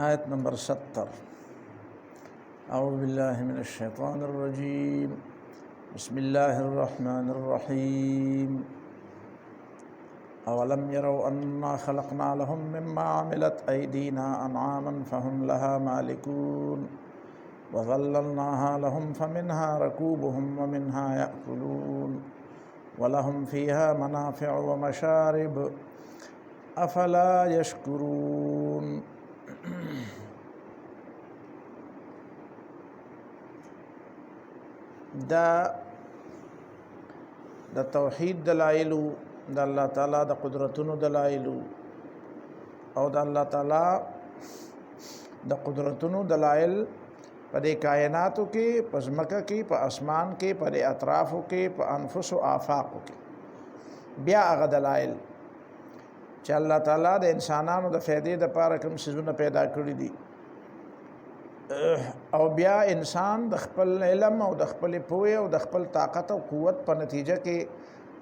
آیت نمبر 70 اعوذ باللہ من الشیطان الرجیم بسم اللہ الرحمن الرحیم اولم يروا انا خلقنا لهم مما عملت ایدینا انعاما فهم لها مالکون وظللناها لهم فمنها ركوبهم ومنها يأكلون ولهم فيها منافع ومشارب افلا يشكرون د توحید دلایل د الله تعالی د قدرتونو دلایل او د الله تعالی د قدرتونو دلایل په دې کائناتو کې په ځمکه کې په اسمان کې په اطرافو کې په انفس او آفاقو کې بیا هغه دلایل چې الله تعالی د انسانانو د فائدې لپاره کوم شیزونه پیدا کړی دي او بیا انسان د خپل علم او د خپل پوهه او د خپل طاقت او قوت په نتیجه کې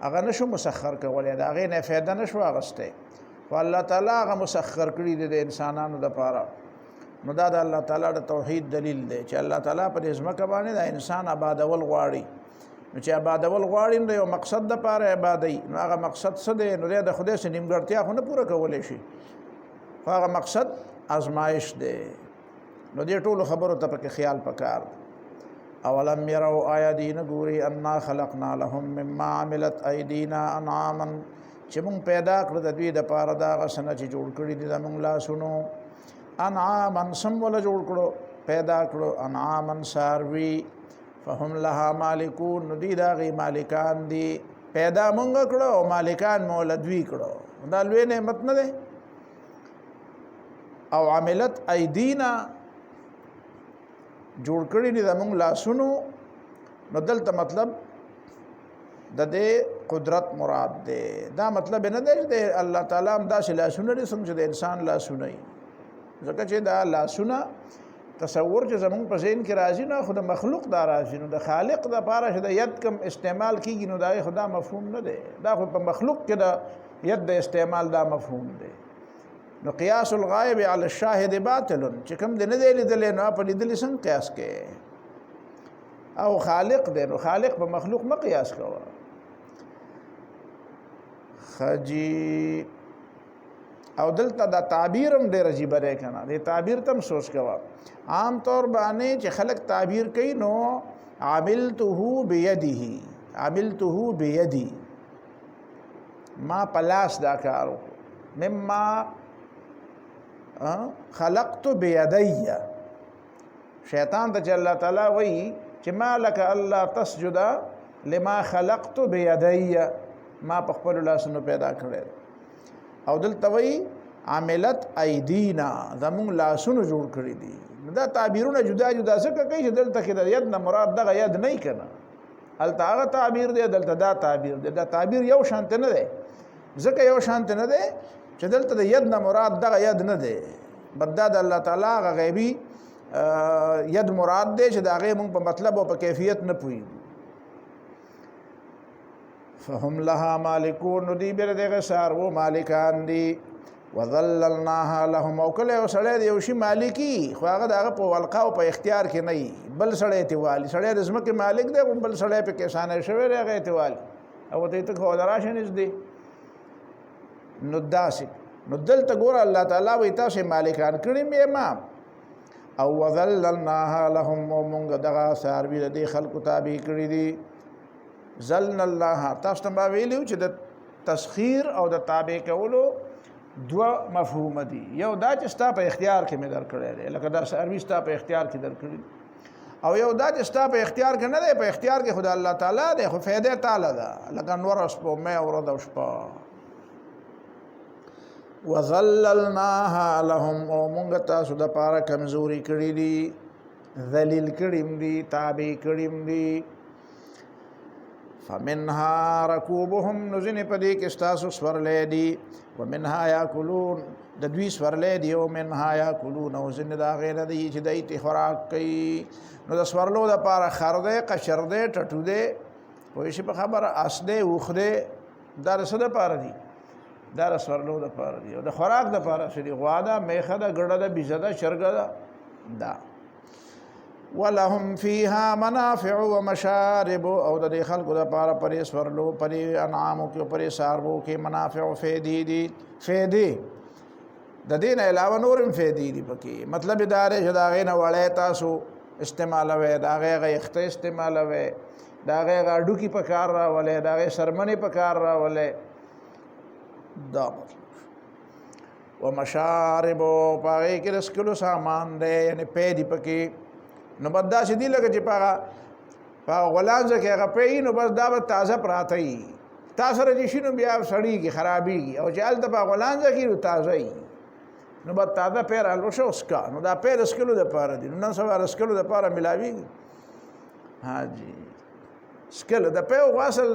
هغه نشو مسخر کولای دا هغه نه فائدہ نشو اغسته والله تعالی هغه مسخر کړی دي د انسانانو لپاره نو دا د الله تعالی د توحید دلیل دی چې الله تعالی په دې ځمکه باندې د انسان آبادول غواړي نو چې آبادول غواړي نو یو مقصد د لپاره آبادی نو هغه مقصد څه دی نو د خدای سره نیمګړتیا خو نه پوره کولای شي خو هغه مقصد آزمائش دی نو دې ټولو خبرو ته پکې خیال پکار اولم يروا آیا دین ګوري انا خلقنا لهم مما عملت ایدینا انعاما چې موږ پیدا کړل د دوی د پاره دا غسنه چې جوړ کړی دي موږ لاسونو انعاما سم ولا جوړ کړو پیدا کړو انعاما ساروی فهم لها مالکون ندی دا غي مالکان دي پیدا مونږ کړو مالکان مولدوی کړو دا لوی نعمت نه ده او عملت ایدینا جوړ کړی دي موږ لاسونو نو دلته مطلب د دې قدرت مراد ده دا مطلب نه ده چې الله تعالی هم دا لاسونه دي څنګه د انسان لاسونه ځکه چې دا لاسونه تصور چې زمونږ په ذهن کې راځي نه خو د مخلوق دا راځي نو د خالق د لپاره چې د ید کم استعمال کیږي نو دا خدا مفهوم نه دی دا خو په مخلوق کې د ید د استعمال دا مفهوم دی نو قیاس الغائب علی الشاهد باطل چې کوم د نه دی لیدلې نو په لیدلې څنګه قیاس کې او خالق دی نو خالق په مخلوق نه قیاس کوه خجی او دلته دا تعبیر هم ډېر عجیب دی کنه دې تعبیر تم سوچ کوا عام طور باندې چې خلق تعبیر کوي نو عملته بيدي ما پلاس دا کارو مما خلقت بيدي شیطان ته الله تعالی وایي چې مالک الله تسجد لما خلقت بيدي ما په خپل لاسونو پیدا کړل او دلته وی عملت ایدینا زمون لاسونو جوړ کړی دي دا تعبیرونه جدا جدا څه کوي چې دلته کې د ید نه مراد دغه ید نه کنه الته هغه تعبیر دی دلته دا تعبیر دی دا تعبیر یو شانت نه دی ځکه یو شانت نه دی چې دلته د ید نه مراد دغه ید نه دی بدد الله تعالی غیبی ید مراد دی چې دا غي مونږ په مطلب او په کیفیت نه پوي فهم لها مالکون ندی بیر دیگه سارو مالکان دی وظللناها لهم او کله یو سړی دی یو شي مالکی خو هغه دغه په ولقا او په اختیار کې نه بل سړی ته والی سړی د ځمکې مالک دی بل سړی په کسانه شوی دی هغه ته والی او ته خو دراشه نږدې نو داسې نو دلته ګور الله تعالی وایي تاسو مالکان کړی مې ما او وظللناها لهم ومنګ دغه ساروی د خلکو تابع کړی دي ذلنا الله تاسو ته ویلو چې د تسخير او د تابع کولو دوه مفهوم دي یو دا چې ستا په اختیار کې مې درکړی دی لکه دا سرویس ستا په اختیار کې درکړی او یو دا چې ستا په اختیار کې نه دی په اختیار کې خدای الله تعالی دی خو فائدې تعالی ده لکه انور اسپو مې اورد او شپه وظللناها لهم او مونږ تاسو د پاره کمزوري کړی دي ذلیل کړی دي تابع کړی دي فمنها ركوبهم نزن پدې کې تاسو سورلې دي ومنها ياكلون د دوی سورلې دي او منها ياكلون او زنه دا غیر دي چې دایته خوراک کوي نو د سورلو د پاره خرده قشرده ټټوده پوه شي په خبره اسده اوخده دا رسده پاره دي دا رسورلو د پاره دی او د خوراک د پاره شری غوا ده میخه ده ګړه ده بیزه ده شرګه ده دا ولهم فيها منافع ومشارب او د خلکو د پاره پرې سورلو پرې انعامو کې پرې ساربو کې منافع او فائدې دي فائدې د دین علاوه نورم فائدې دي پکې مطلب دا دی چې دا غینه وړې تاسو استعمالوي دا غي اخته استعمالوي دا غي غاډو کې په کار راولې دا غي سرمنې په کار راولې دا ومشارب پاره کې رسکلو سامان دی یعنی پیدي پکې نو بدا شدي لګه چې پاغه غلانځه کې هغه پې نو بس دا به تازه پراته ای تاسو رې شنو بیا سړیږي خرابيږي او چې ال د پاغه غلانځه کې تازه ای نو بس تازه پیر الو شو اسکا نو دا پیر اسکلو د پاره دي نو سبا اسکلو د پاره ملاوي ها جی اسکلو د په واصل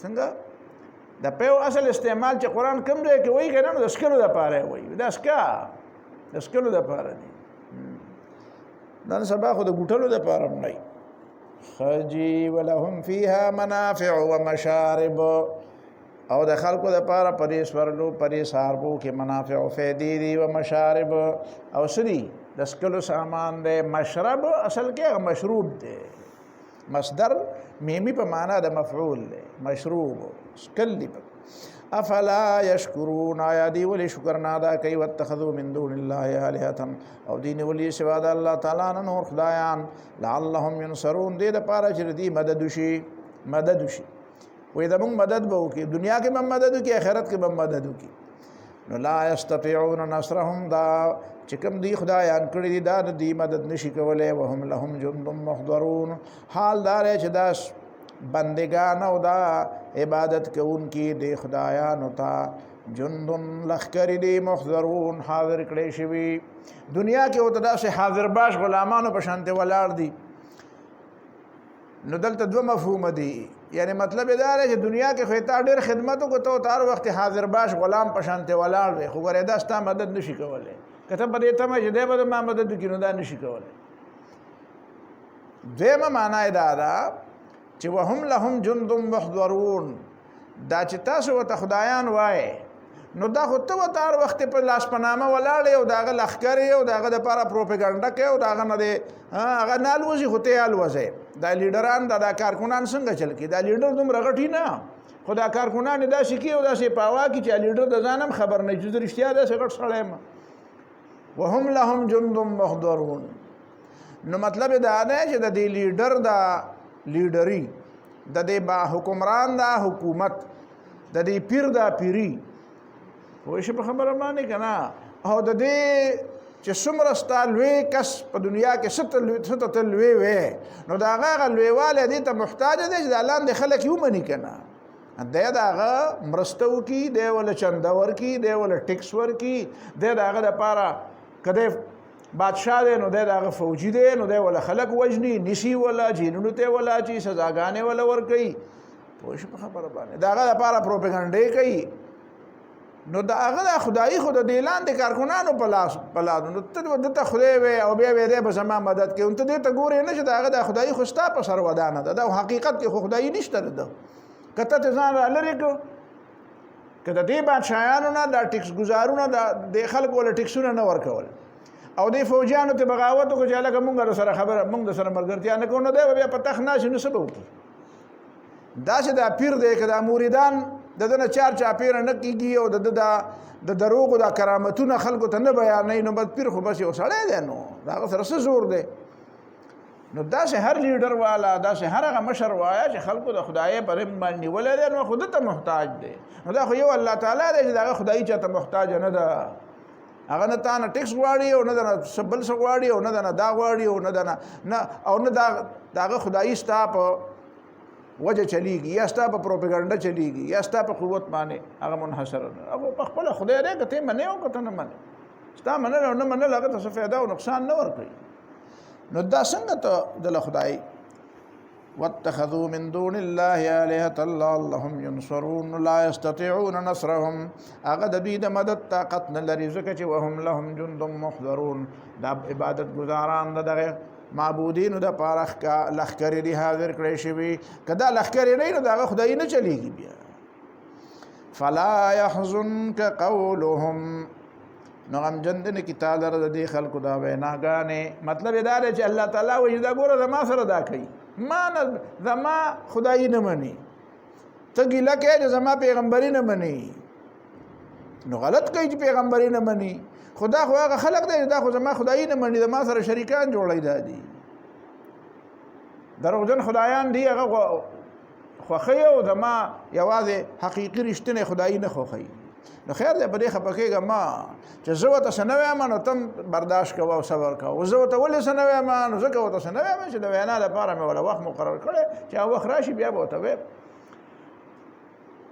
څنګه د په اصل استعمال چې قران کوم دی کې وایي کنه نو اسکلو د پاره وایي دا اسکا اسکلو د پاره دي نن سبا خو د ګټلو د پاره نه خجی ولهم فيها منافع ومشارب او د خلکو د پاره پرې سورلو پرې ساربو کې منافع او فائدې دي او مشارب او سدي د سکلو سامان دی مشرب اصل کې مشروب دی مصدر میمی په معنا د مفعول دی مشروب سکل دی افلا یشکرون آیا دی ولی شکر نه ادا کوي واتخذوا من دون الله الهه او دین ولی سوا د الله تعالی نه نور خدایان لعلهم ينصرون دې د پاره چې دې مدد وشي وې دا موږ مدد به وکي دنیا کې هم مدد وکي آخرت کې هم مدد وکي نو لا یستطيعون نصرهم دا چې کوم دی خدایان کړی دي دا دې مدد نشي کولای وهم لهم جند محضرون حال دار چې دا بندگان او دا عبادت کوونکی دی خدایانو ته جندن لخکری دی محضرون حاضر کړي شوی دنیا کې او تداسه حاضر باش غلامانو په شانته ولاړ دي نو دلته دو مفهوم دي یعنی مطلب دا دی چې دنیا کې خو ته ډېر خدمتو کو ته هر وخت حاضر باش غلام په شانته ولاړ وي خو ګره دا ستا مدد نشي کولای کته په دې ته مې دې به ما مدد کینو دا نشي کولای دیمه معنی دا چې وهم لهم جند محضرون دا چې تاسو ته خدایان وای نو دا خو ته هر وخت په لاس پنامه ولاړ یو داغه لخر یو داغه د لپاره پروپاګاندا کوي داغه نه دی هغه نالوزي خو ته الوزه دا لیډران دا کارکونان څنګه چل کی دا لیډر دوم رغټی نه خدا کارکونان دا شکی او دا شی پاوا کی چې لیډر د ځانم خبر نه چې رښتیا ده څنګه سړی ما وهم لهم جند محضرون نو مطلب دا نه چې د دې لیډر دا لیډری د دې با حکمران دا حکومت د دې پیر دا پیری وای شي په خبره باندې کنه او د دې چې څومره ستالوي کس په دنیا کې ستل لوي وې نو دا هغه لویواله دي ته محتاج دي چې د لاندې خلک یو منی کنه دا هغه مرستو کی دی ول چندور کی دی ول ټیکس ور کی دی دا هغه د پاره کده بادشاہ دی نو دی داغه فوجي دی نو دی ولا خلق وجني نشي ولا جینونو ته ولا چی سزاګانې ولا ور کوي پوه شو په خبره باندې داغه لپاره پروپاګاندا کوي نو داغه د خدای خود د اعلان د کارکونانو په لاس نو ته دته خدای وي او بیا وې به زما مدد کوي ته دې ته ګورې نه چې داغه د خدای خوستا په سر ودانه ده د حقیقت کې خدای نشته ده کته ته ځان لری کو کته دې بادشاہانو نه د ټیکس گزارونه د خلکو ول ټیکسونه نه ورکول او د فوجانو ته بغاوت کو چې لکه مونږ سره خبره مونږ سره مرګرتیا نه کوو دی بیا پتخ ناشي نو سبب دا چې دا پیر دی کدا مریدان دنه چار چاپیر نه کیږي او د دروغ د کرامتونو خلکو ته نه بیانې نو بد پیر خو بس یو سړی دی نو دا سره څه زور دی نو دا چې هر لیډر والا دا چې هر هغه مشر وایا چې خلکو د خدای پر باندې ولې نو خود ته محتاج دی نو دا خو یو الله تعالی دی چې دا خدای چاته محتاج نه ده هغه نه تانه ټیکس غواړي او نه د سبل څه غواړي او نه د دا غواړي او نه او نه داغه خدای ستا په وجه چلیږي یا ستا په پروپاګاندا چلیږي یا ستا په قوت باندې هغه منحصر هغه په خپل خدای نه کته منه او کته نه منه ستا منه او نه منه هغه ته فایده او نقصان نه ورکوي نو دا څنګه ته د خدای واتخذوا من دون الله آلهة لعلهم ينصرون لا يستطيعون نصرهم هغه د دوی د مدد طاقت نه لري ځکه چې وهم لهم جند محضرون دا عبادت گزاران دغه معبودینو د پاره لخکری دی حاضر کړی شوی کدا لخکری نه نو دا خدای نه چلیږي بیا فلا يحزنك قولهم نو غمجن دې کی تعالی د دې خلکو دا ویناګانې مطلب دا دی چې الله تعالی وایي دا ګوره زما سره دا کوي ما نه زما خدای نه مني ته ګیله کوې چې زما پیغمبري نه مني نو غلط کوي چې پیغمبري نه مني خدا خو هغه خلق دی دا خو زما خدای نه مني زما سره شریکان جوړی دا دي دروغجن خدایان دی هغه خوخی او زما یوازې حقیقي رښتینی خدای نه خوخی نو خیر دی په دې خفه کېږه ما چې زه ورته څه نه وایم نو تم برداشت کوه او صبر کوه زه ورته ولې څه نه وایم نو ځکه ورته څه نه وایم چې د وینا لپاره مې وله وخت مقرر کړی چې هغه وخت راشي بیا به ورته ویم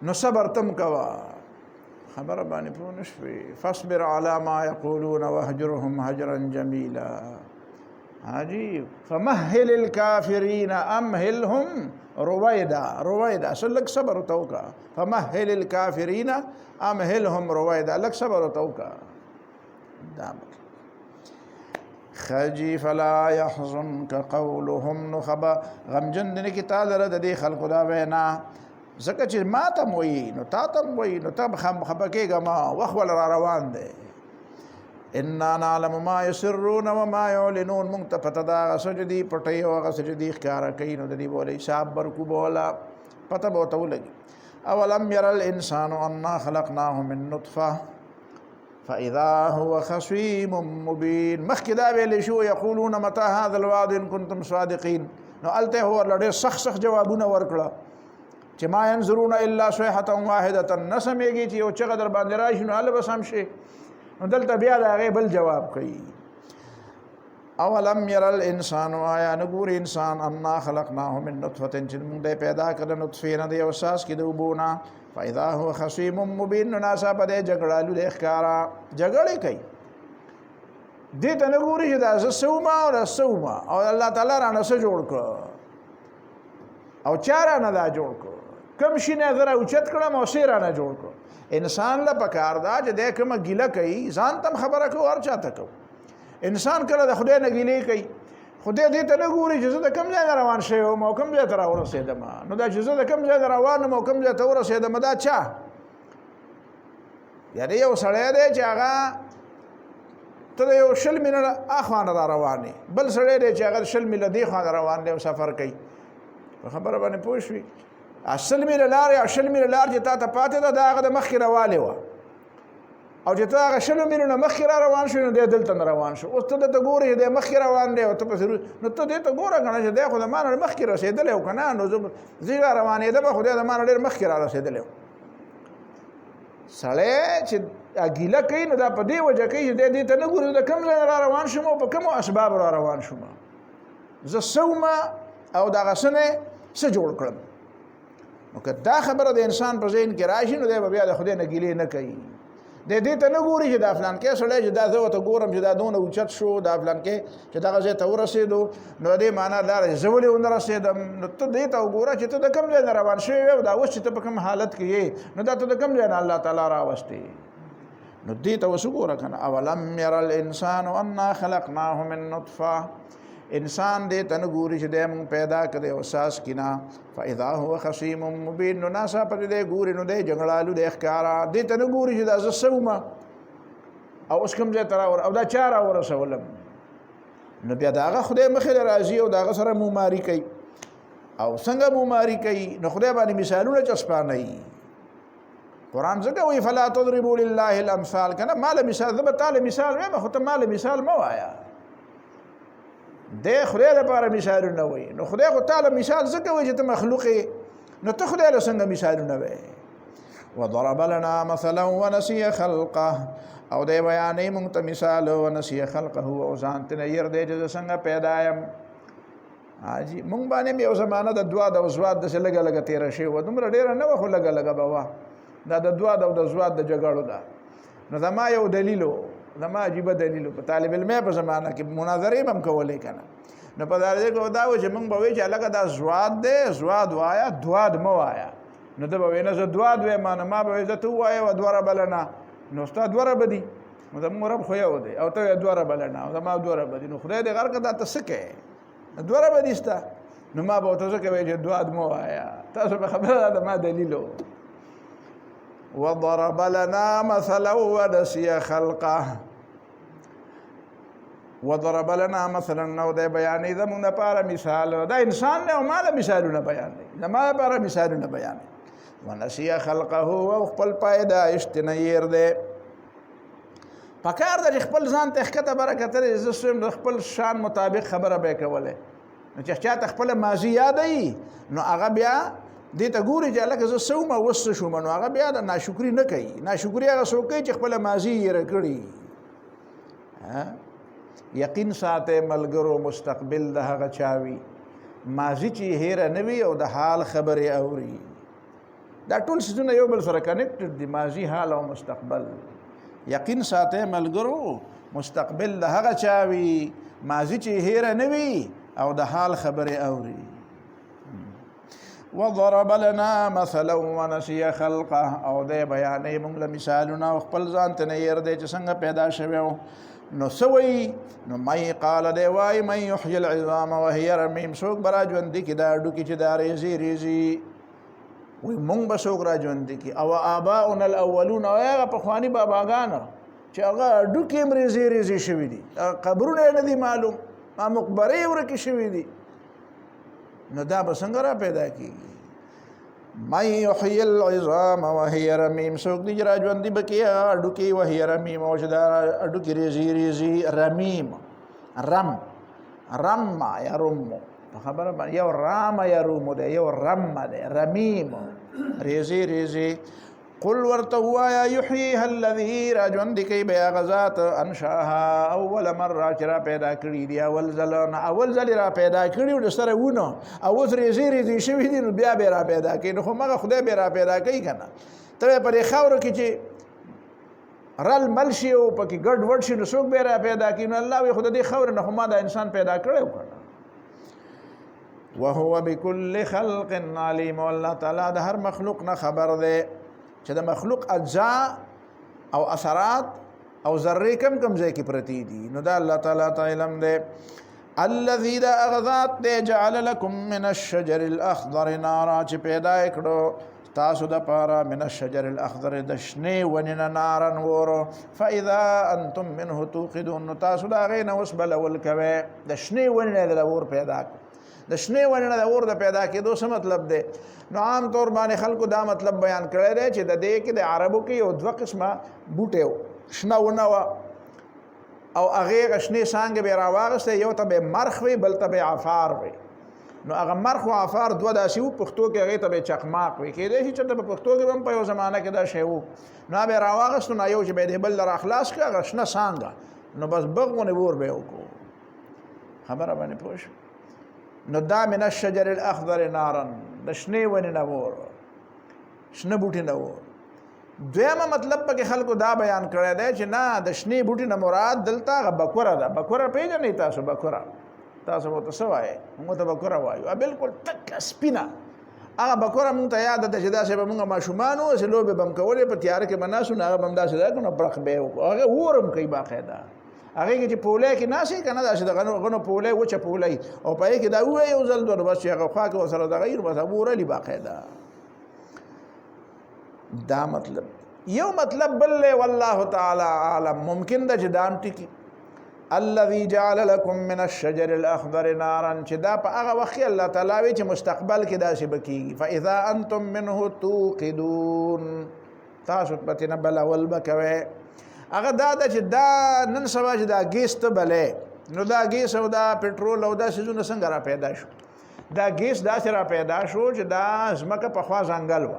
نو صبر تم کوه خبره باندې پوه نه شوې فاصبر علی ما یقولون واهجرهم هجرا جمیلا عجیب فمهل الكافرین امهلهم رویدا اصل لك صبر توکا فمهل الكافرین امهلهم رویدا لك صبر توکا دام خجی فلا يحزنك قولهم نخبا غمجن دنی کی تعالی رد دی خلق دا وینا زکه چې ما تم وی نو تا تم وی نو تب خبکیگا ما وخول را روان دی انا نعلم ما يسرون وما يعلنون منتفت دا سجدي پټي او سجدي ښکارا کوي نو د دې بوله حساب برکو بولا پته بوته ولګي اولم ير الانسان انا خلقناه من نطفه فاذا هو خصيم مبين مخکدا ویل شو يقولون متى هذا الوعد ان كنتم صادقين نو الته هو لړ سخت جوابونه ورکړه چې ما ينظرون الا صيحه واحده نسميږي چې او چغه در باندې راشي نو الله بسم شي دلته بیا دا غي بل جواب کوي اولم ير الانسان آیا نګور انسان انا خلقناه من نطفه چې موږ پیدا کړل نطفه نه دی اساس کې دوبونه فاذا هو خصيم مبين ناسا په دې جګړالو د ښکارا جګړې کوي دې ته نګوري چې دا سوما او الله تعالی رانه سره جوړ کړ او چاره نه دا جوړ کړ کم شي نه زرا اوچت کړم او سیره نه جوړ کړ انسان له پکار دا چې د کومه ګیله کوي ځان تم خبره کو هر چاته کو انسان کله د خدای نه ګیله کوي خدای دې ته نه ګوري چې زه د کم ځای روان شوم او کم ځای ته ورسېدم نو دا چې زه د کم ځای روان او کم ځای ته ورسېدم دا چا یعنی یو سړی دی چې هغه ته یو شل میله اخوان را روانې بل سړی دی چې هغه شل میله دی خوان روان دی او سفر کوي په خبره باندې پوه شوي اصل میله لار یا شل میله لار چې تا ته پاتې ده دا هغه د مخکې روانې وه او چې ته هغه شلو میلو نه مخکې را روان شو نو دی دلته نه روان شو اوس ته دته ګورې چې دی مخکې روان دی او ته پسې نو ته دې ته ګوره که نه چې دی خو د ما نه مخکې رسېدلی و که نه نو زه را روانېدم خو دی د ما نه ډېر مخکې را رسېدلی و سړی چې ګیله کوي نو دا په دې وجه کوي چې دی دې ته نه ګوري د کوم ځای نه را روان شوم او په کومو اسبابو را روان شوم زه څه ومه او دغه څه نه څه جوړ کړم نو که دا خبره د انسان په ذهن کې راشي نو دی به بیا د خدای نه ګیلې نه کوي د دې ته نه ګوري چې دا فلان کې سړی چې دا زه ورته ګورم چې دا دونه اوچت شو دا فلان کې چې دغه ځای ته ورسېدو نو دې معنا دا دی زه ولې ونه رسېدم نو ته دې ته وګوره چې ته د کوم ځای نه روان شوی وې او دا اوس چې ته په کوم حالت کې یې نو دا ته د کوم ځای نه الله تعالی راوستې نو دې ته اوس وګوره که نه اولم ير الانسان انا خلقناه من نطفه انسان دې ته نه ګوري چې دی موږ پیدا کړی او اساس کې نه فاذا هو خصيم مبين نو ناسا په دې ګوري نو دی جګړالو دی ښکارا دې ته نه ګوري چې دا زه څه ومه او اوس کوم ځای ته راوړه او دا چا راورسولم نو بیا د هغه خدای مخې له راځي او د هغه سره موماري کوي او څنګه موماري کوي نو خدای باندې مثالونه چسپانوي قرآن ځکه وایي فلا تضربوا لله الامثال که نه ما له مثال زه به تا له مثال وایم خو ته ما له مثال مه وایه د خدای لپاره مثالونه وایي نو خدای خو تعالی مثال ځکه وایي چې ته مخلوق یې نو ته خدای له څنګه مثالونه وایي وضرب لنا مثلا ونسي خلقه او دی بیانوي موږ ته مثال ونسي خلقه او ځان ته نه ير دی چې زه څنګه پیدا یم حاجي موږ باندې یو زمانه د دعا د زواد داسې لږه لږه تېره شوې وه دومره ډېره نه وه خو لږه لږه به وه دا د دعا او د زواد د جګړو ده نو زما یو دلیل و زما عجیبه دلیل په طالب علم په زمانه کې مناظرې هم کولې که نه نو په دا ځای کې دا و چې موږ به وایو چې هلکه دا زواد دی زواد وایه دواد مه وایه نو ته به وایې نه زه دواد وایم نو ما به وایي زه ته ووایې و دوه ربه لنه نو ستا دوه ربه دي نو زموږ رب خو یو دی او ته وایې دوه ربه لنه او زما دوه ربه دي نو خدای دې غر که دا ته څه کوې دوه ربه دي ستا نو ما به ورته ځکه وایي چې دواد مه وایه تاسو په خبره ده ما دلیل و وضرب لنا مثلا ونسي خلقه وضرب لنا مثلا نو د بیانې زموږ لپاره مثال دا انسان نه او مال مثالونه بیان دي زموږ لپاره مثالونه بیان ونسي خلقه او خپل پیدائش نه ير دي پکار د خپل ځان ته ښکته برکت لري زسم د خپل شان مطابق خبره به کوله نو چې چاته خپل ماضي یادای نو هغه بیا دې ته ګوري چې لکه زه سومه وس شوم نو هغه بیا د ناشکری نه کوي ناشکری هغه څوک کوي چې خپل ماضي یې رکړي یقین ساته ملګرو مستقبل د هغه چاوي ماضي چې هیر نه وي او د حال خبره اوري دا ټول څه یو بل سره کنیکټډ دي ماضي حال او مستقبل یقین ساته ملګرو مستقبل د هغه چاوي ماضي چې هیر نه وي او د حال خبره اوري وضرب لنا مثلا ونسي خلقه او د بیانې موږ له مثالونه خپل ځان ته نه ير دي چې څنګه پیدا شوی نو سوي نو مې قال دی وای مې يحيي العظام وهي رميم څوک برا ژوند کی دا ډوکی چې دا ریزي وي مونږ به څوک را ژوند کی او آباؤنا الاولون او هغه پخوانی باباګان چې هغه ډوکی ریزي شوی دي قبرونه نه دي معلوم ما مقبره ورکی شوی دي نو دا به څنګه را پیدا کیږي مَن يحيي العظام وهي رميم څوک دي را ژوند بکیا ډوکی وهي رميم او چې دا ډوکی ریزي رميم رم يرم خبره باندې یو رام يروم ده یو رم ده رميم ریزي قل ورتوا يا يحييها الذي راجون دي کوي بیا غزات انشاها اول مره چې را پیدا کړی دی اول ځل را پیدا کړی د سره ونه او ریزي شوی دی نو بیا به را پیدا کړي نو خو مګه خدای به را پیدا کوي کنه ته پرې خاور کې چې رل ملشي او پکې ګډ وډ شي نو څوک به را پیدا کړي نو الله وي خدای خاور نه خو ما دا انسان پیدا کړو کنه وهو بكل خلق عليم والله تعالی د هر مخلوق نه خبر ده چې د مخلوق اجزاء او اثرات او ذره کم ځای کې پرتی دي نو دا الله تعالی علم ده الذي دا اغذات ده جعل لكم من الشجر الاخضر نارا چې پیدا کړو تاسو د پاره من الشجر الاخضر د شنه ونن نارن ور فاذا انتم منه توقدون تاسو دا غین وسبل ولکوي د شنه ونن د ور پیدا د شنه ونن د ور د پیدا کېدو څه مطلب ده نو عام طور باندې خلکو دا مطلب بیان کړی دی چې د دې کې د عربو کې یو دوه قسمه بوټي شنه ونه او هغه شنه څنګه به راوغسته یو ته به مرخ وي بل ته به عفار وي نو هغه مرخ او عفار دوه داسې وو پښتو کې هغه ته به چقماق وي کېدای شي چې په پښتو کې هم په یو زمانہ کې دا شی وو نو به راوغسته نو یو چې به بل را اخلاص کړه هغه شنه څنګه نو بس بغونه ور به وکړو خبره باندې پوښ نو دا من الشجر الاخضر نارا د شنه ونې نه ور شنه بوټي نه ور دویمه مطلب پکې خلکو دا بیان کړی دی چې نه د شنه بوټي نه مراد دلته بکوره ده بکوره پیژنې تاسو بکوره تاسو ورته څه وایي موږ ته بکوره وایو بالکل تک سپینه هغه بکوره موږ ته یاد ده چې داسې به موږ ماشومانو چې لوبې به م کولې په تیاره کې به ناسو نه هغه به همداسې ده نو برق به یې وکړو هغه ورم کوي باقاعده هغه کې چې پوله کې ناسې کنه داسې د غنو پوله وچه پوله او پای کې دا وای یو ځل نو بس هغه خوا کې وسره د غیر بس ورلی باقاعده دا مطلب یو مطلب بل والله تعالی عالم ممکن ده چې دام ټکی الذي جعل لكم من الشجر الاخضر نارا چې دا په هغه وخت الله تعالی وی چې مستقبل کې داسې بکیږي فاذا انتم منه توقدون تاسو پته نه بل اول بکوي هغه دا چې دا نن سبا چې دا ګیس ته بلې نو دا ګیس او دا پټرول او دا سيزونه څنګه را پیدا شو دا ګیس دا سره پیدا شو چې دا زمکه په خوا ځنګل و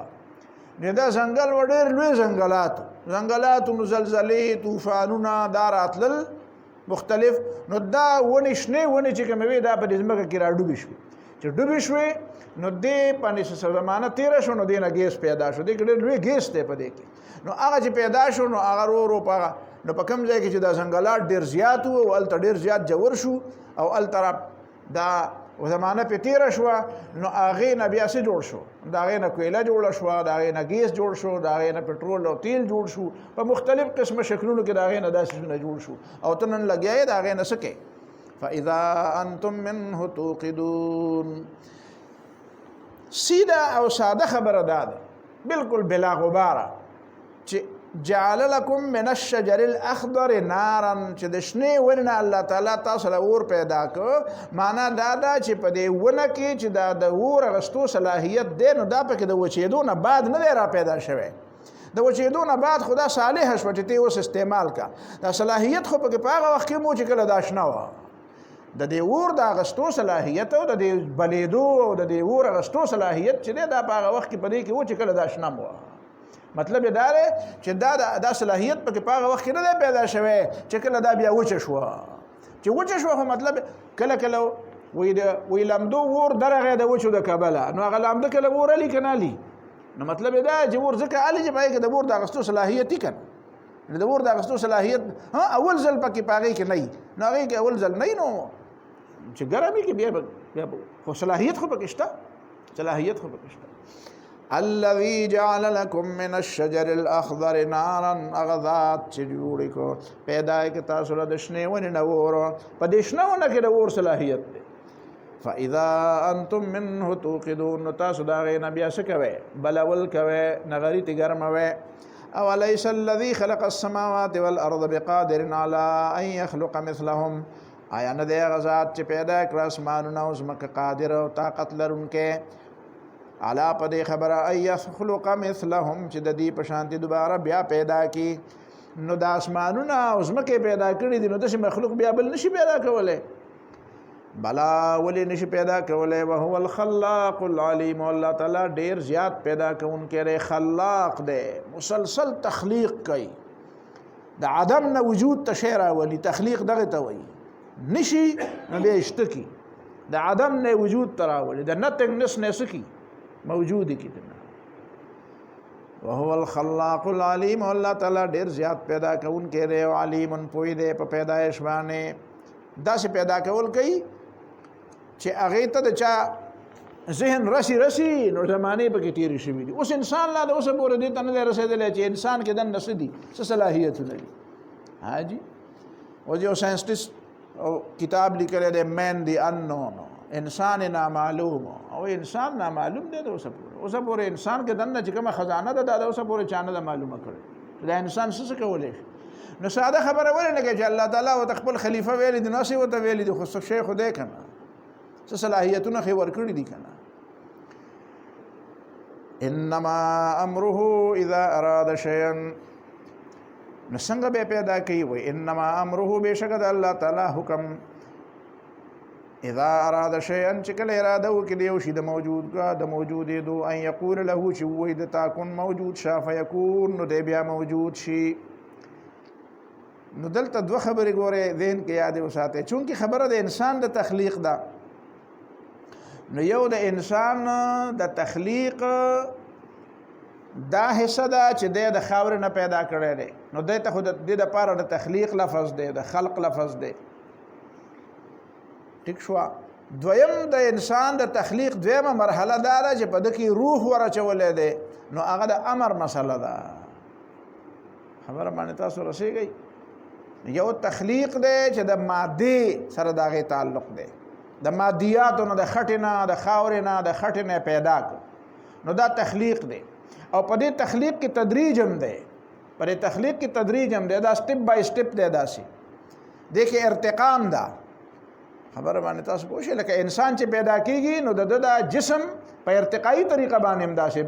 نه دا ځنګل وړر لوی ځنګلات نو زلزلې طوفانونه دا راتلل مختلف نو دا ونی شنه ونی چې کوموي دا په زمکه کې را ډوبې شو چې ډوبې شوې نو دې پنځه زمانہ 13 شو نو دینه ګیس پیدا شو دې ډېر لوی ګیس ته پدې کې نو هغه چې پیدا شو نو هغه ورو په نو په کوم ځای کې چې دا ځنګلات ډېر زیات وو او ال ډېر زیات جوړ شو او ال طرف دا زمانہ په 13 شو نو هغه نه بیا سي جوړ شو دا هغه نه کویلا جوړ شو دا هغه نه ګیس جوړ شو دا هغه نه پټرول او تیل جوړ شو په مختلف قسمه شکلونو کې دا هغه نه داسې نه جوړ شو او تنن لګیای دا هغه نه سکے فاذا انتم منه توقدون سیده او ساده خبره ده بالکل بلا غباره جعل لكم من الشجر الاخضر نارا چې د شنې ونې نه الله تعالی تاسو له اور پیدا کړ معنا دا ده چې په دې ونه کې چې دا د اور غستو صلاحیت دی نو دا پکې د وچېدو نه بعد نه دی را پیدا شوی د وچېدو نه بعد خدا صالح شو چې ته اوس استعمال کا دا صلاحیت خو پکې په هغه وخت کې مو چې کله دا شنه وه د دې اور د غستو صلاحیت او د دې بلیدو او د دې اور غستو صلاحیت چې دی دا په هغه وخت کې په دې کې و چې کله دا شنه وه مطلب دا دی چې دا صلاحیت پکې په هغه وخت کې نه دی پیدا شوی چې کله دا بیا وچه شوه چې وچه شوه خو مطلب کله وی لمدو ور درغه د وچو د کبله نو هغه لمده کله ور علی کنه علی نو مطلب دا چې ور ځکه علی چې پای کې د ور د غستو صلاحیت کنه د ور د غستو صلاحیت اول ځل پکې پاږي کې نه نو هغه کې اول ځل نه نو چې ګرمي کې بیا خو صلاحیت خو پکې شته صلاحیت خو پکې شته الذي جعل لكم من الشجر الاخضر نارا اغذات چې جوړ کو پیدا کې تاسو له دشنه ونی نه ور په دشنه ونه کې د ور صلاحیت دی فاذا انتم منه توقدون تاسو دا غي نبي اسکوي بلول کوي نغری تی ګرموي او ليس الذي خلق السماوات والارض بقادر على ان يخلق مثلهم آیا نه دی غزاد چې پیدا کړ اسمانونه او زمکه قادر او طاقت لرونکي علا پدې خبره ايخلق مثلهم چې د دې په شانتي دوباره بیا پیدا کی نو د اسمانونه او زمکه پیدا کړی دي نو د مخلوق بیا بل نشي پیدا کولای بلا ولی نشي پیدا کولای وهو الخلاق العليم الله تعالی ډیر زیات پیدا کوونکی دی خلاق دی مسلسل تخلیق کوي د عدم نه وجود تشیرا ولی تخلیق دغه ته وایي نشي نو بیا اشتکی د عدم نه وجود تراولي د نتنګنس نه سکی موجود کی وهو الخلاق العليم الله تعالی ډیر زیات پیدا کون کې دی او علیم پوی دی په پیدایش باندې دا چې پیدا کول کوي چې هغه ته د چا ذهن رسی نو زمانه په کې تیر شي دي اوس انسان لا د اوس پورې دي ته نه رسیدل چې انسان کې د نسدي څه صلاحیتونه دي حاجی او جو ساينټیست او کتاب لیکل دی مین دی انون انسان نامعلوم او انسان نامعلوم دی اوس پورې انسان کې دنه چې کومه خزانه ده دا اوس پورې چانه ده معلومه کړي دا انسان څه کولای نو ساده خبره ولې نه چې الله تعالی او خپل خلیفہ ویل دي نو څه وته ویل دي خو شیخ خدای کنه څه صلاحیتونه خې ور کړی دي کنه انما امره اذا اراد شيئا نو څنګه به پیدا کوي وای انما امره بشکد الله تعالی حکم اذا اراد شيئا چې کله اراده وکړي یو شی د موجود کا د موجودې دو ان یقول له چې وای د تکون موجود شاف یکون نو دی بیا موجود شي نو دلته دوه خبرې ګوره ذهن کې یاد وساته چونکی خبره د انسان د تخلیق ده نو یو د انسان د تخلیق دا حصہ دا چې د خاور نه پیدا کړی دی نو د ته خود د لپاره د تخلیق لفظ دی د خلق لفظ دی ټیک شو دویم د انسان د تخلیق دویمه مرحله دا ده چې په دکی روح ورچولې دی نو هغه د امر مسله ده خبره باندې تاسو رسیږئ یو تخلیق دی چې د ماده سره دغه تعلق دی د مادیاتو نه د خټې نه د خاورې نه د خټې نه پیدا کړ نو دا تخلیق دی او په دې تخلیق کې تدریج هم دی په دې تخلیق کې تدریج هم دی دا سټپ بای سټپ دی داسې دغه ارتقام ده خبره باندې تاسو پوښی لکه انسان چې پیدا کیږي نو د جسم په ارتقایی طریقه باندې هم داسې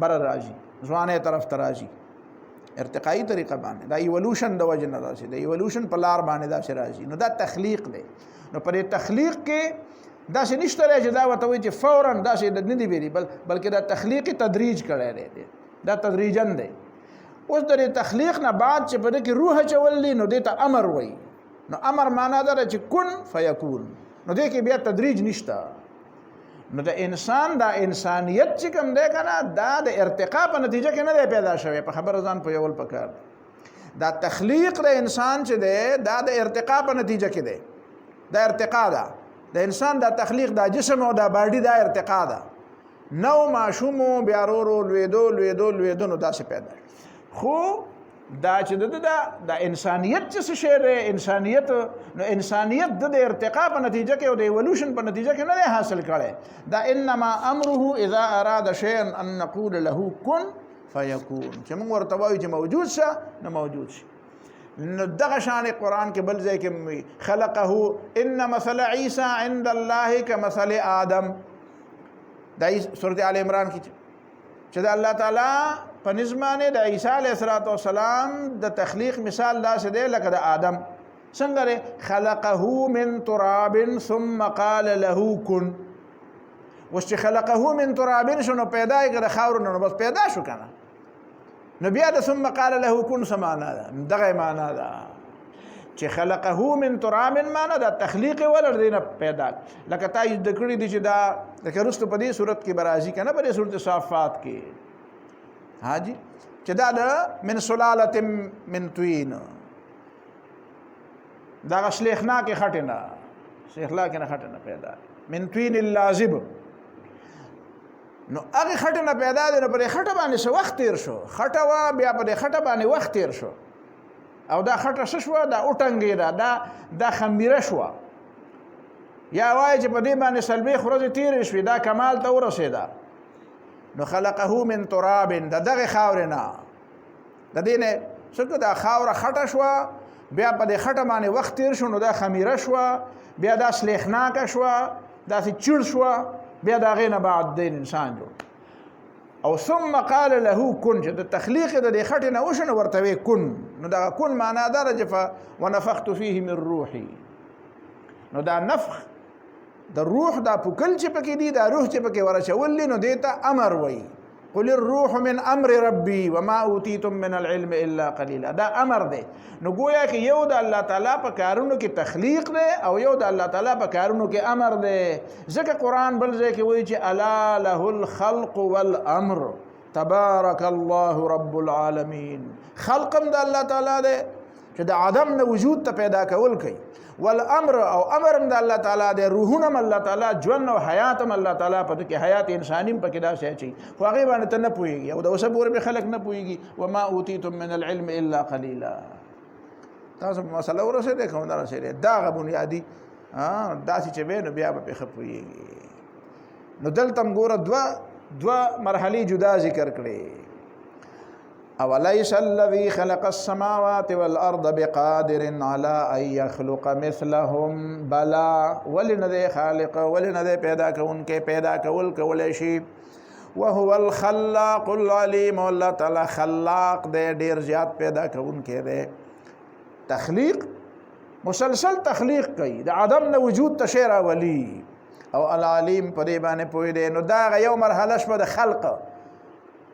بر راځي ځوانه طرف ته راځي ارتقایی طریقه باندې دا ایولوشن د وجه نه راځي د ایولوشن په لار باندې داسې راځي نو دا تخلیق دی نو پر تخلیق کې داسې نشته چې دا وته وي چې فورا داسې نه دی ویلي بلکې دا تخلیقي تدریج کړی دی دا تدریجن دی اوس د تخلیق نه بعد چې په دې کې روح چوللی نو دې ته امر وایي نو امر معنا دا چې کن فیکون نو دې کې بیا تدریج نشته نو د انسان دا انسانیت چې کوم دی کنه دا د ارتقا په نتیجه کې نه دی پیدا شوی په خبره ځان په یول پکار دا تخلیق د انسان چې دی دا د ارتقا په نتیجه کې دی دا ارتقا ده د انسان دا تخلیق دا جسم او دا باډي دا ارتقا ده نو ماشوم بیا ورو لویدو نو داسې پیدا خو دا چې د انسانیت چې شی دی انسانیت نو انسانیت د ارتقا په نتیجه کې او د ایولوشن په نتیجه کې نه حاصل کړي دا انما امره اذا اراد شيئا ان نقول له كن فیکون چې موږ ورته وایو چې موجود شه نه موجود شي. نو دغه شان قرآن کې بل ځای کې خلقه ان مثل عیسی عند الله کمثل آدم، دا سورۃ آل عمران کې چې د الله تعالی په نسبانه د عیسی علیه السلام د تخلیق مثال داسې دی لکه د آدم. څنګه دی؟ خلقه من تراب ثم قال له كن. اوس چې خلقه من تراب شو نو پیدا یې کړه خاور نو بس پیدا شو کنه. نو بیا د ثم قال له كن څه معنا ده؟ دغه معنا ده چې خلقه من تراب معنا ده تخلیق ولر دینه پیدا. لکه تا یې د کړي دي چې دا د کرستو په دې صورت کې برازي کنه په دې صورت صافات کې حاجی چې دا من سلاله من طین دا شلیخنا کې خټنه شیخلا کې نه خټنه پیدا من طین اللازب. نو هغه خټنه پیدا ده نو پر خټه باندې څه وخت تیر شو، خټه وا بیا پر خټه باندې وخت تیر شو او دا خټه څه شو؟ دا اوټنګې دا خمیره شو. یا وای چې په دې باندې سلبي خورځ تیر شوې دا کمال ته ورسېدا. نو خلقه من تراب دغه خاورنا د دې نه څنګه دا خاوره خټه شو بیا په دې خټه باندې وخت تیر شو نو دا خمیره شو بیا دا سلیخناکه شو دا چړ شو بیا دا غینه بعد دین انسان جوړ. او ثم قال له كن چې د تخلیق د دې خټه نه وشنه ورته کن. نو دا کن معنا درجه ونفخت فيه من روحي. نو دا نفخ د روح دا پوکل چې پکې دي دا روح چې پکې ورچول نو دیتا امر وای. قل الروح من امر ربي وما اوتيتم من العلم الا قليلا. دا امر دی. نو گویا کې یو د الله تعالی په کارونو کې تخلیق دی او یو د الله تعالی په کارونو کې امر دی. ځکه قرآن بل ځای کې وایي چې الا له الخلق والامر تبارك الله رب العالمين. خلقم د الله تعالی دی چې د عدم نه وجود ته پیدا کول کوي، والامر او امرم د الله تعالی دی، روحونم الله تعالی، ژوند او حیاتم الله تعالی په کې حیات انسانیم په کې دا شی چي خو هغه باندې ته نه پويږي او د اوسه پورې به خلق نه پويږي. وما اوتیتم من العلم الا قليلا. تاسو مسله ورسه ده کوم درسه دا غ بنیادی داسې چې به نو بیا به خپويږي. نو دلته ګوره دوا مرحلي جدا ذکر کړي. اوليس الذي خلق السماوات والارض بقادر على ان يخلق مثلهم بلا. ولنذ خالق ولنذ پیدا کونکي پیدا کول شي. وهو الخلاق العليم. الله تعالی خلاق دے ډیر زیات پیدا کونکي دے. تخلیق مسلسل تخلیق کوي د عدم نه وجود تشیرا ولی او العلیم په دې باندې پوي دی. نو دا یو مرحله شوه د خلق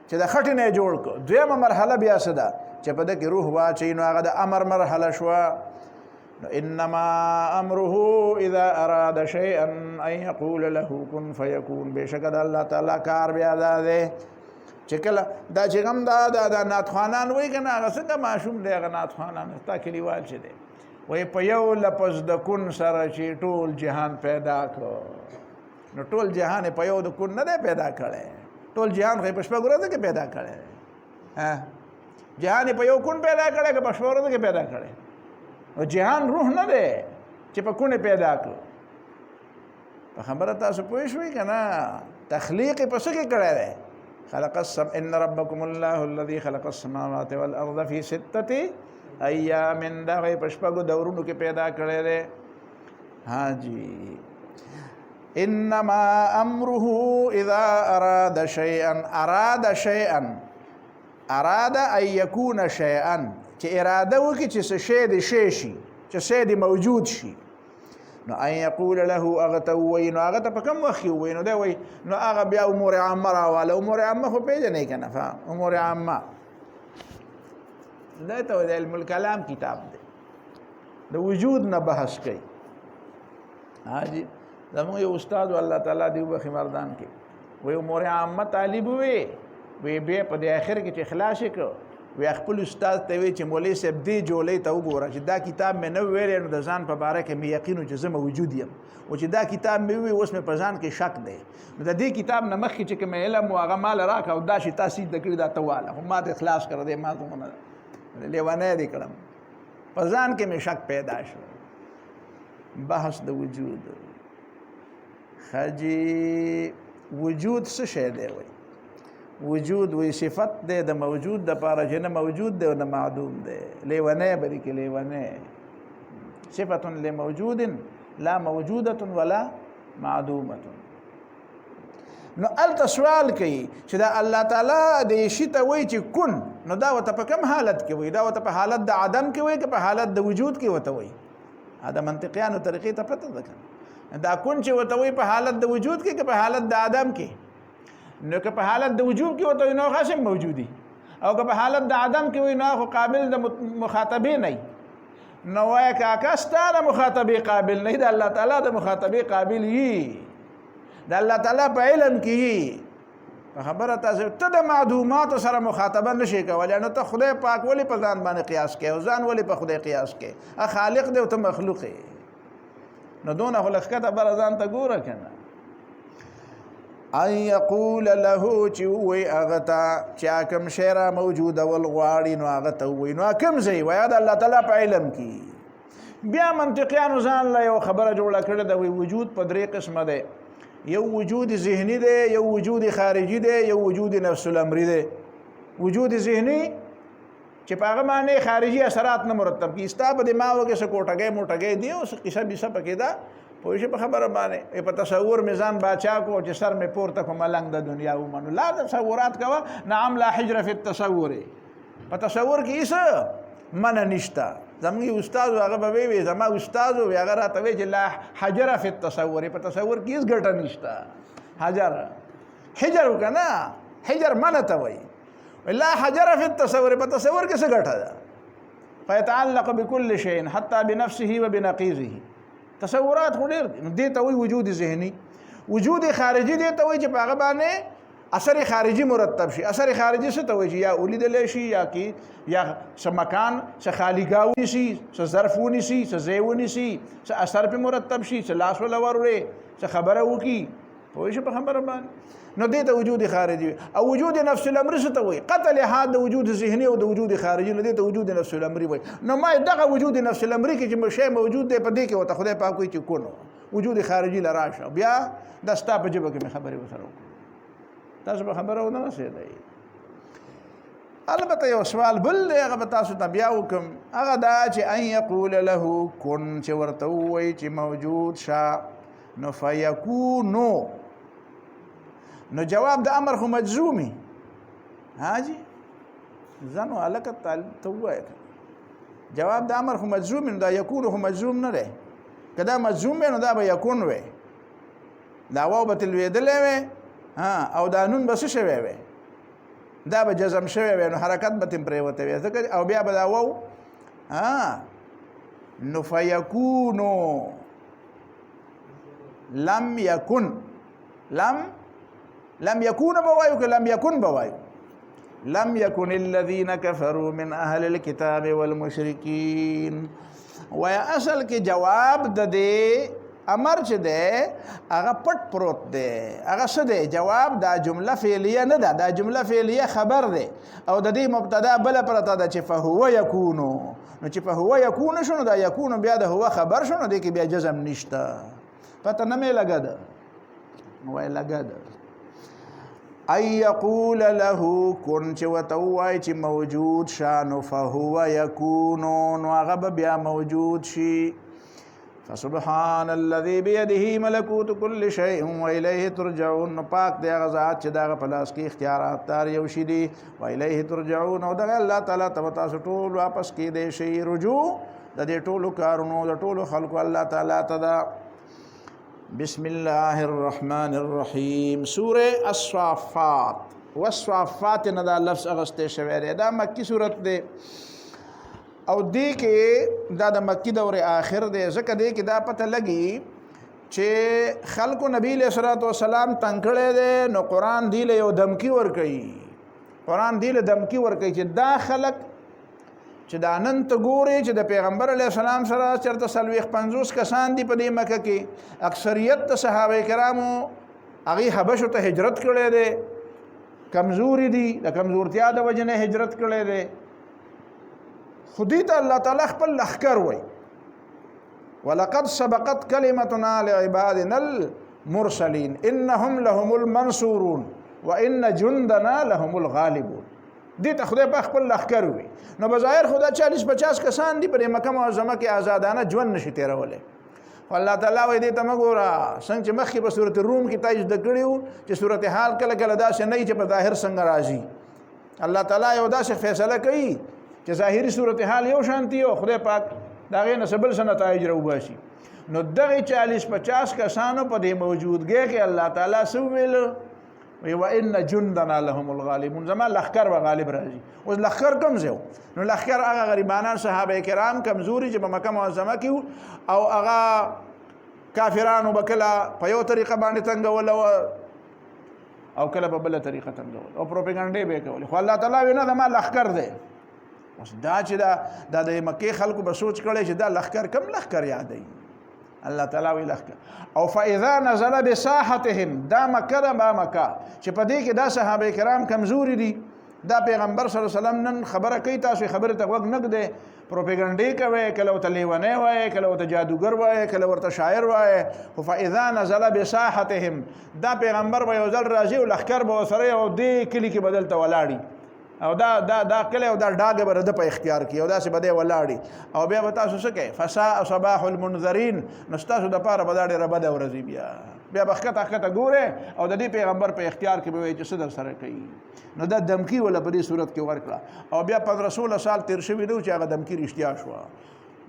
چې د خټې نه جوړ کو. دویمه مرحله بیا څه ده چې په دې کې روح واچي نو هغه د امر مرحله شوه. انما امره اذا اراد شيئا ان يقول له كن فيكون. بشک د الله تعالی کار بیا ده چې کله دا چې کوم دا ناتخوانان وایي کنه هغه څنګه معشوم دی هغه ناتخوانان تا کلیوال چې دی وایي په یو لفظ د کن سره چې ټول جهان پیدا کړ. نو ټول جهان په یو د کن نه دی پیدا کړی. ټول جهان خو په شپږ ورځو کې پیدا کړی. جهان په یو کن پیدا کړی که په شپږ ورځو کې پیدا کړی. او جهان روح نه دی چې په کونه پیدا کړ. په خبره تاسو پوه شوئ که نه؟ تخلیق په څه کې کړی دی؟ خلق ان ربكم الله الذي خلق السماوات والارض في 6 ايام. دا په شپږو دورونو کې پیدا کړی دی. ها جی. انما امره اذا اراد شيئا. اراد ان يكون شيئا. چې اراده وکړي چې څه شی دی شي چې شی دی موجود شي. نو ان یقول له هغه ته ووایي نو هغه ته په کوم وخت کې ووایي نو دی وایي نو هغه بیا امور عامه راواله. امور عامه خو پېژنئ که نه؟ امور عامه دا ته د علم الکلام کتاب دی د وجود نه بحث کوي. حاجی زموږ یو استاد الله تعالی دې وبخښي مردان کې وایي امور عامه طالب وی بیا په دې اخر کې چې خلاص یې کړ وی خپل استاد ته وی چې مولوی صاحب دې جولې ته وګوره چې دا کتاب مې نه ویل نو د ځان په باره کې مې یقین و چې زه موجود یم او چې دا کتاب مې وی اوس مې په ځان کې شک دی. نو د دې کتاب نه مخکې چې کوم علم و هغه مال راکړه او دا شي تاسو د کړي دا تواله خو ما ته اخلاص کړ دې ما ته لیوانه دې کړم په ځان کې مې شک پیدا شو. بحث د وجود خجی وجود څه شی دی وی وجود وی صفت دی د موجود د پاره چې نه موجود دی او نه معدوم دی لیونی بری کې لیونی صفت لموجود لا موجوده ولا معدومه نو الته سوال کوي چې دا الله تعالی د شي ته وایي چې کن نو دا وته په کوم حالت کې وایي دا وته په حالت د عدم کې وایي که په حالت د وجود کې وته وایي دا منطقيانو طریقې ته پته ده دا کن چې وته وایي په حالت د وجود کې که په حالت د عدم کې نو که په حالت د وجود کې وته نو خاصم موجودي او که په حالت د عدم کې وایي نو قابل د مخاطبه نه نو وای کاکا ستاره مخاطبه قابل نه د الله تعالی د مخاطبه قابل یي د الله تعالی په علم کې خبره تاسو ته د معدومات سره مخاطبه نشي کولای نو ته خدای پاک ولی په ځان باندې قیاس کوي او ځان ولی په خدای قیاس کوي ا خالق دی او ته مخلوق یې نو دونه خلقته بر ځان ته ګوره کنه ان یقول له چې وي هغه ته چې کوم شی را موجوده والغواړي نو هغه ته وي نو کوم ځای وای د الله تعالی په علم کې بیا منطقيانو ځان له یو خبره جوړه کړې د وجود په درې قسمه ده یو وجود ذهنی ده یو وجود خارجي ده یو وجود نفس الامر ده وجود ذهنی چې په هغه باندې خارجي اثرات نه مرتب کی استاب دماغ کې څه کوټګي موټګي دی او څه قصه بيسه پکې ده پوه شي په خبره باندې په تصور میزان باچا کو چې سر می پورته کوم ملنګ د دنیا ومنو لا تصورات کوا نعم لا حجر فی التصور په تصور کې څه من نشتا زموږ استاد هغه به وی زما استاد هغه راته وی چې لا حجر فی التصور په تصور کې هیڅ ګټه نشتا حجر کنه حجر منته وی لا حجر فی التصور په تصور کې څه ګټه ده فيتعلق بكل شيء حتى بنفسه وبنقيضه تصورات خو ډیر دي ته وی وجود ذهني وجود خارجي دي ته وی چې په هغه باندې اثر خارجي مرتب شي اثر خارجي څه ته وی چې یا اولیدل شي یا کی یا سمکان څه خالیګاونی شي څه ظرفونی شي څه زیونی شي څه اثر په مرتب شي څه لاس ولا ورې څه خبره وکي پوه شي په خبره باندې نو دې ته وجود خارجي او وجود نفس الامر څه ته وي قتل هذا وجود ذهني او د وجود خارجي نو دې ته وجود نفس الامر وي نو ما دغه وجود نفس الامر کې چې شی موجود دی په دې کې وته خدای پاک کوي چې کونو وجود خارجي لراشه بیا د ستا په جبه کې خبرې وسره تاسو به خبره ونه رسېدئ البته یو سوال بل دی هغه به تاسو ته بیا وکم هغه دا چې ان یقول له کن چې ورته ووایي چې موجود شه نو فیکونو نو جواب د امر خو مجزومي حاجی زنو الک ته وایي جواب د امر خو مجزوم دا یکون خو مجزوم نه دی کدا مجزوم نو دا به یکون وي دا واو به تلویدلې وي او دا نون بس شوی وي دا به جزم شوی وي نو حرکت به تم پریوته وي ځکه او بیا به دا واو نو فیکونو لم یکن لم يكون بوايو لم يكن بوايو لم يكن الذين كفروا من أهل الكتاب والمشركين ويا اصل کې جواب د دې امر چې ده هغه پټ پروت ده هغه څه ده جواب دا جمله فعلیه نه ده دا جمله فعلیه خبر ده او د دې مبتدا بل پرته ده چې فهو يكون نو چې فهو يكون شنو دا يكون بیا ده هو خبر شنو دي کې بیا جزم نشته پته نه مې لګا ده وای لګا ده ای یقول له کن چې وتوای چې موجود شانو فهو یکون نو هغه بیا موجود شي فسبحان الذي بيده ملكوت كل شيء واليه ترجعون پاک دی هغه ذات چې دا په لاس کې اختیارات تار یو شي دي واليه ترجعون او دا الله تعالی تاسو ټول واپس کې دی شي رجوع د دې ټولو کارونو د ټولو خلقو الله تعالی ته بسم الله الرحمن الرحیم سوره الصافات والصافات نه دا لفظ اغسته شوی دی دا مکی سورت دی او دی کې دا د مکی دور آخر دی ځکه دی کې دا پته لګي چې خلکو نبی له صلوات و سلام تنکړه دی نو قران دی له یو دمکی ور کوي قران دی له دمکی ور کوي چې دا خلک چې دا نن ته ګوري چې د پیغمبر علی السلام سره چرته 50 کسان دي په دې مکه کې اکثریت صحابه کرامو هغه حبشو ته هجرت کړي دي کمزوري دي د کمزورتیا د وجنه هجرت کړي دي خودی ته الله تعالی خپل لخر وای ولقد سبقت كلمتنا لعبادنا المرسلين انهم لهم المنصورون وان جندنا لهم الغالبون. دې ته خدای په خپل لښکر وي. نو بظاهر خدا 40-50 کسان دي پر مکه معظمه کې آزادانه ژوند نشي تیرولی. الله تعالی وایي دې ته مه ګوره څنګه چې مخکې په صورت روم کې تاسو زده کړي وو چې صورت حال کله کله داسې نه وي چې په ظاهر څنګه راځي. الله تعالی یو داسې فیصله کوي چې ظاهري صورت حال یو شانتي او خدای پاک د هغې نه څه بل څه نتایج راوباسي. نو دغې 40-50 کسانو په دې موجودګۍ کې الله تعالی څه وویل؟ وی وان جندنا لهم الغالبون. زما لښکر به غالب راځي. اوس لښکر کوم ځای و؟ نو لښکر هغه غریبانان صحابه کرام کمزوري چې په مکه معظمه کې او هغه کافرانو به کله په یو طریقه باندې تنګول او کله په بله طریقه تنګول او پروپاګانډې به یې کولې. خو الله تعالی وی نه زما لښکر دی. اوس دا چې دا د مکې خلکو به سوچ کړی چې دا لښکر کم لښکر یادوي. الله تعالی وی لښکر او فاذا نزل بساحتهم دا مکه ده با مکه چې په دې کې دا صحابه کرام کمزوري دي. دا پیغمبر صلی الله علیه وسلم نن خبره کوي تاسو خبره ته غوږ نه ږدئ. پروپاګانډې کوي کله ورته لیونی وایي کله ورته جادوګر وایي کله ورته شاعر وایي. خو فاذا نزل بساحتهم دا پیغمبر به یو ځل راځي او لښکر به ورسره او دې کلي کې به دلته ولاړي او دا کلی او دا ډاګه به د په اختیار کې او داسې به دی ولاړي او بیا به تاسو څه کوئ؟ فساء صباح المنذرین. نو ستاسو دپاره به دا ډېره بده ورځي. بیا به ښکته ګورئ او د دې پیغمبر په اختیار کې به وایي چې څه در سره کوي. نو دا دمکي ولا په دې صورت کې ورکړه او بیا 1500 سال تیر شوي نه چې هغه دمکي رښتیا شوه.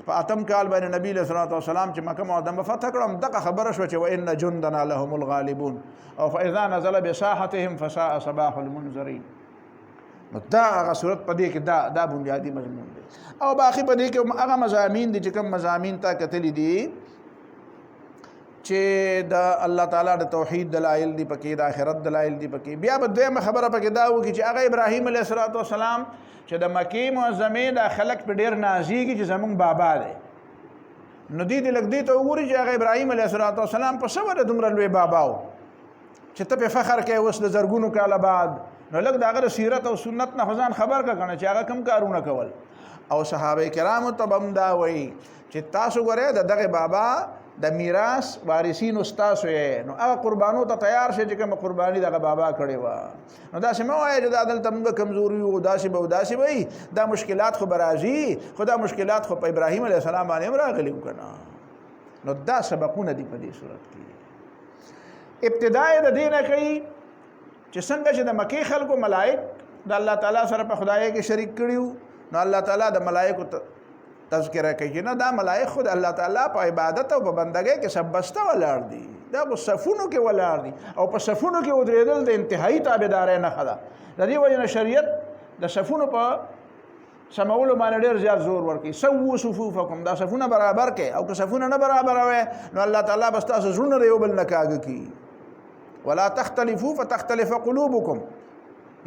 په اتم کال باندې نبی علیه الصلاة والسلام چې مکه معظمه فتح کړه دغه خبره شوه چې وان جندنا لهم الغالبون او فاذا نزل بساحتهم فساء صباح المنذرین. نو دا هغه صورت په دې کې دا بنیادی مضمون دی. او باقي په دې کې هغه مضامین دي چې کوم مضامین تا کتلی دي چې د الله تعالی د توحید دلایل دي پکې د آخرت دلایل دي پکې. بیا به دویمه خبره پکې دا وکړي چې هغه ابراهیم علیه السلام چې د مکې معظمې د خلک په ډېر نازیږي چې زمونږ بابا دی. نو دې لږ دې ته وګوري چې هغه ابراهیم علیه السلام په څه وجه دومره لوی بابا و چې ته پې فخر کوې اوس د زرګونو کاله بعد. نو لږ د هغه سیرت او سنت نه ځان خبر که کنه چې هغه کوم کارونه کول. او صحابه کرامو ته به هم دا وایي چې تاسو ګورئ د دغه بابا د میراث وارثین ستاسو یې. نو هغه قربانو ته تیار شئ چې کومه قرباني دغه بابا کړې وه. نو داسې مه وایئ چې دا دلته موږ کمزوري یو داسې به داسې وایي. دا مشکلات خو به راځي خو دا مشکلات خو په ابراهیم علیه السلام باندې هم راغلي وو که نه. نو دا سبقونه دي په دې صورت کې. ابتدا یې د دې نه کوي چې څنګه چې د مکې خلکو ملائک د الله تعالی سره په خدای کې شریک کړي نو الله تعالی د ملائکو تذکره کوي نه دا ملائک خود الله تعالی په عبادت او په بندګۍ کې سب بسته ولاړ دي. دا په صفونو کې ولاړ دي او په صفونو کې ودرېدل د انتهایی تابعدارۍ نښه ده. د دې وجې نه شریعت د صفونو په سمولو باندې ډېر زیات زور ورکوي. سووا صفوفکم دا صفونه برابر کړئ او که صفونه نه برابروئ نو الله تعالی به ستاسو زړونه د یو بل نه کاږه کړي. ولا تختلفوا فتختلف قلوبكم.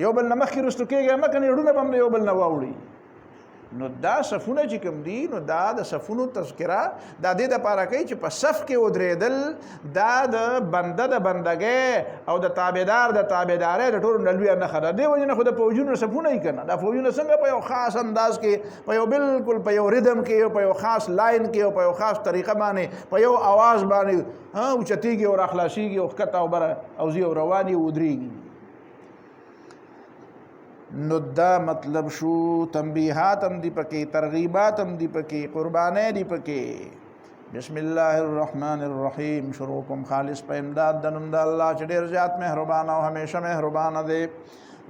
یو بل نه مخکې رستو کېږئ مه کنې زړونه به هم د یو بل نه واوړي. نو دا صفونه چې کوم دي نو دا د صفونو تذکره دا دې دپاره کوي چې په صف کې ودرېدل دا د بنده د بندګۍ او د تابعدار د تابعدارۍ د ټولو نه لویه نښه ده. دې وجې نه خو د فوجونو صفونه یې که نه دا فوجونه څنګه په یو خاص انداز کې په یو بالکل په یو ردم کې په یو خاص لاین کې او په یو خاص طریقه باندې په یو آواز باندې اوچتېږي او راخلاصېږي او ښکته او بره او ځي او روان یې ودرېږي. نو دا مطلب شو تنبیحات هم دی پکې ترغیبات هم دی پکې قربانۍ دی پکې. بسم الله الرحمن الرحیم. شروع کوم خالص په امداد د نوم د الله چې ډېر زیات مهربان او همیشه مهربانه دی.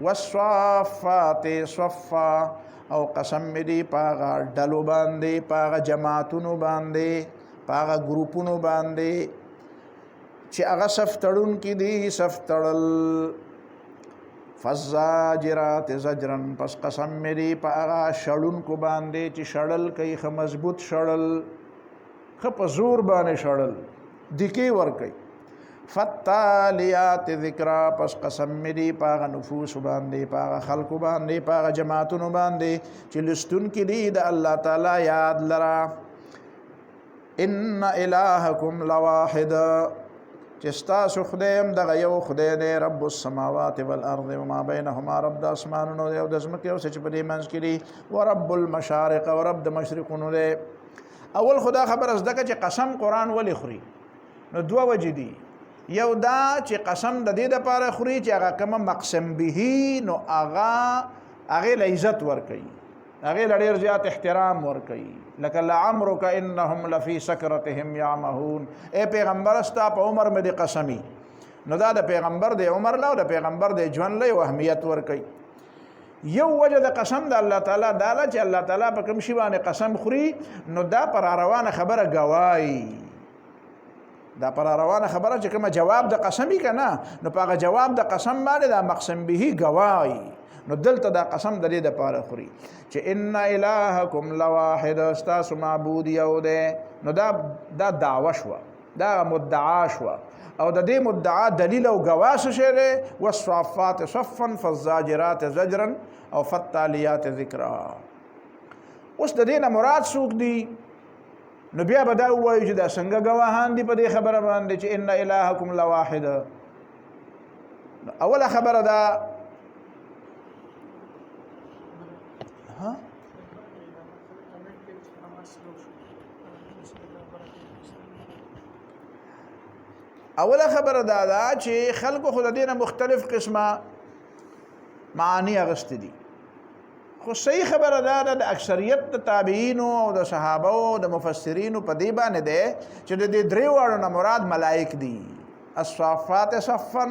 والصافات صفا او قسم می دی په هغه ډلو باندې په هغه جماعتونو باندې په هغه ګروپونو باندې چې هغه صف تړونکي دي صف تړل. فالزاجرات زجرن پس قسم می دی په هغه شړونکو باندې چې شړل کوي ښه مضبوط شړل ښه په زور باندې شړل دکې ورکوي. فالتالیات ذکرا پس قسم می دی په هغه نفوس باندې په هغه خلکو باندې په هغه جماعتونو باندې چې لستونکي دي د الله تعالی یاد لره. ان الهکم لواحد چې ستاسو خدای هم دغه یو خدای دی. رب السماوات والارض وما بینهما رب د اسمانونو دی او د ځمکې او څه چې په دې منځ کې دي. ورب المشارق او رب د مشرقونو دی. اول خدا خبر زده که چې قسم قرآن ولې خوري نو دوه وجې دي. یو دا چې قسم د دې دپاره خوري چې هغه کومه مقسم به نو هغې له عزت ورکوي، هغې له ډېر زیات احترام ورکوي. لکه لعمرک انهم لفی سکرتهم یعمهون، ای پیغمبر ستا په عمر مې د قسمی. نو دا د پیغمبر د عمر له او د پیغمبر د ژوند له یو اهمیت ورکوي. یو وجه د قسم د الله تعالی دا ده چې الله تعالی په کوم شي باندې قسم خوري نو دا پر روانه خبره ګواهي، دا پر روانه خبره چې کومه جواب د قسمی که نه نو په هغه جواب د قسم باندې دا مقسم به ګواهي. نو دلته دا قسم د دې دپاره خوري چې ان الهکم لواحد، ستاسو معبود یو دی. نو دا دعوه شوه، دا مدعا شوه، او د دې مدعا دلیل او ګواه څه شی دی؟ والصافات صفا فالزاجرات زجرا او فالتاليات ذکرا. اوس د دې نه مراد څوک دي؟ نو بیا به دا ووایو چې دا څنګه ګواهان دي په دې خبره باندې چې ان الهکم لواحد. اوله خبره ده اوله خبره دا ده چې خلکو خو د دې نه مختلف قسمه معانی اغوستي دي، خو صحیح خبره دا ده د اکثریت د تابعینو او د صحابه او د مفسرینو په دې باندې دی چې د دې درې واړو نه مراد ملائک دي. الصافات صفا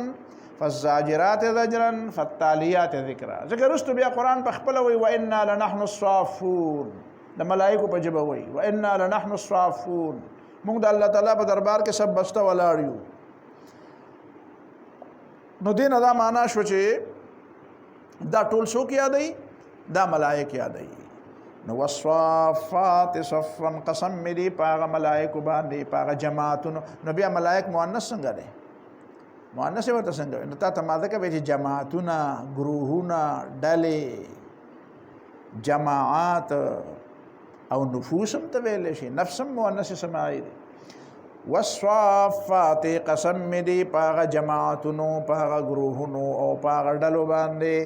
فالزاجرات زجرا فالتاليات ذکرا. ځکه وروسته بیا قرآن په خپله وایي وانا لنحن الصافون، د ملائکو په ژبه وایي وانا لنحن الصافون. موږ د الله تعالی په دربار کې سب بسته ولاړ یو. نو دې نه دا معنا شو چې دا ټول څوک یادوي؟ دا ملائک یادوي. نو والصافات صفا قسم مې دی په هغه ملائکو باندې، په هغه جماعتونو. نو بیا ملائک مؤنث څنګه دی؟ مؤنث یې ورته څنګه وي؟ نو تا ته ما ځکه وایي چې جماعتونه، ګروهونه، ډلې، جماعات او نفوس هم ته ویلی شي، نفس هم مؤنث سماعي دی. والصافات قسم مې دی په هغه جماعتونو، په هغه ګروهونو او په هغه ډلو باندې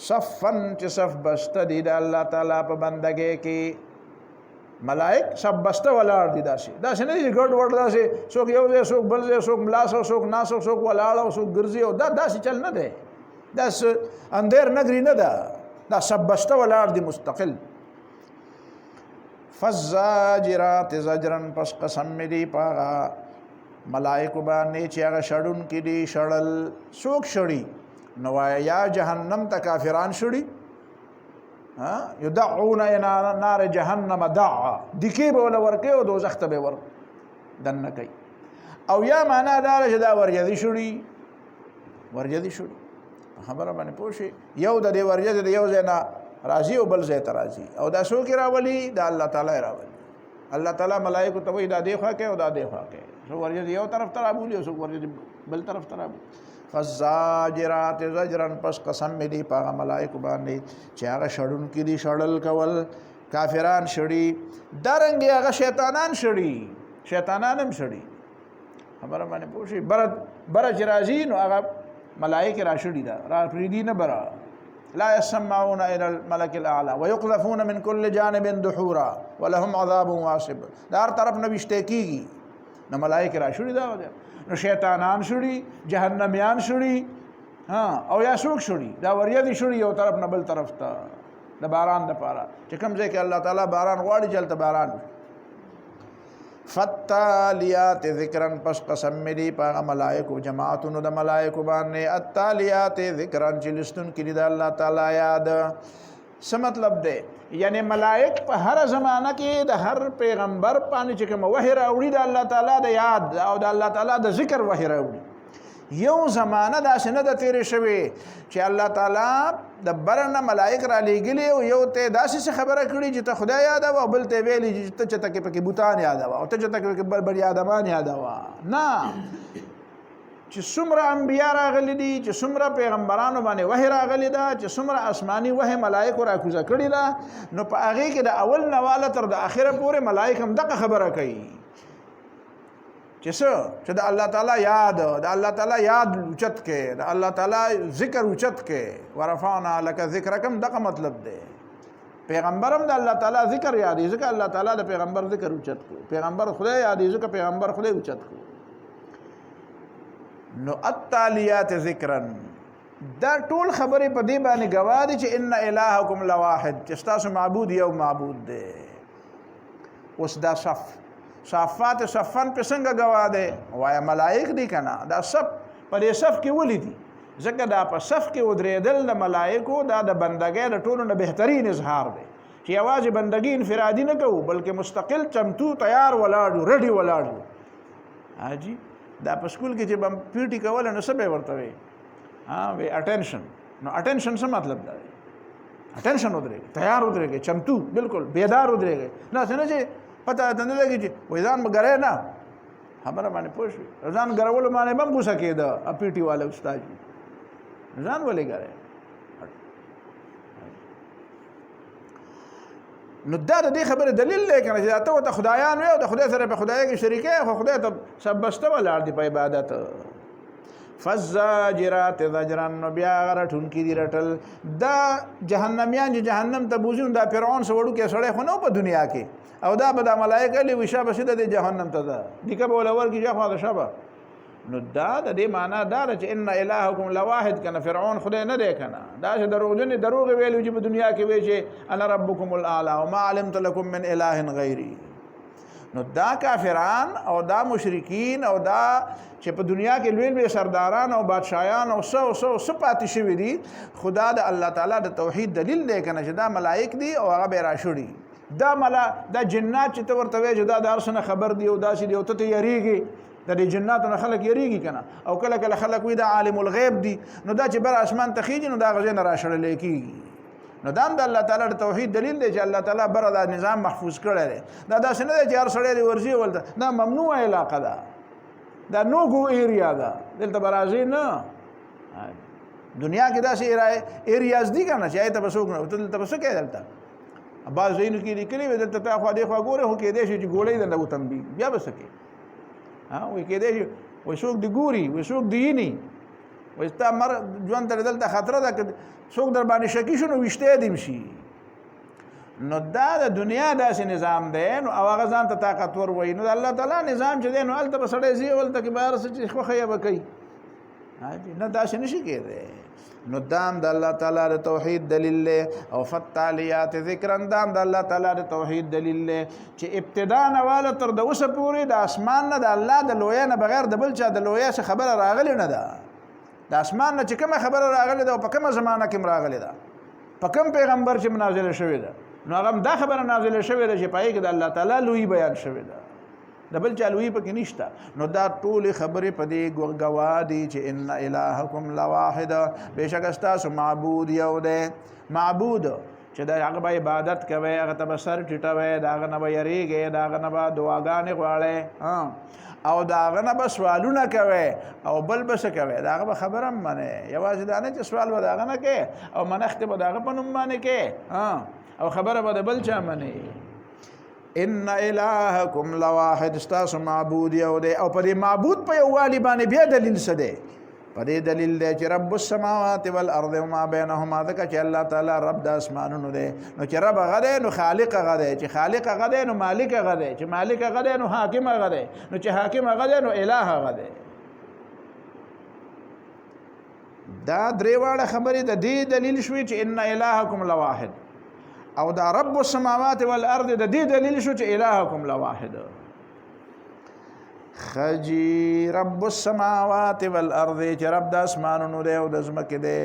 صفن چې صف بسته دي د الله تعالی په بندګۍ کې. ملائک سب بسته ولاړ دي، داسې نه دي ګډ وډ، داسې څوک یو ځای څوک بل ځای، څوک ملاس او څوک ناس او څوک ولاړ او څوک ګرځي، او داسې چل نه دی، داسې اندیر نګري نه ده، دا سب بسته ولاړ دي مستقل. فالزاجرات زجرا، پس قسم مې دی په هغه ملائکو باندې چې هغه شړونکي دي شړل. څوک شړي؟ نو وایه یا جهنم ته کافران شړي، یدعون الى نار جهنم دعا، دکې به وله ورکوي او دوزخ ته به ور دننه کوي. او یا معنا دا ده چې دا ورجدي شړي، ورجدي شړي. خبره باندې پوه شئ؟ یو د دې ورجدي د یو ځای نه راځي او بل ځای ته راځي، او دا څوک راولي؟ دا الله تعالی راولي. الله تعالی ملائکو ته وایي دا دې خوا کوي او دا دې خوا کوي، څوک ورجدي یو طرف ته رابولي او څوک ورجدي بل طرف ته رابولي. فالزاجرات زجرا، پس قسم مې دی په هغه ملائکو باندې چې هغه شړونکي دي شړل کول. کافران شړي، دارنګې هغه شیطانان شړي، شیطانان هم شړي. خبره باندې پوه شئ؟ بره چې راځي نو هغه ملائک را شړي، دا را پرېږدي نه بره. لا يسمعون الى الملك الاعلى ويقذفون من كل جانب دحورا ولهم عذاب واصب. دا هر طرف نه وشته کیږي، نو ملائک را شړي. دا نو شیطانان شړي، جهنميان شړي، او یا څوک شړي؟ دا وریدي شړي یو طرف نه بل طرف ته د باران دپاره، چې کوم ځای کې الله تعالی باران غواړي چې هلته باران وي. فالتاليات ذکرا، پس قسم مې دی په هغه ملائکو جماعتونو د ملائکو باندې. التاليات ذکرا، چې لستونکي دي د الله تعالی یاد. څه مطلب دی؟ یعنی ملائک په هر زمانه کې د هر پیغمبر باندې چې کوم وحی راوړي د الله تعالی د یاد او د الله تعالی د ذکر وحی راوړي. یو زمانه داسې نه ده تېرې شوې چې الله تعالی د بره نه ملائک را لېږلي او یو ته داسې څه خبره کړي چې ته خدای یادوه او بل ته یې ویلي چې ته چېرته کې پکې بوتان یادوه او ته چېرته کې پکې بني ادمان یادوه. نه، چې څومره انبیا راغلي دي، چې څومره پیغمبرانو باندې وحی راغلی ده، چې څومره آسماني وحی ملائکو راکوزه کړې ده، نو په هغې کې د اول نه واله تر د اخره پورې ملائک هم دغه خبره کوي چې څه؟ چې د الله تعالی یاد، د الله تعالی یاد اوچت کې، د الله تعالی ذکر اوچت کې. ورفعنا لک ذکرکم، دغه مطلب دی. پیغمبر هم د الله تعالی ذکر یادي، ځکه الله تعالی د پیغمبر ذکر اوچت کو. پیغمبر خدای یادي، ځکه پیغمبر خدای اوچت کو. نو التالیات ذکرا دا ټول خبرې په دې باندې گواه دي چې ان الهکم لواحد چې ستاسو معبود یو معبود دی. اوس دا صفات صفن په څنګه گواه دی؟ وایا ملائک دي کنه دا صف په دې صف کې ولې دي؟ ځکه دا په صف کې ودرېدل د ملائکو دا د بندګۍ د ټولو نه بهترین اظهار دی چې یوازې بندګي انفرادي نه کوو بلکې مستقل چمتو تیار ولاړو رډي ولاړو. حاجی دا په سکول کې چې بم پیټي کول نو څه به ورته وي وی اټینشن. نو اټینشن څه مطلب دی؟ اټینشن ودرېږي تیار ودرېږي چمتو بالکل بیدار ودرېږي نه څنګه چې پته ته نه لګي چې وې ځان مګره نه خبره باندې پوه شو ځان ګرول باندې بم غوسه کېده پیټي والے استاد ځان ولې ګره. نو دا د دې خبره دلیل دی کنه چې ته ته خدایان وي او د خدای سره په خدای کې شریکه خو خدای ته سبسته ولاړ دی په عبادت. فزاجرات زجرا نو بیا غرټون کې دی رټل دا جهنميان چې جهنم ته بوزون دا فرعون سوړو کې سړی خو نو په دنیا کې او دا به د ملائکه لی وشا بسیده د جهنم ته ده دیکه به ولور کې ځخوا د شبه. نو دا د دې معنا دا چې ان الهکم لواحد کنه فرعون خدای نه دی کنه دا چې دروغ ویلو چې په دنیا کې وی چې انا ربکم الاعلى وما علمت لكم من اله غیری. نو دا کافران او دا مشرکین او دا چې په دنیا کې لوی سرداران او بادشاہان او سو پاتې شوي دي خدا د الله تعالی د توحید دلیل دی کنه چې دا ملائک دي او هغه به راشړي دا جنات چې ته ورته وایې چې دا د هر څه نه خبر دي او داسې دي او ته یریږي د دې جناتو نه خلک یریږي کنه او کله کله خلک وي دا عالم الغیب دي نو دا چې بر اسمان ته خیږي نو دا غزې نه راشړل کېږي. نو دا د الله تعالی د توحید دلیل دی چې الله تعالی بر دا نظام محفوظ کړی دی. دا داسې نه دی چې هر سړی دی ورځي ولته دا ممنوع علاقه ده دا نو گو ایریا ده دلته برازي نه دنیا کې داسې ایریاز دي کنه چې ایته بسوک نه دلته بس کې دلته بعض زینو کې لیکلي وي دلته تا خو دې خو ګوره هو کې دې چې ګولې دنه وتم بیا بس کې وی کې دې وي څوک دی ګوري وي څوک دی نه وي ستا مر ژوند ته دلته خطر ده که څوک در باندې شکی شنو وشته دیم شي. نو دا د دنیا داسې نظام دی نو او هغه ځان ته طاقتور وایي نو د الله تعالی نظام چې دی نو هلته به سړی ځي ولته کې بهر څه چې خوښه یې به کوي نه داسې نشي کېدی. نو دام د الله تعالی د توحید دلیل دی او فالتالیات ذکرا دام د الله تعالی د توحید دلیل دی چې ابتدا نه واله تر د اوسه پورې د اسمان نه د الله د لویا نه بغیر د بل چا د لویا څه خبره راغلی نه ده. د اسمان نه چې کومه خبره راغلی ده او په کومه زمانه کې راغلی ده په کوم پیغمبر چې نازل شوی ده نو هغه دا خبره نازل شوی ده چې پای کې د الله تعالی لوی بیان شوی ده د بل چا لوی پکې نشته. نو دا ټول خبرې په دې گواه دي چې ان الهکم لواحد بشک تاسو معبود یو دی معبود چې دا هغه عبادت کوي هغه ته سر ټیټوي دا هغه نه یریږي دا هغه نه دعاګانې غواړي او دا هغه نه سوالونه کوي او بل بس کوي دا هغه خبره منه یوازې دا نه چې سوال و دا هغه نه کوي او منښت به دا هغه په نوم باندې کوي او خبره به بل چا منه. ان الهکم لواحد استاسو معبود یو دی او په دې معبود په یووالي باندې بیا دلیل څه دی؟ په دې دلیل دی چې رب السماوات والارض وما بینهما ځکه چې الله تعالی رب د اسمانونو دی نو چې رب هغه دی نو خالق هغه دی چې خالق هغه دی نو مالک هغه دی چې مالک هغه دی نو حاکم هغه دی نو چې حاکم هغه دی نو الہ هغه دی. دا درې واړه خبرې د دې دلیل شوي چې ان الهکم لواحد او دا رب السماوات والارض د دې دلیل شو چې الهکم لواحد. خجی رب السماوات والارض چې رب د اسمانونو دی او د ځمکې دی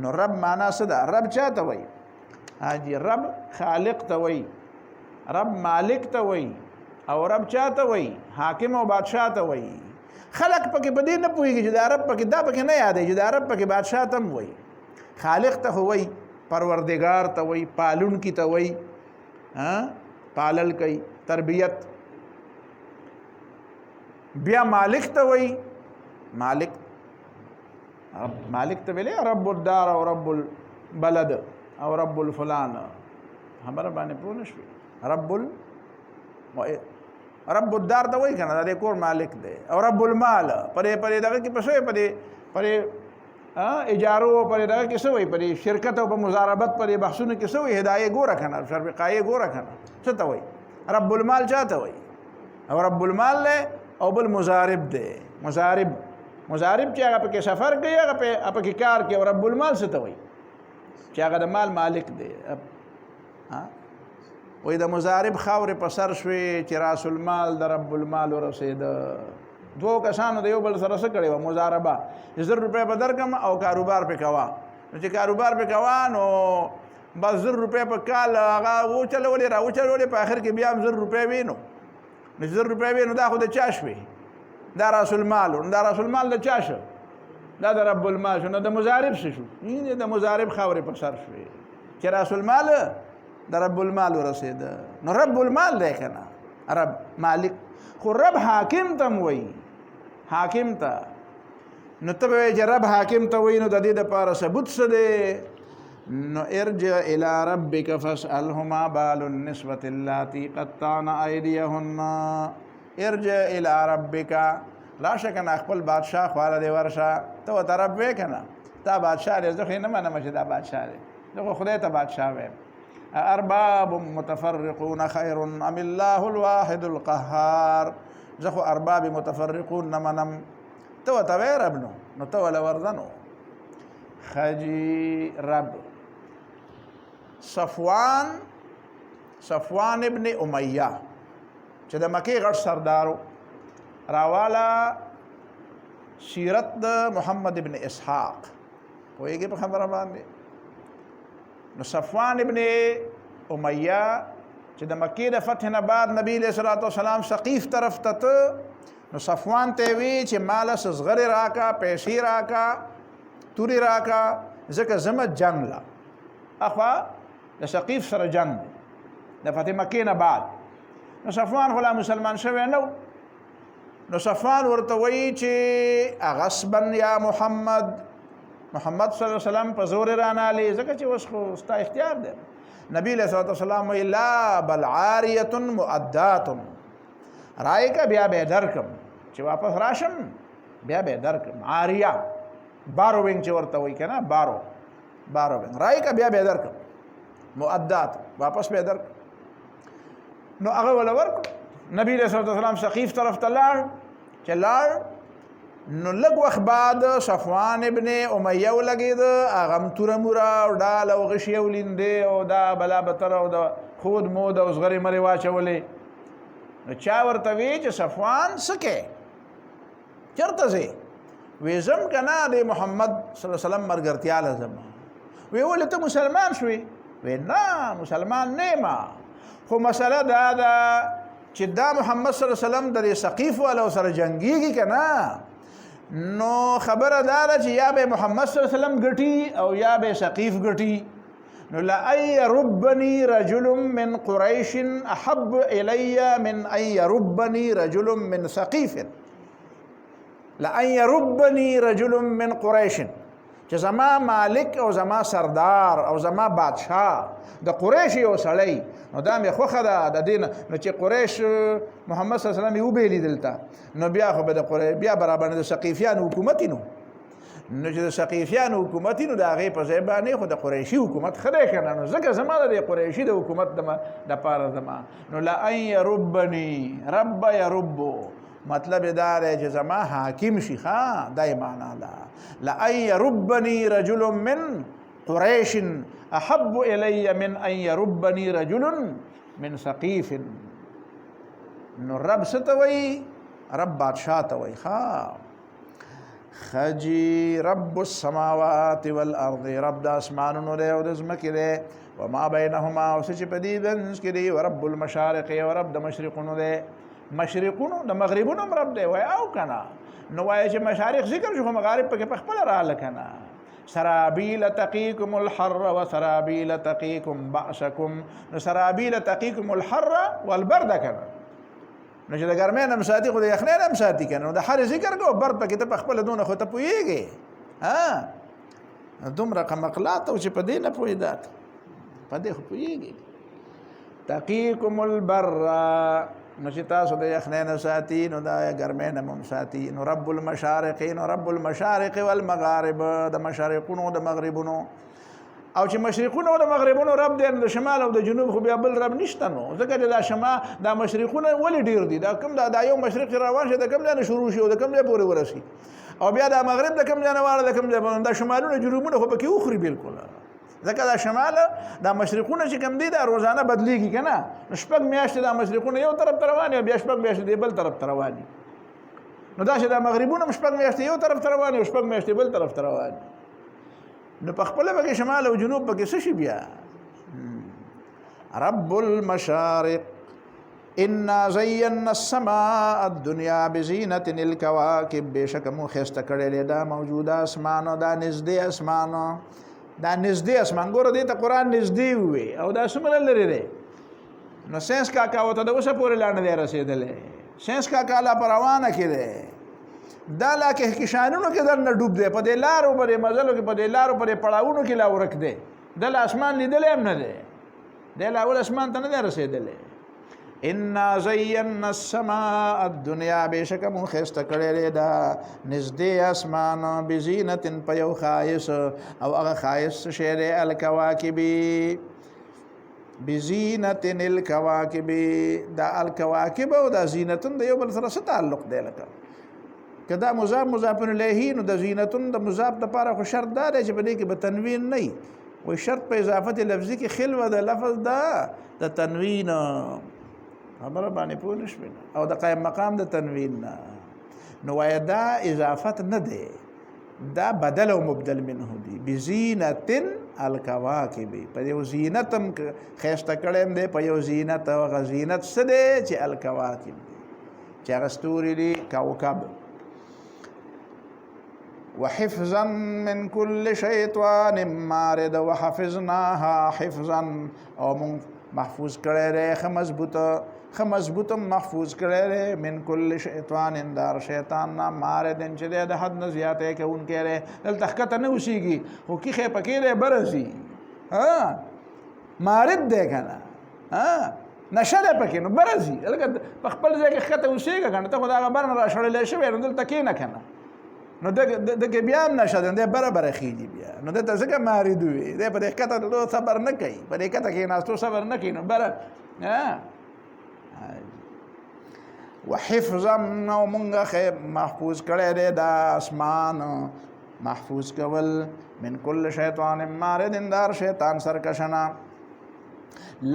نو رب معنا څه ده؟ رب چاته وایي؟ حاجی رب خالق ته وایي رب مالک ته وایي او رب چاته وایي؟ حاکم او بادشاہ ته وایي. خلق پکې په دې نه پوهېږي چې دا رب پکې دا پکې نه یادوي چې دا رب پکې بادشاہ ته هم وایي خالق ته خو وایي پروردگار ته وایي پالون کی ته وایي پالل کوي تربیت. بیا مالک ته وایي مالک ته ویلې رب الدار او رب البلد او رب الفلان خبره باندې پوه نه شوې رب الدار ته وایي کنه د کور مالک دی او رب المال پرې دغه کې پسوې پرې اجارو پر دغه کې څه وایي پرې شرکت او په مضاربت پرې بحثونه کې څه وایي هدایه ګوره کنه شرقایه ګوره کنه څه ته وایي رب المال چاته وایي او رب المال له او بل مضارب دی مضارب چې هغه پکې سفر کوي هغه پکې کار کوي. رب المال څه ته وایي؟ چې هغه د مال مالک دی. وایي د مضارب خاورې په سر شوې چې راس المال د رب المال ورسېده. دوو کسانو د یو بل سره څه کړې وه؟ مضاربه. 1000 روپۍ به درکړم او کاروبار پې کوه. نو چې کاروبار پې کوه نو بس 1000 روپۍ په کال هغه وچلولې را وچلولې، په آخر کې بیا هم 1000 روپۍ وي. نو 1000 روپۍ وي نو دا خو د چا شوې؟ دا راس المال. نو دا راس المال د چا شو؟ دا د رب المال شو. نو د مضارب څه شو؟ د مضارب خاورې په سر شوې چې راس المال د رب المال ورسېده. نو رب المال دی که نه؟ رب مالک. خو رب حاکم ته م وایي، حاکم ته. نو ته به وایې چې رب حاکم ته وایي، نو د دې دپاره ثبوت څه دی؟ نو ارجع الى ربك فاسأله ما بال النسوة اللاتي قطعن أيديهن. ارجع الى ربك، راشه کنه خپل بادشاه خواله دی ورشه. ته ورته رب وایې که نه؟ تا بادشاه دی. زه خو یې نه منم چې دا بادشاه دی، زه خو خدای ته بادشاه وایم. ارباب متفرقون خیر ام الله الواحد القهار. زه خو ارباب متفرقون نه منم. ته ورته وایې رب. نو ته وله ورځه نو خجی رب. صفوان ابن امیہ چې د مکې غټ سردارو، راواله سیرت د محمد ابن اسحاق. پوهېږي په خبره باندې؟ نو صفوان ابن امیہ چې د مکې د فتح نه بعد نبی علیه الصلاة والسلام ثقیف طرف ته ته، نو صفوان ته وی چې ماله څه زغرې راکا، پیسې راکا، تورې راکا، ځکه زمه جنګ له اخوا د ثقیف سره جنګ دی د فتح مکې نه بعد. نو صفوان خو لا مسلمان شوی نه و. نو صفوان ورته وایي چې غصبا یا محمد صلی الله علیه وسلم په زور رانالې، ځکه چې اوس خو ستا اختیار دی. نبی علیه الصلاة والسلام وایي لا بل عاریة مؤدات. رایکه بیا به درکم، چې واپس راشم بیا به درکم. عاریه باروینګ چې ورته وایي که نه، باروینګ. رایکه بیا به درکم، مؤدات واپس به درکم. نو هغه وله ورکړو. نبی علیه الصلاة والسلام ثقیف طرف ته لاړ. چې لاړ نو لږ وخت بعد صفوان ابن امیہ ولګېده. هغه هم توره موره او ډال او غشي او لیندې او دا بلا بتر او د خود مود او زغرې مرې واچولې. نو چا ورته وی چې صفوان څه کې چېرته ځې؟ وی ځم که نه د محمد صلی الله علیه وسلم ملګرتیا له ځم. وی ولې ته مسلمان شوې؟ وی نه مسلمان نه یم، خو مسله دا ده چې دا محمد صلی الله علیه وسلم د دې ثقیف والا سره جنګېږي که نه، نو خبره دا ده چې یا به محمد صلی الله علیه وسلم ګټي او یا به ثقیف ګټي. نو لأن يربني رجل من قريش أحب إلي من أن يربني رجل من ثقيف. لأن يربني رجل من قريش، چې زما مالک او زما سردار او زما بادشاه د قریش یو سړی، نو دا مې خوښه ده د دې نه. نو چې قریش محمد صلی الله علیه وسلم یې وبېلي دلته، نو بیا خو به د قریش بیا برابر د ثقیفیانو حکومت نو چې د ثقیفیانو حکومت نو د هغې په ځای باندې خو د قریشي حکومت ښه دی که نه. نو ځکه زما د دې قریشي د حکومت دپاره زما. نو لأن یربني رب یربو، مطلب دا دی چې زما حاکم شي. ښه دا یې معنا ده. لأن يربني رجل من قريش أحب إلي من أن يربني رجل من ثقيف. نو رب څه ته وایي؟ رب بادشاه ته وایي. خجي رب السماوات والأرض، رب د اسمانونو دی او د ځمکې دی، وما بینهما او څه چې په دې منځ کې دی، ورب المشارق او رب د مشرقونو دی. مشرقونو د مغربونو هم رب دی وایي او که نه؟ نو وایي چې مشارق ذکر شو خو مغارب پکې په خپله راغله که نه. سرابیل تقیکم الحر و سرابیل تقیکم بأسکم. نو سرابیل تقیکم الحر والبرد که نه، نو چې د ګرمۍ نه هم ساتي خو د یخنۍ نه هم ساتي که نه. نو د حر ذکر کو برد پکې ته په خپله دونه خو ته پوهېږې. دومره قمقلات او چې په دې نه پوهېده، په دې خو پوهېږې. تقیکم البر، نو چې تاسو د یخنۍ نه ساتي نو د ګرمۍ نه هم ساتي. نو رب المشارق، نو رب المشارق والمغارب، د مشارقونو د مغربونو. او چې مشرقونه او د مغربونو رب دی د شمال او د جنوب خو بیا بل رب نشته نو ځکه چې دا شمال دا مشرقونه ولې ډیر دي دا کوم دا یو مشرق روان شي د کوم ځای نه شروع شي او د کوم ځای پورې ورسي او بیا دا مغرب د کوم ځای نه واړه د کوم ځای دا شمالونه جنوبونه خو پکې اخري بالکل ځکه دا شمال دا مشرقونه چې کوم دي دا روزانه بدلیږي که نه شپږ میاشتې دا مشرقونه یو طرف ته روان بیا شپږ میاشتې دی بل طرف ته روان نو دا چې دا مغربونه هم شپږ میاشتې یو طرف ته روان او شپږ میاشتې بل طرف ته روان نو په خپله پکې شمال او جنوب پکې څه شي بیا رب المشارق انا زینا السماء الدنیا بزینة الکواکب بېشکه مو ښایسته کړی دی دا موجوده اسمانو دا نږدې اسمانو دا نږدې اسمان ګوره دې ته قرآن نږدې ووی او دا څومره لرې دی نو ساینس کاکا ورته د اوسه پورې لا نه دی رسېدلی ساینس کاکا لا په روانه کې دی دا لا کهکشانونو کې درنه ډوب دی په دې لارو په دې مزلو کې په دې لارو په دې پړاوونو کې لا ورک دی دا لا اسمان لیدلی هم نه دی دی لا اول اسمان ته نه دی رسېدلی انا زینا السماء الدنیا بېشکه مو ښایسته کړی دی دا نږدې اسمان بزینة په یو ښایست او هغه ښایست څه شی دی الکواکبي بزینة الکواکب دا الکواکب او دا زینتون د یو بل سره څه تعلق دی لکه که دا مضاف مضاف الیه نو د زینتون د مضاف دپاره خو شرط دا دی چې په دې کې به تنوین نه وي وایي شرط په اضافت لفظي کې خلوه د لفظ دا د تنوین خبره باندې پوه نه شوې او د قایم مقام د تنوین نه نو وایه دا اضافت نه دی دا بدل او مبدل منه دی بزینة الکواکب په یو زینت هم ښایسته کړی هم دی په یو زینت او هغه زینت څه دی چې الکواکب دی چې هغه ستوري دي کوکب وحفظا من كل شیطان مارد وحفظناها حفظا او مونږ محفوظ کړی دی ښه مضبوط محفوظ کړی دی من کل شیطان دار شیطان نه ماردن چې دی د حد نه زیاتی کوونکی دی دلته ښکته نه اوسېږي خو کیښی پکې دی بره ځي مارد دی که نه نشه دی پکې نو بره ځي لکه په خپل ځای کې ښکته اوسېږه که نه ته خو د هغه بر نه راشړلی شوی نو دلته کښېنه که نه نو دغه بیا هم نشه دی بره بره خېږي بیا نو دته ځکه مارد وي دی په دې ښکته صبر نه کوي په دې ښکته کښېناستو صبر نه کوي نو بره وحفظا او مونږه محفوظ کړی دی دا اسمان محفوظ کول من کل شیطان مارد دار شیطان سرکشنا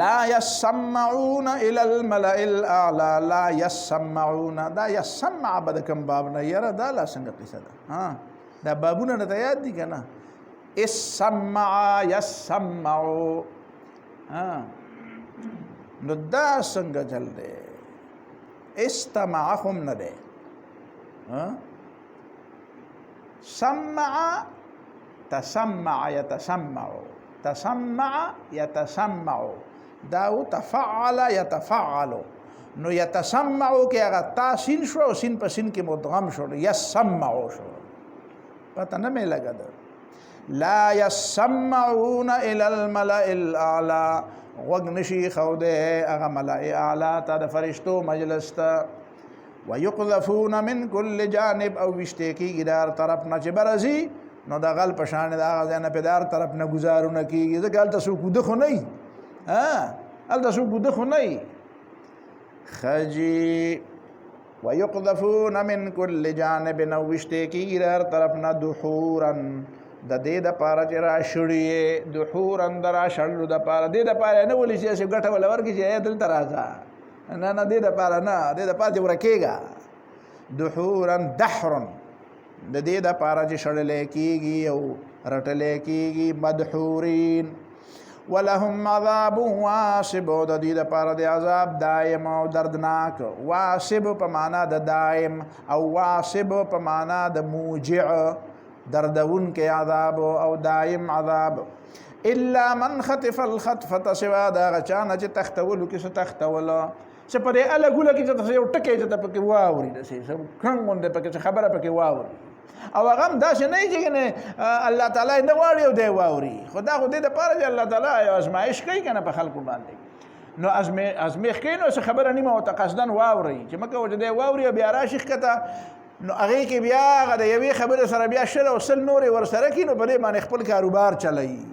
لا يسمعون الى الملأ الاعلى لا يسمعون دا يسمع بد کم باب نه یره دا لا څنګه قصه ده دا بابونه نه یاد دي کنه اسمع يسمع نو دا څنګه چل دی استمعهم نه دی سمع تسمع يتسمع تسمع يتسمع داو تفعل يتفعل نو يتسمع کې هغه تا سین شو او سین په سین کې مدغم شو يسمع شو پته نه مې لګا لا يسمعون الى الملأ الاعلى غوږ نشي خوده هغه ملائ اعلی ته د فرشتو مجلس ته ويقذفون من كل جانب او وشته کېږي د هر طرف نه چې برځي نو د غل په شان د هغه ځای نه په د هر طرف نه ګزارونه کېږي ځکه هلته څوک وده خو نه وي هلته څوک وده خو نه وي خجي ويقذفون من كل جانب او وشته کېږي د هر طرف نه دحورا د دې دپاره چې راشړي دحورا د راشړلو دپاره دې دپاره نه ولي چې ګټه وله ورکړي چې دلته راځه نه دې دپاره نه دې دپاره چې ورکېږه دحورا دحر د دې دپاره چې شړلی کېږي او رټلی کېږي مدحورین ولهم عذاب واصب د دې دپاره د عذاب دائم او دردناک واصب په معنا د دائم او واصب په معنا د موجع دردون کې عذاب او دائم عذاب الا من خطف الخطفه سوا دا غچانه چې تختولو کې څه تختوله چې په دې الګوله کې چې یو ټکی چې پکې واوري د سي سم څنګه پکې خبره پکې واوري او هغه هم داسې نه چې الله تعالی نه واړي او دی واوري خدا خو دې دپاره چې الله تعالی یو ازمایش کوي که نه په خلکو باندې نو ازمیخ کوي نو څه خبره نیمه ورته قصدن واوري چې مه کوه چې دی واوري او بیا راشي ښکته نو هغې کې بیا هغه د یوې خبرې سره بیا شل او سل نورې ورسره کړي نو په دې باندې خپل کاروبار چلوي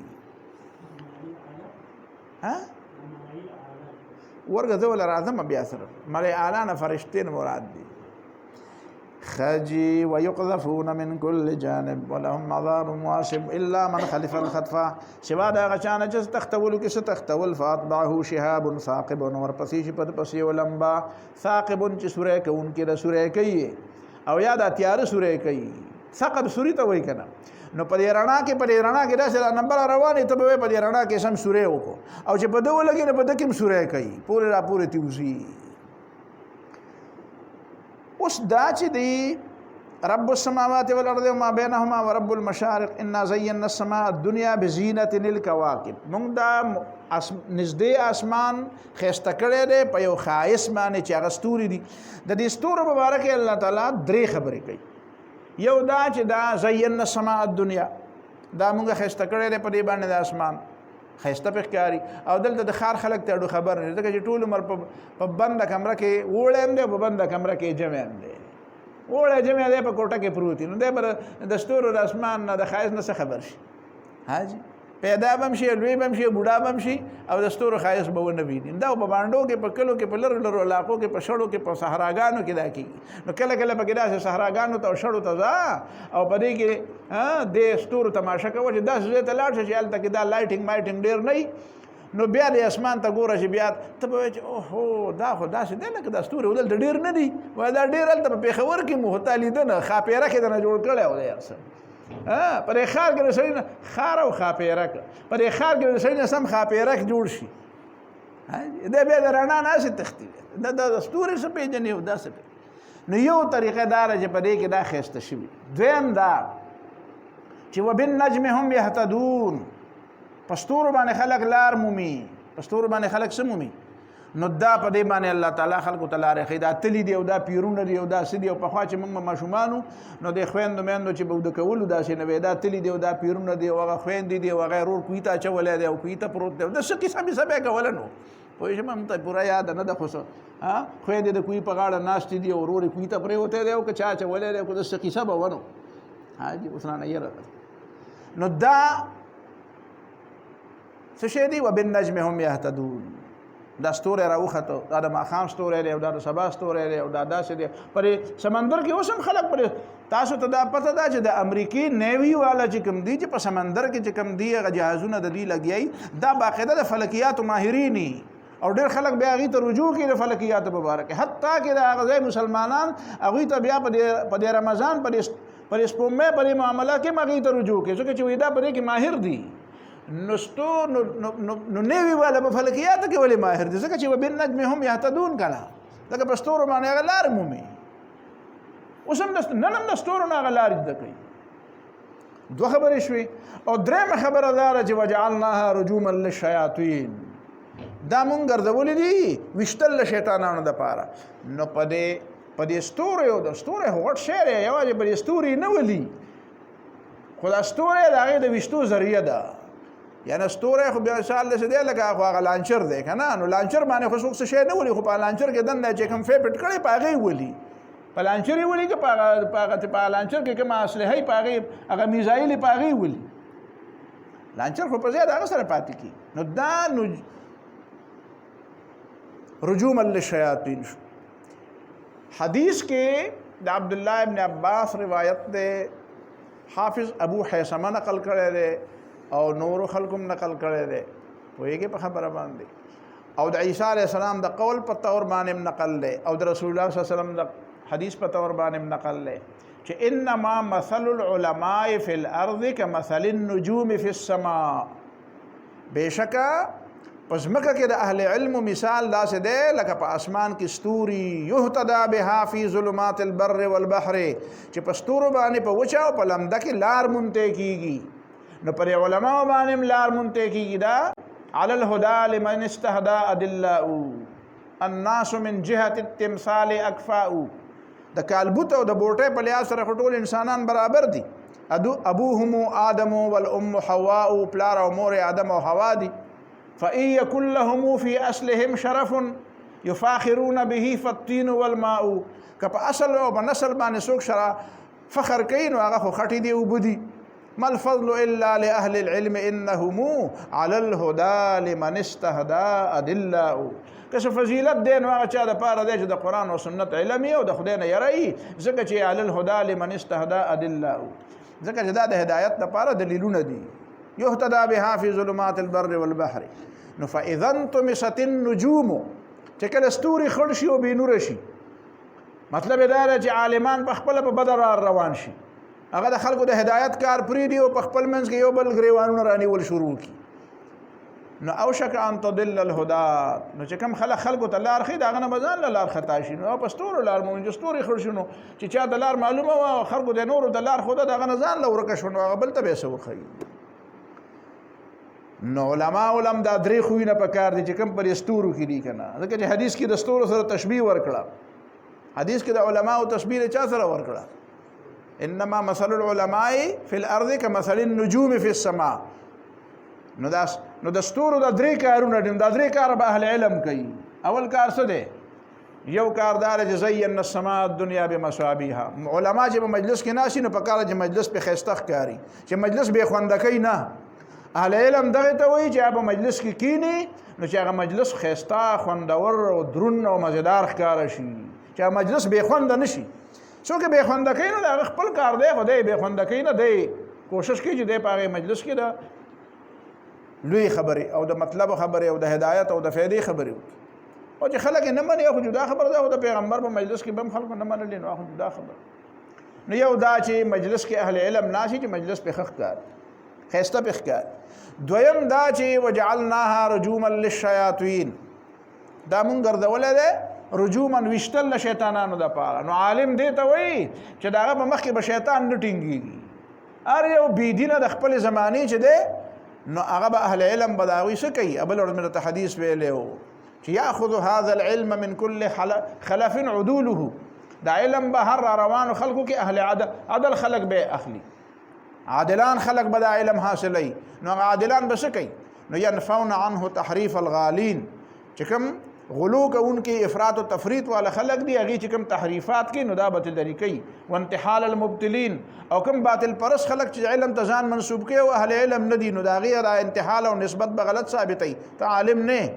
ها ورګه ول راځم بیا سره ملائکه اعلی نه فرشتي مراد دي خجي ويقذفون من كل جانب ولهم عذاب واصب الا من خلف الخطفه سوا دا غچانه چې تختول کې ستختول فاطبعه شهاب ثاقب ورپسې چې پد پسې ولمبا ثاقب چې سورې کوونکې د سورې کوي او یا د تیار سورې کوي ثقب سوري ته وای کنه نو په رڼا کې داسې نمبر روانې ته به په رڼا کې سم سورې وکړو او چې په دو لګي نه په دکې سورې کوي پورې تیوزي اوس دا چې دی رب السماوات والارض وما بينهما ورب المشارق انا زينا السماء الدنيا بزينه للكواكب موږ دا نږدې اسمان خسته کړی دی په یو خایس باندې چې هغه ستوري دي د دې ستورو مبارک الله تعالی درې خبرې کوي یو دا چې دا زینا السماء الدنیا دا موږ خسته کړی دی په دې باندې د اسمان خسته په ښکاری او دلته د خار خلک ته خبر نه ځکه چې ټول عمر په بنده کمره کې وړم دی په بنده کمره کې جمع دی وړه جمع دی په کوټه کې پروت نو دی بر د ستورو د اسمان نه د خایس نه خبر شي حاجی پیدا بم شي لوی بم شي بوډا بم شي او د ستورو خایس به ونه ویني دا په باندې کې په کلو کې په لرو علاقو کې په شړو کې په صحراګانو کې دا کیږي نو کله کله په کې دا صحراګانو ته شړو ته ځه او په دې کې د ستورو تماشا کوي چې دا زه ته لاړ شي الته کې دا لایټینګ ډیر نه نو بیا د اسمان ته ګوره چې بیا ته به چې اوهو دا خو داسې دی لکه دا ستوري ودلته ډېر نه دي وایي دا ډېر هلته په پېښور کې مو هته لیدنه ښاپېره کې دنه جوړ کړی و دی هر څه په دې ښار کې د سړي نه ښار او ښاپېرک په دې ښار کې د سړي نه سم ښاپېرک جوړ شي دی بیا د رڼا ناسې تښتي دا د ستوري څه پېژني او داسې نو یو طریقه دا ده چې په دې کې دا ښایسته شوي دویم دا چې وبالنجم هم یهتدون پستور باندې خلق لار مومي پستور باندې خلق سمومي نو دا په دې باندې الله تعالی خلق تعالی رخي دا تلی دی او دا پیرونه دی او دا سدي او په خوا چې موږ ماشومانو نو د خويندو مېندو چې به د کولو دا شي نه دا تلی دی او دا پیرونه دی او هغه خويندې دی او هغه رور کویتا چولې دی او کویتا پروت دی د څه قسم به کولنو خو چې مم ته پورا یاد نه ده خو ها خويندې د کوی په غاړه ناشتي دی او رور کویتا پرې وته دی او که چا چولې دی کو د څه قسم به ونو حاجی اوسانه یې نو دا څه دی وبالنجم هم يهتدون دا ستوره راوخته دا د ماخام ستوره دی او دا د سبا ستوره دی او دا داسې دی پر سمندر کې اوسم خلک پر تاسو ته دا پته ده چې د امریکای نیوی والا چې کوم دی چې په سمندر کې چې کوم دی هغه جهازونه د دې لګیای دا باقاعده د فلکیات ماهرین او ډېر خلک بیا هغې ته رجوع کوي د فلکیات مبارکه حتی کې د هغه مسلمانان هغوی ته بیا په د رمضان په سپوږمۍ په دې معامله کې هغوی ته رجوع کوي ځکه چې وایي دا په دې کې ماهر دي نو نیوی والا په فلکیاتو کې ولې ماهر دي ځکه چې وبالنجم هم یهتدون کله لکه په ستورو باندې هغه لار مومي اوس هم نن هم د ستورو نه هغه لارې زده کوي دوه خبرې شوې او درېیمه خبره دا ده چې وجعلناها رجوما للشیاطین دا مونږ ګرځولي دي ویشتل د شیطانانو دپاره نو په دې ستورو یو د ستوري خو غټ شی دی یوازې په دې ستوري نه ولي خو دا ستوری د هغې د ویشتو ذریعه ده یعنې ستوری خو بیا مثال داسې دی لکه خو هغه لانچر دی که نه نو لانچر باندې خو څوک څه شی نه ولي خو په لانچر کې دنده چې کوم فیپټ کړی په هغې ولي په لانچر یې ولي که په لانچر کې کومه اسلحه یې په هغې هغه میزایل یې په هغې ولي لانچر خو په ځای د هغه سره پاتې کي نو دا رجوما للشیاطین شو حدیث کې د عبدالله ابن عباس روایت دی حافظ ابو حیثمه نقل کړی دی او نورو خلکو نقل کړی دی پوهېږې په خبره باندې او د عیسی علیه السلام د قول په طور باندې نقل دی او د رسول الله صلی الله علیه وسلم د حدیث په طور باندې نقل دی چې انما مثل العلماء فی الارض کمثل النجوم فی السماء بېشکه په ځمکه کې د اهل علم مثال داسې دی لکه په اسمان کې ستوري یهتدا بها فی ظلمات البر والبحر چې په ستورو باندې په وچه او په لمده کې لار مونتی کېږي نو پر علماء باندې لار مونتی کېږي دا علی الهدى لمن استهدى ادلاء الناس من جهة التمثال اکفاء د کالبوت او د بوټۍ په لحاظ سره خو ټول انسانان برابر دي ابوهم آدم والام حواء پلار او مور آدم او حوا دي فإن يكن لهم في أصلهم شرف يفاخرون به فالطين والماء که په اصل او په نسل باندې څوک فخر کوي نو هغه خو خټې دي اوبه دي ما الفضل الا لاهل العلم انهم على الهدى لمن استهدى ادله که فضیلت دی نو هغه چا د پاره دی چې د قرآن او سنت علم او د خدای نه یری ځکه چې علی الهدى لمن استهدى ادله ځکه چې دا د هدایت لپاره دلیلونه دي یهتدى بها فی ظلمات البر والبحر نو فاذا انطمست النجوم چې کله ستوري خړ شي او بینور شي مطلب دا دی چې عالمان په خپل په بدر روان شي هغه د خلکو د هدایت کار پری دی او په خپل منځ کې یو بل غریوانونه رانیول شروع کی نو اوشک ان تضل الهدى نو چې کوم خلکو ته لار خي داغه نه بزن لار خطا شي نو په ستورو لار مونږ ستوري خړ شنو چې چا د لار معلومه و خلکو د نورو د لار خدا داغه نه ځان لور ک شنو هغه بل ته به سو خي نو علماء علم دا درې خوینه په کار دي چې کوم پر ستورو کې دي کنه ځکه چې حدیث کې د ستورو سره تشبیه ورکړه حدیث کې د علماء او تشبیه چا سره ورکړه انما مثل العلماء في الارض كمثل النجوم في السماء نو د ستورو د درې کارونه دي دا درې کار به اهل علم کوي اول کار څه دی یو کاردار چې زین السماء الدنيا بمصابيها علما چې په مجلس کې ناشي نو په کار چې مجلس په خيستخ کاری چې مجلس به خوندکې نه اهل علم دغه ته وایي چې په مجلس کې کینی نو چې هغه مجلس خيستا خوندور او درون او مزیدار ښکار شي چې مجلس به خوند نشي څوک به خوندکې نه هغه خپل کار دی خدای به خوندکې نه دی کوشش کوي چې د پاره مجلس کې دا لوی خبره او د مطلب خبره او د هدایت او د فائدې خبره او چې خلک نه مني او جدا خبره ده او د پیغمبر په مجلس کې بم خلک نه منل نو هغه جدا خبره نو یو دا چې مجلس کې اهل علم ناشي چې مجلس په خخ کار خيسته په ښکار دویم دا چې وجعلناها رجوما للشياطين دا مونږ ګرځولې ده رجوما وشتل شیطانانو د پاره نو عالم دی ته وایي چې داغه په مخ کې به شیطان نه ټینګي ار یو بی دینه د خپل زمانه چې ده نو هغه به اهل علم بداوي څه کوي ابل ورته حدیث ویلو چې یاخذ هذا العلم من كل خلف عدوله دا علم به هر روان خلقو کې اهل عدل خلق به اخلي عادلان خلق به دا علم حاصلي نو عادلان به څه کوي نو ينفون عنه تحريف الغالين چې کوم غلو کوونکې افراط او تفریط والا خلق دي هغه چې کوم تحریفات کې نو دا باطل طریقې او انتحال المبتلين او کوم باطل پرس خلق چې علم ته ځان منسوب کوي او اهل علم ندي نو دا غیر انتحال او نسبت به غلط ثابتي ته عالم نه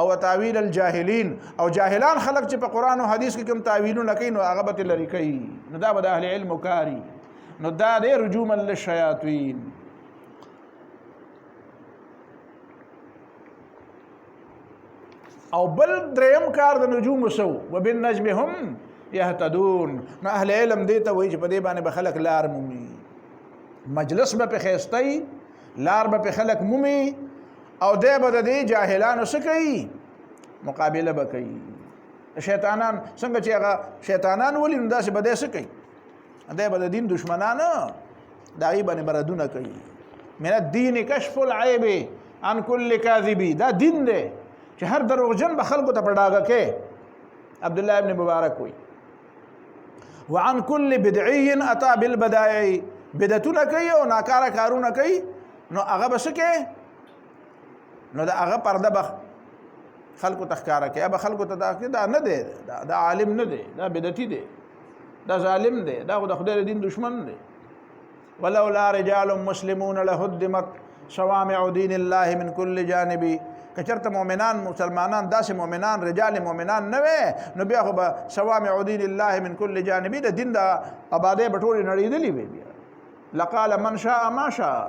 او تعویل الجاهلین او جاهلان خلق چې په قران او حدیث کې کوم تعویلونه کوي نو هغه باطل لري کوي نو دا به اهل علم وکاري نو دا د رجوما للشیاطین او بل دریم کار د نجوم سو وبالنجم هم يهتدون نو اهل علم دی ته وایي چې په دې باندې به خلق لار مومي مجلس به په خيستای لار به په خلق مومي او دی به د جاهلانو څخه کوي مقابله به کوي شیطانان څنګه چې هغه شیطانان ولې نو داسې به دې څه کوي دی به د دین دشمنانو دای باندې بردونه کوي من الدین کشف العیب عن كل کاذب دا دین دی چې هر دروغجن به خلکو ته پډاګه کې عبد الله ابن مبارک وي وعن كل بدعي اتى بالبدائع بدعتونه کوي او ناکاره کارونه کوي نو هغه بس کې نو دا هغه پرده به خلکو تخکاره کوي به خلکو ته دا نه دی دا عالم نه دی دا بدعتي دی دا ظالم دی دا د خدای دین دشمن دی ولولا رجال مسلمون لهدمت صوامع دين الله من كل جانب کچرته مؤمنان مسلمانان داسې مؤمنان رجال مؤمنان نه وي نو بیا خو به صوامع دين الله من كل جانب د دین د آباده بټوري نړیدلی وي بیا لقال من شاء ما شاء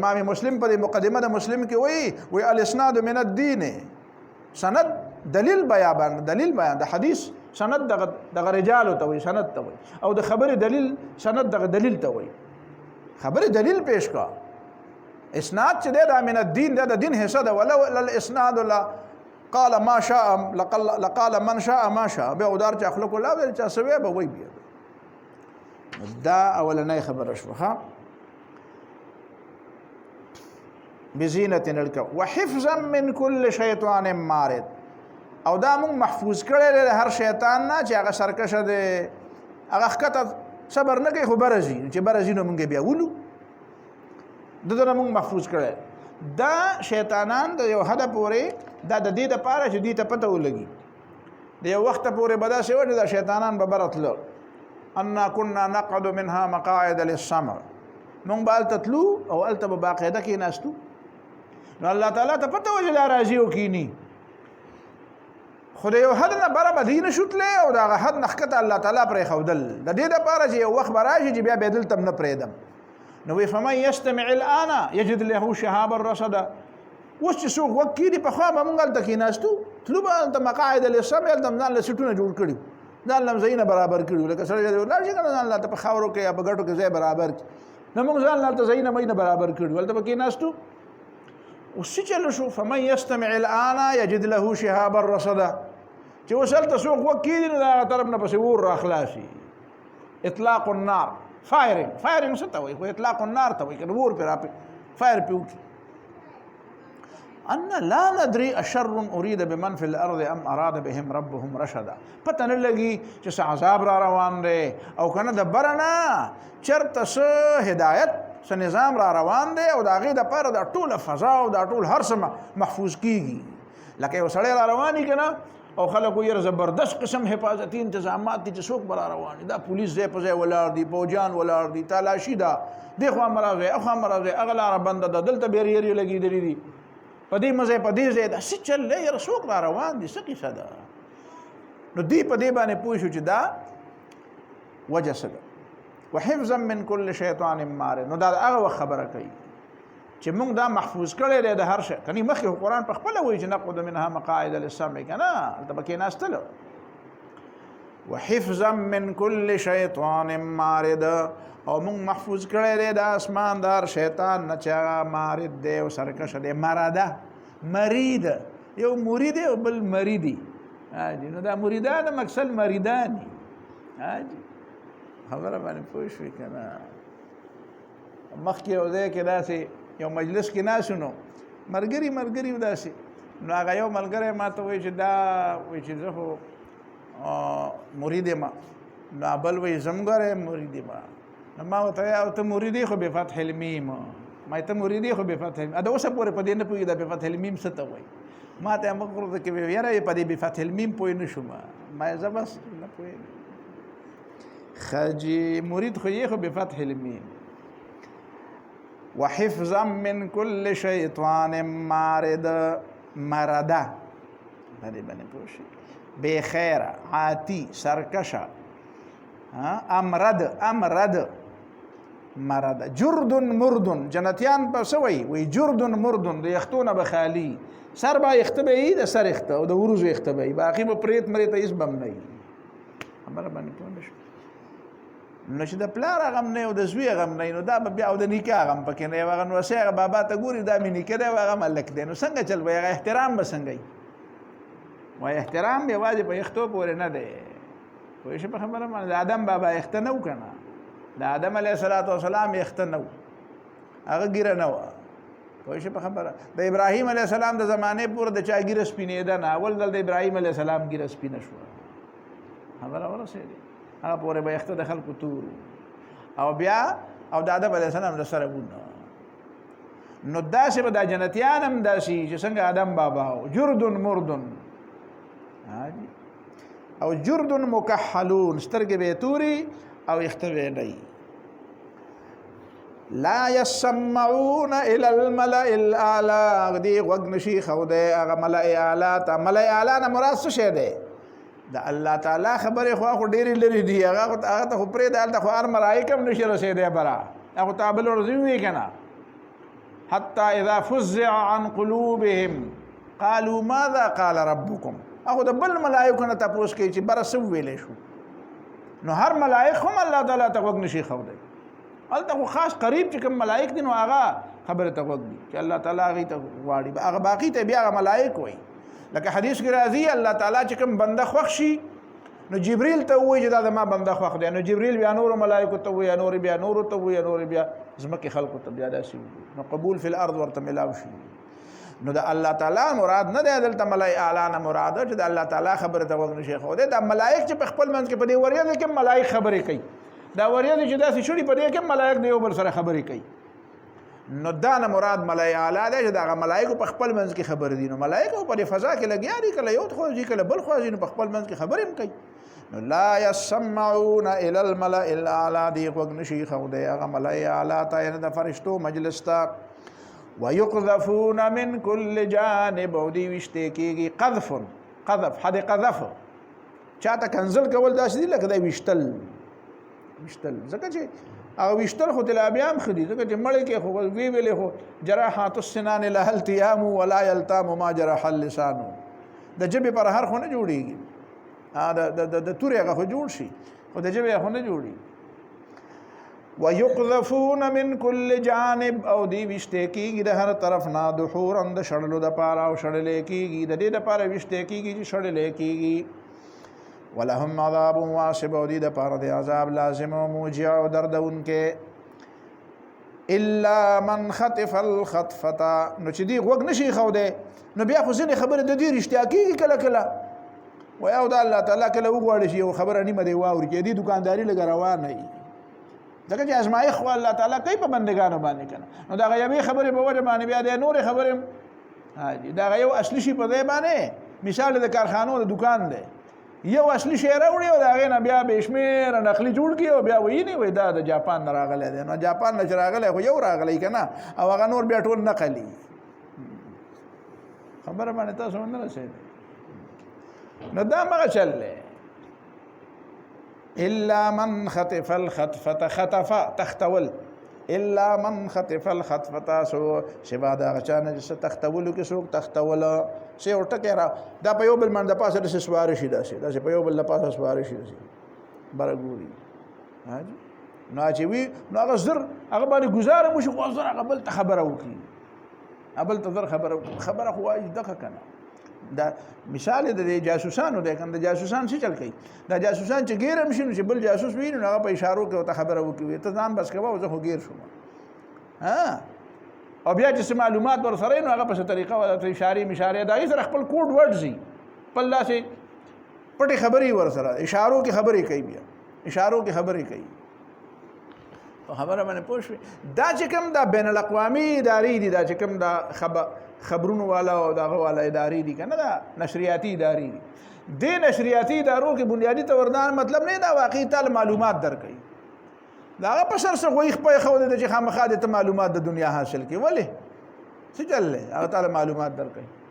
امام مسلم په مقدمه د مسلم کې وی الاسناد من الدين سند دلیل بیان د حدیث سند دغه رجال ته وي سند ته وي او د خبر دلیل سند دغه دلیل ته وي خبر دلیل پیش کا اسناد چې دا من الدين دا د دین حصہ ده ولو الاسناد لا قال ما شاء لقال من شاء ما شاء به ودار چې اخلاق الله ول چا سوي به وي بیا دا اولنۍ خبره شو ها بزینه الکو وحفظا من كل شیطان مارد او دا مون محفوظ کړل هر شیطان نه چې هغه سرکشه ده هغه خطه صبر نه کوي خو برزي چې برزي نو مونږ بیا ولو دغه مونږ محفوظ کړل دا شیطانان د یو حد پورې دا د دې لپاره چې دې ته پته ولګي د یو وخت پورې بدا شوی دا شیطانان به برتلو انا كنا نقعد منها مقاعد للسمع مونږ به هلته تلو او هلته به باقاعده کېناستو نو الله تعالی ته پته وه چې دا راځي او کینی خو د یو حد نه بره به دی نشو تلی او د هغه حد نه ښکته الله تعالی پرېښودل د دې دپاره چې یو وخت به راشي چې بیا به یې دلته هم نه پرېږدم نو وی فمن یستمع الآن یجد له شهابا رصدا اوس چې څوک وخت کېږي پخوا به مونږ هلته کېناستو تلو به هلته مقاعد للسمع هلته هم ځان له سیټونه جوړ کړي ځان له هم ځایونه برابر کړي لکه سړی ولاړ شي که نه ځان له هلته په خاورو کې یا په ګټو کې ځای برابر کړي نو مونږ ځان له هلته ځایونه مینه برابر کړي هلته به کېناستو اوس څه چلو شو فمن یستمع الآن یجد له شهابا رصدا چې اوس هلته څوک وخت کېږي نو د هغه طرف نه پسې اور راخلاصي اطلاق النار فایرنګ څه ته وایي خو اطلاق النار ته وایي که اور پرې فایر پې وکړي ان لا ندري اشر اريد بمن في الارض ام اراد بهم ربهم رشدا پته نه لګي چې څه عذاب را روان دی او کنه د بره نه چېرته څه هدایت څه نظام را روان دی او د هغې دپاره دا ټوله فضا او دا ټول هر څه محفوظ کېږي لکه یو سړی را روان وي که نه او خلک وایي زبردست قسم حفاظتي انتظامات دي چې څوک به را روان دي دا پولیس ځای په ځای ولاړ دي پوجان ولاړ دي تالاشي ده دې خوا م راځئ اخوا م راځئ هغه لاره بنده ده دلته بیریرې لګېدلي دي په دې مځای په دې ځای دا څه چل دی یاره څوک را روان دي څه کیسه ده نو دوی په دې باندې پوه شو چې دا وجه څه ده وحفظا من كل شیطان مارد نو دا هغه وخت خبره کوي چې موږ دا محفوظ کړی دی د هر شی کنی مخکې قرآن په خپله وایي چې نقعد منها مقاعد للسمع که نه هلته به کېناستلو وحفظا من كل شیطان مارد او موږ محفوظ کړی دی د اسمان د هر شیطان نه چې هغه مارد دی او سرکشه دی مرده مرید یو مرید او بل مریدي نو دا مریدان مقصد مریداني خبره باندې پوه شوې که نه مخکې یو ځای کې داسې یو مجلس کې ناسو نو ملګري داسې نو هغه یو ملګری ما ته وایي چې دا وایي چې زه خو مرید یم نو بل وایي زمګری مرید یم نو ما ورته وایي او ته مرید یې خو بفتح المیم ما ته مرید یې خو بفتح المیم دا اوسه پورې په دې نه پوهېږي دا بفتح المیم څه ته وایي ما ته مخ ورته کې وایي یاره په دې بفتح المیم پوه نه شوم ما زه بس نه پوهېږم خجي مرید خو یې خو بفتح المیم وحفظا من كل شیطان مارد مرده باندې پوه شي بے خیره عاتی سرکشه امرد مرده جرد مردن جنتیان په څه وایي جرد مردن د یختونه به خالي سر به یخته به وي د سر یخته او د وروځو یخته به وي باقي به پرېت مرېته هېڅ به هم نه وي خبره باندې پوه نه شو نو چې د پلار غم نه او د زوی غم نه نو دا به بیا او د نیکه غم پکې نه هغه نو هغه بابا ته ګوري دا مې نیکه دی هغه ملک دی نو څنګه چل به هغه احترام به څنګه وي احترام یوازې په یختو پورې نه دی پوه شئ په خبره باندې د آدم بابا یخته نه و که نه د آدم علیه السلام یخته نه و هغه ګیره نه وه پوه شئ په خبره د ابراهیم علیه السلام د زمانې پورې د چا ګیره سپینېده نه اول ځل د ابراهیم علیه السلام ګیره سپینه شوه خبره ورسېدې هغه پورې به یخته د خلکو تور او بیا او د آدم علیه السلام د سره ونه نو داسې به دا جنتیان هم داسې چې څنګه آدم بابا و جرد مردن او جرد مکحلون سترګې به یې تورې او یخته به یې ډی لا يسمعون الى الملأ الاعلى دې غوږ نشي ښودی هغه ملأ اعلی ته ملأ اعلی نه مراد څه شی دی د الله تعالی خبرې خو ډېرې لرې دي هغه ته خو پرېږده هلته خو هر ملایک هم نشي رسېدی بره هغه ته بل ورځ ووایي که نه حتی اذا فزع عن قلوبهم قالوا ماذا قال ربكم هغه د بل ملایکو نه تپوس کوي چې بره څه وویلی شو نو هر ملایک هم الله تعالی ته غوږ نشي ښودی هلته خو خاص قریب چې کوم ملایک دي نو هغه خبرې ته غوږ دي چې الله تعالی هغې ته غواړي هغه باقي ته بیا هغه ملایک وایي لکه حدیث کې راځي الله تعالی چې کوم بنده خوښ شي نو جبریل ته وایي چې دا زما بنده خوښ دی نو جبریل بیا نورو ملایکو ته وایي نور بیا نورو ته وایي نور بیا ځمکې خلکو ته بیا داسې وایي نو قبول فی الارض ورته میلاو شي نو د الله تعالی مراد نه دی دلته ملای اعلی نه مراد چې د الله تعالی خبره ته غوږ نشي ښودی دا ملایک چې په خپل منځ کې په دې وریځو کې ملایک خبرې کوي دا وریځې چې داسې شوړي په دې کې ملایک د یو بل سره خبرې کوي نو دا نه مراد ملای اعلی دی چې د هغه ملایکو په خپل منځ کې خبرې دي نو ملایکو په دې فضا کې لګیا دي کله یو خوا ځي کله بل خوا ځي نو په خپل منځ کې خبرې هم کوي لا يسمعون الى الملأ الاعلى دی غوږ نشي خودی هغه ملأ اعلی ته یعنی د فرشتو مجلس ته ويقذفون من كل جانب او دی وشته کیږي قذف حد قذف چاته کنزل کول داسې دي لکه د وشتل ځکه چې هغه وشتل خو تلابیام خدي ځکه چې مړ کې خو وی ویلې خو جراحات السنان له التیام ولا یلتام ما جرح اللسان د جبه پر هر خو نه جوړیږي د تورې هغه خو جوړ شي خو د جبه خو نه جوړي ويقذفون من كل جانب او دی وشته کیږي د هر طرف نه دحور اند شړلو د پاره او شړلې کیږي د دې د پاره وشته کیږي چې شړلې کیږي ولهم عذاب واصب او دی د پاره د عذاب لازم او موجع او دردون کې الا من خطف الخطفه نو چې دی وګ نشي خو ده نو بیا خو ځنې خبره د دې رښتیا کیږي کله و یو د الله تعالی کله وګوړي شي خبره نیمه دی واوري کې دی دکانداري لګ روان نه ځکه چې ازمایښت خو الله تعالی کوي په بندگانو باندې کنه نو دا غیبی خبره به وجه باندې بیا د نور خبره دا یو اصلي شي په ځای باندې مثال د کارخانو د دکان دی یو اصلي شی راوړي او دا غي نه بیا بشمیر نقلي جوړ کی او بیا وې نه وې دا د جاپان نه راغلی دی نو جاپان نه راغلی خو یو راغلی کنه او هغه نور بیا ټول نقلي خبره باندې تاسو نه رسېږئ نو دا مغه چلله الا من خطف الخطفه خطف تختول الا من خطف الخطفه سو شبا دا غچانه چې تختولو کې سو تختول سه ورټه کرا دا په یو بل من د پاسه د سوار شي دا په یو بل د پاسه سوار شي برګوري هاجي نو چې وی نو هغه زر هغه باندې گزاره مو شي خو زر هغه بل خبره وکي ابل تزر خبره خو وايي دغه کنه دا مثال د جاسوسانو د کنه د جاسوسان څه چل کوي دا جاسوسان چې ګیرم شي نو چې بل جاسوس ویني نو هغه په اشارو کې ته خبره وکوي ته ځان بس کوه زه خو ګیر شوم او بیا چې معلومات ور سره نو هغه په طریقه ولا اشاره مشاره دا یې سره خپل کوډ ورډ زی په لاسه پټي خبري ور سره اشارو کې خبري کوي بیا اشارو کې خبري کوي خبره باندې پوښوي دا چې کوم دا بین الاقوامي ادارې دي دا چې کوم دا خبرونو والا او دغه والا ادارې دي کنه دا نشریاتي ادارې دي د نشریاتي ادارو کې بنیادی توردان مطلب نه دا واقعي تعال معلومات درکړي دا په سر سره وایي په خو د چې خامخا د معلومات د دنیا حاصل کی ولې څه چلله هغه تعال معلومات درکړي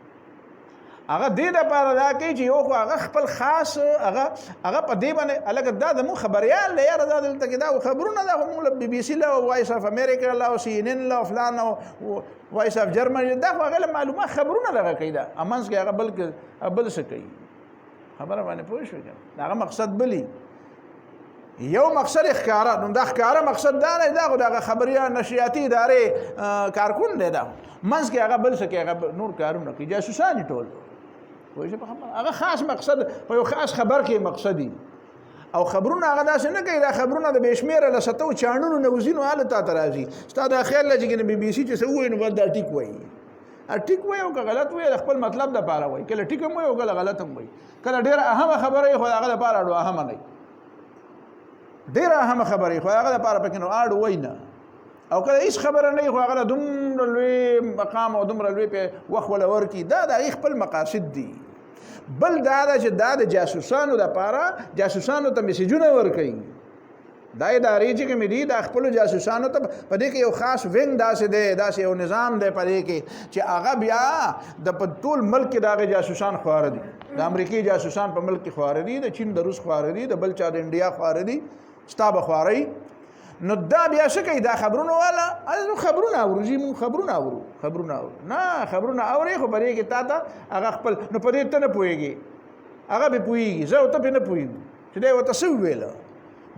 هغه دې د پاره دا کوي چې یو هغه خپل خاص هغه په دې باندې الګ دا د مو خبريال نه یاره دا دلته کې دا خبرونه دا مو بي بي سي لا وایس اف امریکا لا او سي ان ان لا فلان او وایس اف جرمني دا هغه معلومات خبرونه لګه کوي دا امنس کې هغه بل څه کوي خبره باندې پوه شو دا مقصد بلی یو مقصد اخکارا نو دا اخکارا مقصد دا نه دا خبريال نشریاتي ادارې کارکون دی دا منځ کې هغه بل څه کې هغه نور کارونه کوي جاسوسان ټول وایي په خبره هغه خاص مقصد په یو خاص خبر کې مقصدی او خبرونه هغه داسې نه کوي دا خبرونه د بشمیره لستو چانونو نوزینو حالت ته راځي ستاسو د خیال لږ کې بي بي سي چې سوي نو دا ټیک وایي ټیک وایي او غلط وایي خپل مطلب د پاره وایي کله ټیک هم وایي او کله غلط هم وایي کله ډېر اهمه خبره خو هغه د پاره اړو اهمه نه ډېر اهمه خبره خو هغه د پاره پکې نو اړو وایي نه او کله هیڅ خبره نه خو هغه دومره لوی مقام او دومره لوی په وخت ولا ورکی دا د خپل مقاصد دي بل دا چې دا د جاسوسانو د پاره جاسوسانو ته میسجونه ورکړي دا ادارې چې کوم دي د خپل جاسوسانو ته په دې کې یو خاص وینګ داسې دی داسې یو نظام دی په دې کې چې هغه بیا د ټول ملک کې دا جاسوسان خوار دي د امریکای جاسوسان په ملک کې خوار دي د چین د روس خوار دي د بل چا د انډیا خوار دي ستابه خواري نو دا بیا څه کوي دا خبرونه والا خبرونه اوري مون خبرونه نه خبرونه اوري خو پرې کې تا ته هغه خپل نو پرې ته نه پويږي هغه به پويږي زه ته نه پويږم چې دا وته سو ویل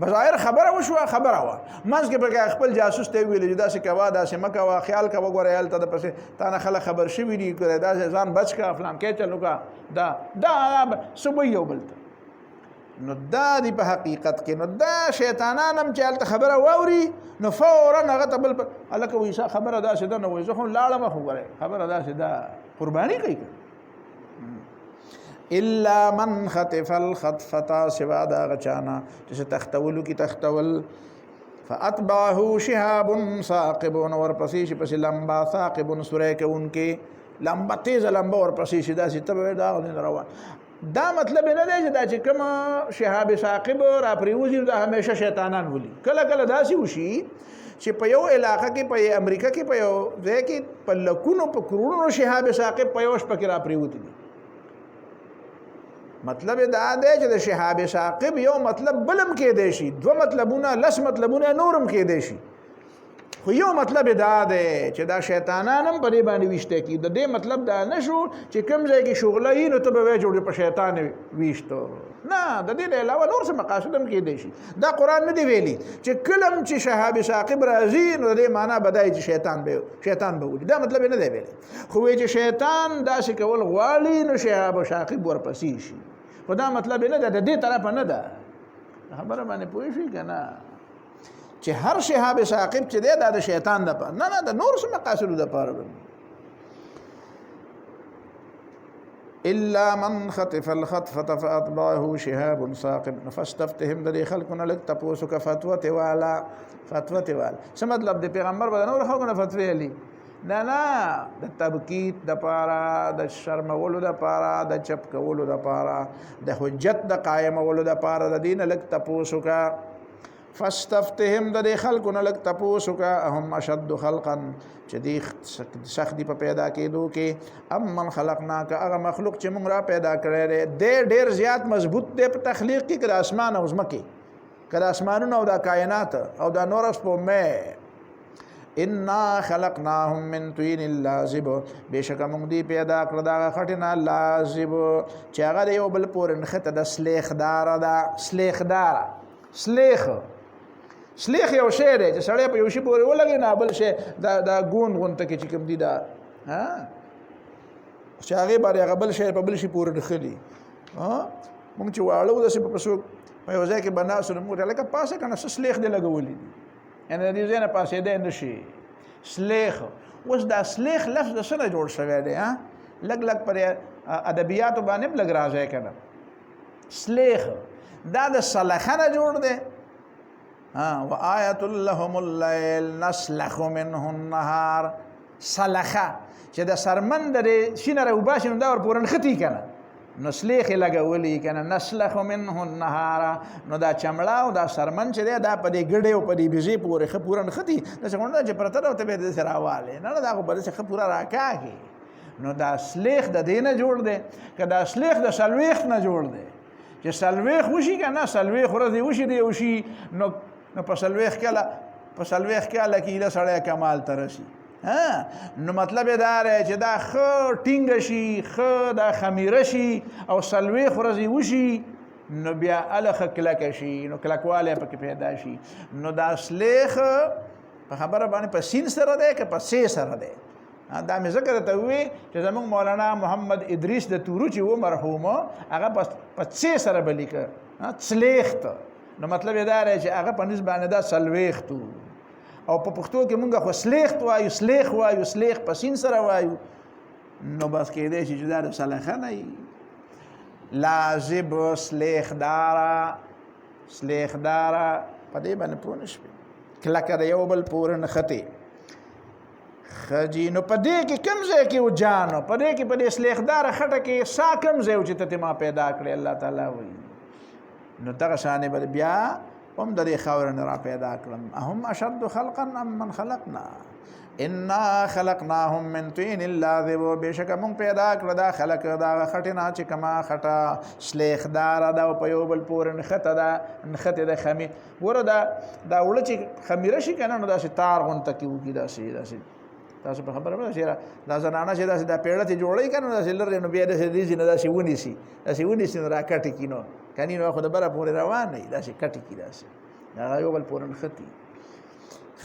بظاهر خبره وشو خبره وا منځ کې به خپل جاسوس ته ویل دا څه کوا دا څه مکه وا خیال کا وګوره یال ته پسې تا نه خلک خبر شي وی دي کړه دا ځان بچ کا فلان کې چلو کا دا سبوي یو بلته نو دا دی په حقیقت کې نو دا شیطانان هم چې الته خبره واوري نو فورا هغه ته بل الکه وې خبره دا شته نو وې زه هم لاړم خو غره خبره دا شته قرباني کوي الا من خطف الخطفه سوا دا غچانا چې تختولو کی تختول فاتبعه شهاب ثاقب ورپسې چې پس لمبا ثاقب سورې کې انکه لمبا تیز لمبا ورپسې شدا چې تبه دا روان دا مطلب نه دی چې دا چې کوم شهاب ثاقب را پریوزي دا همیشه شیطانان ولي کله کله داسې وشي چې په یو علاقه کې په امریکا کې په یو ځای کې په لکونو په کروڑونو شهاب ثاقب په یو شپه کې را پریوتي دي مطلب دا دی چې د شهاب ثاقب یو مطلب بلم کې دی شي دو مطلبونه لس مطلبونه نورم کې دی شي خو یو مطلب دا دی چې دا شیطانان هم په دې باندې ویشته کی د دې مطلب دا نشو چې کوم ځای کې شغله یې نو ته به جوړ په شیطان ویشتو نه د دې علاوه نور څه مقاصد هم کې دی شي دا قران نه دی ویلي چې کلم چې شهاب ثاقب راځي نو دې معنا بدای چې شیطان به وي دا مطلب نه دی ویلي خو چې شیطان داسې کول غواړي نو شهاب ثاقب ورپسې شي خو دا مطلب نه ده د دې طرف نه ده خبره باندې پوه شئ کنه چې هر شهاب ثاقب چې دی دا د شیطان د پاره نه د نور څه مقاصد د پاره الا من خطف الخطفه فاطبعه شهاب ثاقب فاستفتهم د خلقنا لك تپوسو کا فتوا والا څه مطلب د پیغمبر بدن نور خلقنا فتوی علی نه د تبکیت د پاره د شرمولو د پاره د چپ کولو د پاره د حجت د قائمولو د پاره د دین لک تپوسو کا فاستفتهم د خلقنا لک تپوسو کا هم اشد خلقا چې سخت دی په پیدا کېدو کې امن خلقنا کا هغه مخلوق چې موږ را پیدا کړی دی ډېر زیات مضبوط دی په تخلیق کې کړه اسمان او زمکه کړه اسمانونو او د کائنات او د نور په مې انا خلقناهم من طين لازب بشک موږ دی پیدا کړ دا خټینا لازب چې هغه یو بل پورې نخته د سلیخدار سلیخ یو شی دی چې سړی په یو شی پورې ولګي نه بل شی دا غونته کې چې کوم دی دا ها چې هغه باندې هغه بل شی په بل شی پورې نخلي ها موږ چې واړو د څه په پسو په یو ځای کې بناسو موږ لکه پاسه کنه سلیخ دی لګولې ان د دې ځنه پاسې ده نشي سلیخ اوس دا سلیخ لفظ د سره جوړ شوی دی ها لګ پر ادبیات باندې لګ راځي کنه سلیخ دا د سلخنه جوړ دی ها وآیت لهم الليل نسلخ منه النهار سلخه چې د سرمن د شینه روباشي نو دا ور پورن ختی کنه نو سلیخ لګولې کنه نسلخ منه النهار نو دا چمړه او دا سرمن چې دا په دې ګډه او په دې بيزي پورې خپورن ختی دا څنګه چې پرته او ته به د سراواله نه دا خو بل څه خپورا راکاږي نو دا سلیخ د دینه جوړ دی کدا سلیخ د سلويخ نه جوړ دی چې سلويخ وشي کنه سلويخ ورته وشي دی وشي نو په سلويخ کله کې له سړی کمال ترشي ها نو مطلب دا دی چې دا خو ټینګ شي خو دا خمیره شي او سلويخ ورته وشي نو بیا الخ کلک شي نو کلکواله پکې پیدا شي نو دا سلیخ په خبره باندې په سین سره ده که په سې سره ده دا مې ذکر ته وی چې زمونږ مولانا محمد ادریس د تورو چې و مرحوم هغه په سې سره بلیک سلیخ ته نو مطلب دا دی چې هغه په نسبت باندې دا سلويخ تو او په پښتو کې مونږ خو سلیخ وایو سلیخ په سین سره وایو نو بس کې دی چې دا سلخه نه لازب سلیخ دارا په دې باندې پوه نشوي کلکه د یو بل پورې نښتې خجی نو په دې کې کوم ځای کې و جانو په دې کې په دې سلیخدار خټه کې سا کوم ځای چې ته ما پیدا کړې الله تعالی وایي نو دغه شانې بل بیا هم د دې خاور نه را پیدا کړم هم اشد خلقا ام من خلقنا انا خلقناهم من طين لازب بشک مون پیدا کړ دا خلق دا خټه نه چې کما خټه سلیخدار دا په یو بل پورې نخته د خمی ور دا وړ چې خمیره شي کنه نو دا ستار غونته کې وګی دا سي تاسو په خبره ده چې دا زنانه چې دا پیړه ته جوړی کنه دا سلر نو بیا د دې نه دا شي ونی سي نو راکټ کینو کني نو خو د بره پورې روان نه دا شي کټ کی دا سي دا یو بل پورن ختی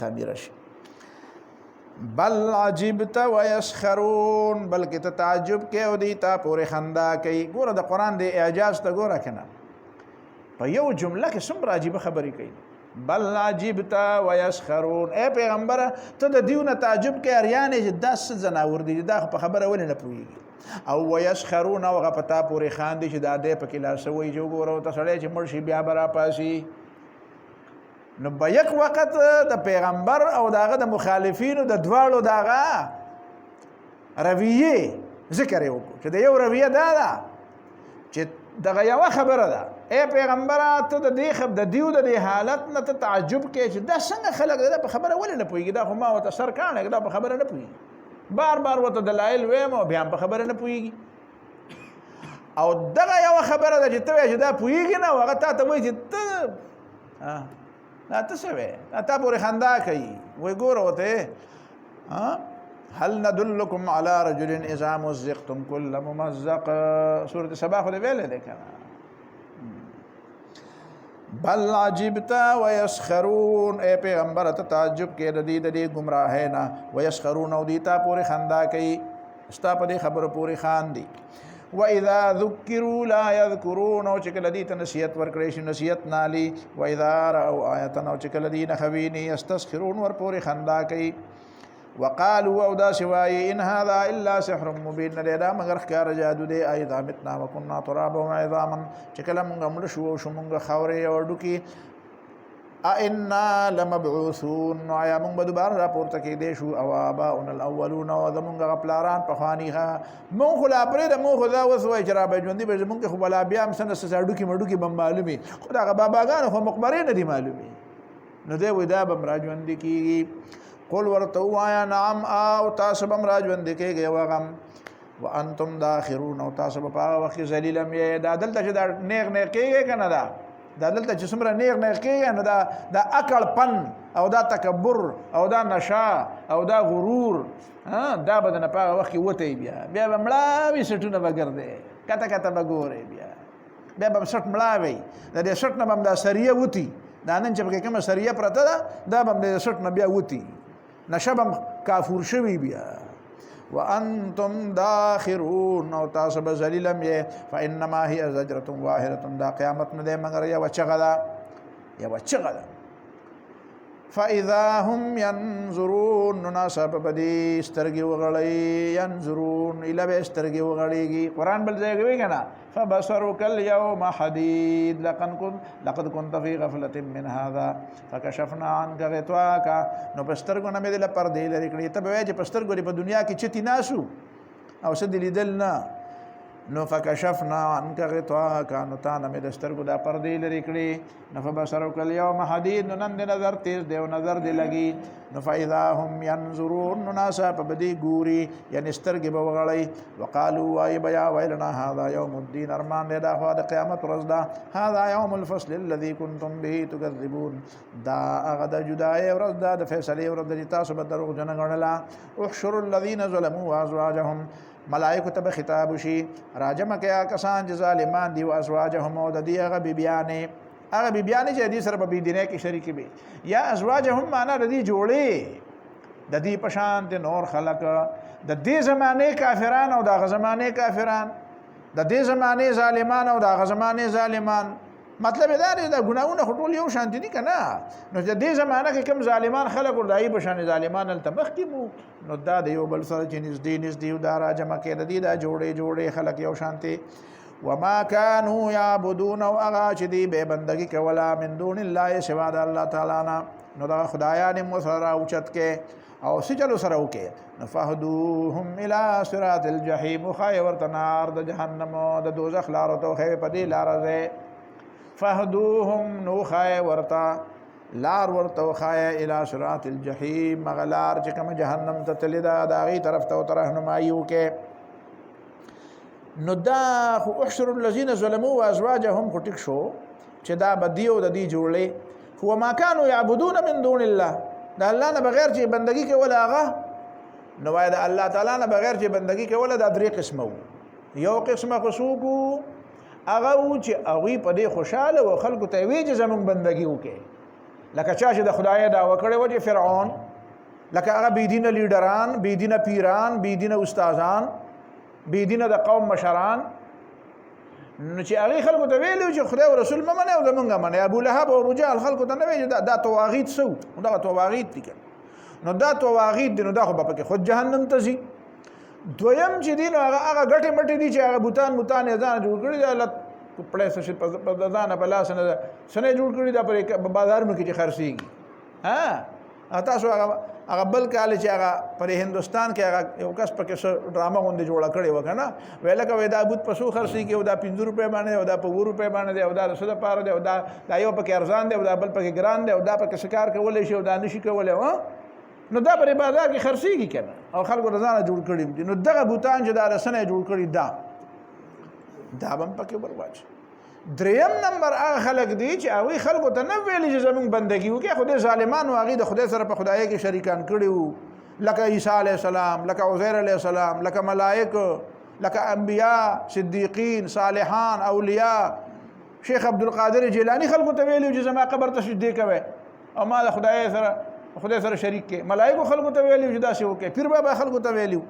خمیره شي بل عجبت ويسخرون بلکې ته تعجب کې او دی تا پورې خندا کوي ګوره د قران دی اعجاز ته ګوره کنه په یو جمله کې څومره عجیب خبرې کوي بل عجبت ويسخرون اے پیغمبر ته د دیونه تعجب کې اریانې چې 10 زناور دي دا په خبره ولې نه پوهیږي او ويسخرون او غپتا پورې خاندي چې دا دې پکې لا سوي جو ګوره ته سړی چې مرشي بیا برا پاسي نو بیک وخت د پیغمبر او داغه د مخالفینو د دواړو داغه رویه ذکر یو چې د یو رویه دا چې دغه یوه خبره ده ای پیغمبره ته د دیو د دې حالت نه ته تعجب کې چې دا څنګه خلک دا په خبره ولې نه پوهېږي دا خو ما ورته سر کاڼی دا په خبره نه پوهېږي بار ورته دلایل ویم او بیا هم په خبره نه پوهېږي او دغه یوه خبره ده چې ته وایې چې دا پوهېږي نه او هغه تا ته وایي چې ته دا ته څه وایې دا تا پورې خندا کوي وایي ګوره ورته هل ندلکم علی رجل اذا مزقتم کل ممزق سورة سبا خو دې ویلې دی که بل عجبت ويسخرون اے پیغمبر ته تعجب کې د دې گمراهۍ نه ويسخرون او دې تا پورې خندا کوي ستا په دې خبرو پورې خاندي واذا ذکروا لا يذكرون او چې کله دې ته نصیحت ورکړې شي نصیحت نالي واذا راوا آیه او چې کله دې نه خویني یستسخرون ور پورې خندا کوي وقالوا او دا سوای ان هذا الا سحر مبين دا مگر ښکار جادو دی ايضا متنا وكنا ترابا وعظاما چې کله مونږ مړ شو مونږ خاورې او ډوکی ائنا لمبعوثون نو آیا مونږ به دوباره راپورته کېدی شو او آباؤنا الاولون او زمونږ پلاران پخواني مونږ خو لا پرېږده مونږ خو دا اوس وایي چې را به ژوندي به زمونږ خو به لا بیا هم څه نه څه ډوکي مډوکي به معلومي خو د هغه باباګانو خو مقبرې نه دي معلومي نو دی وایي دا به هم را ژوندي کېږي قل ورته ووایه نعم او تاسو به هم را ژوندي کېږئ وغم وانتم داخرون او تاسو به په هغه وخت کې ذلیل هم یې دا دلته چې دا نیغ کېږئ که نه دا دلته چې څومره نیغ کېږي نو دا عقل پن او دا تکبر او دا نشا او دا غرور دا به دنه په هغه وخت کې وتی بیا به مړاوي سټونه به ګرځې کته به ګورې بیا به سټ مړاوي د دې سټ نه به هم دا سریه وتی دا نن چې پکې کومه سریه پرته ده دا به هم د سټ نه بیا وتی نشه به هم کافور شوي بیا وانتم داخرون او تاسو به ذلیلم یې فانما هي زجرة واحدة دا قیامت نه دی مگر یوه چغه ده فاذا هم ينظرون نو ناڅاپه به دې سترګې وغړوي ينظرون ایله به سترګې وغړېږي قرآن بل ځای کې وایي که نه فبصرك اليوم حديد لقد كنت في غفلة من هذا فكشفنا عنك غطاءك نو په سترګو نه مې دله پردې لرې کړې ته به وایې چې په سترګو دې په دنیا کې چتې ناسو او څه دې لیدل نه نو فکشفنا عنك غطاءك نو تا نه مې د سترګو دا پردې لرې کړې نو فبصرك اليوم حديد نو نن دې نظر تیز دی او نظر دې لګي نو فاذا هم ينظرون نو ناڅاپه به دې ګوري یعنې سترګې به وغړوي وقالوا وایي به یا ویلنا هذا یوم الدین ارمان دی دا خوا د قیامت ورځ ده هذا یوم الفصل الذي كنتم به تکذبون دا هغه د جدایۍ ورځ ده د فیصلې ورځ ده چې تاسو به دروغجنه ګڼله احشروا الذین ظلموا وازواجهم ملائکو ته به خطاب وشي راجمه کیا کسان چې ظالمان دي او ازواجهم او د دې هغه بیبیانې چې دې سره په بېدینۍ کې شریکې وي یا ازواجهم معنا د دې جوړې د دې په شان د نور خلق د دې زمانې کافران او د هغه زمانې کافران د دې زمانې ظالمان او د هغه زمانې ظالمان مطلب دا دی دا ګناهونه خو ټول یو شانتي دي که نه نو د دې زمانه کې کوم ظالمان خلک ور د هغې په شانې ظالمان هلته مخکې مو نو دا د یو بل سره چې نږدې او دا راجمع کېده دي دا جوړې خلک یو شانتي وما كانوا يعبدون او هغه چې دوی بې بندګي کوله من دون الله سوا د الله تعالی نه نو دغه خدایان یې مو سره راوچت کې او څه چلو سره وکړې نو فهدوهم الى صراط الجحیم وښایې ورته نار د جهنم د دوزخ لارو ته وښایې په دې لاره ځای فهدوهم نو ښایې ورته لار ورته وښایې الى صراط الجحیم هغه لار چې کومه جهنم ته تللې ده د هغې طرف ته ورته رهنمایي وکړې نو دا خو احشر الذین ظلموا وازواجهم خو ټیک شو چې دا به دی او د دې جوړې خو ما كانوا يعبدون من دون الله د الله نه بغیر چې بندګي کوله هغه نو وایي د الله تعالی نه بغیر چې بندګي کوله دا درې قسمه وو یو قسمه خو څوک وو هغه وو چې هغوی په دې خوشحاله و خلکو ته یې وایي چې زمونږ بندګي وکړي لکه چا چې د خدای دعوه کړې وه چې فرعون لکه هغه بېدینه لیډران بېدینه پیران بېدینه استادان بېدینه د قوم مشران نو چې هغې خلکو ته ویلي چې خدای او رسول مه منئ او زمونږ منئ ابولهب او ابوجهل خلکو ته نه وایي چې دا طواغیت څه وو دغه طواغیت دي که نو دا طواغیت دي نو دا خو به پکې خود جهنم ته ځي دویم چې دي نو هغه ګټې مټې دي چې هغه بوتان یې ځانه جوړ کړي دي الله کپړی څه شي په ځانه په لاس نه څه نه جوړ کړي دا په بازارونو کې چې خرڅېږي تاسو هغه هغه بل کال چې هغه پر هندستان کې هغه یو کس پکې ډرامه غونډه جوړه کړې وکنه ویل کوي دا بوت پسو خرڅي کې او دا 50 روپے باندې او دا 5 روپے باندې او دا رسول پاره دی او دا یو پکې ارزان دی او دا بل پکې ګران دی او دا پکې شکار کولای شي او دا نشي کولای نو دا پر بازار کې خرڅيږي کنه او خلکو رضانه جوړ کړی نو دغه بوتان چې دا رسنه جوړ کړی دا هم پکې برواچ دریم نمبر هغه خلک دي چې هغه خلکو ته نه ویلي چې زموږ بندگی وکړي خدای ظالمانو هغه د خدای سره په خدای کې شریکان کړیو لکه عیسی علی السلام لکه عزیر علی السلام لکه ملائکه لکه انبیاء صدیقین صالحان اولیاء شیخ عبد القادر جیلانی خلکو ته ویلي چې زما قبر ته سجدي کوي او ما د خدای سره شریک کې ملائکه خلکو ته ویلي چې دا شی وکړي پیر بابا خلکو ته ویلي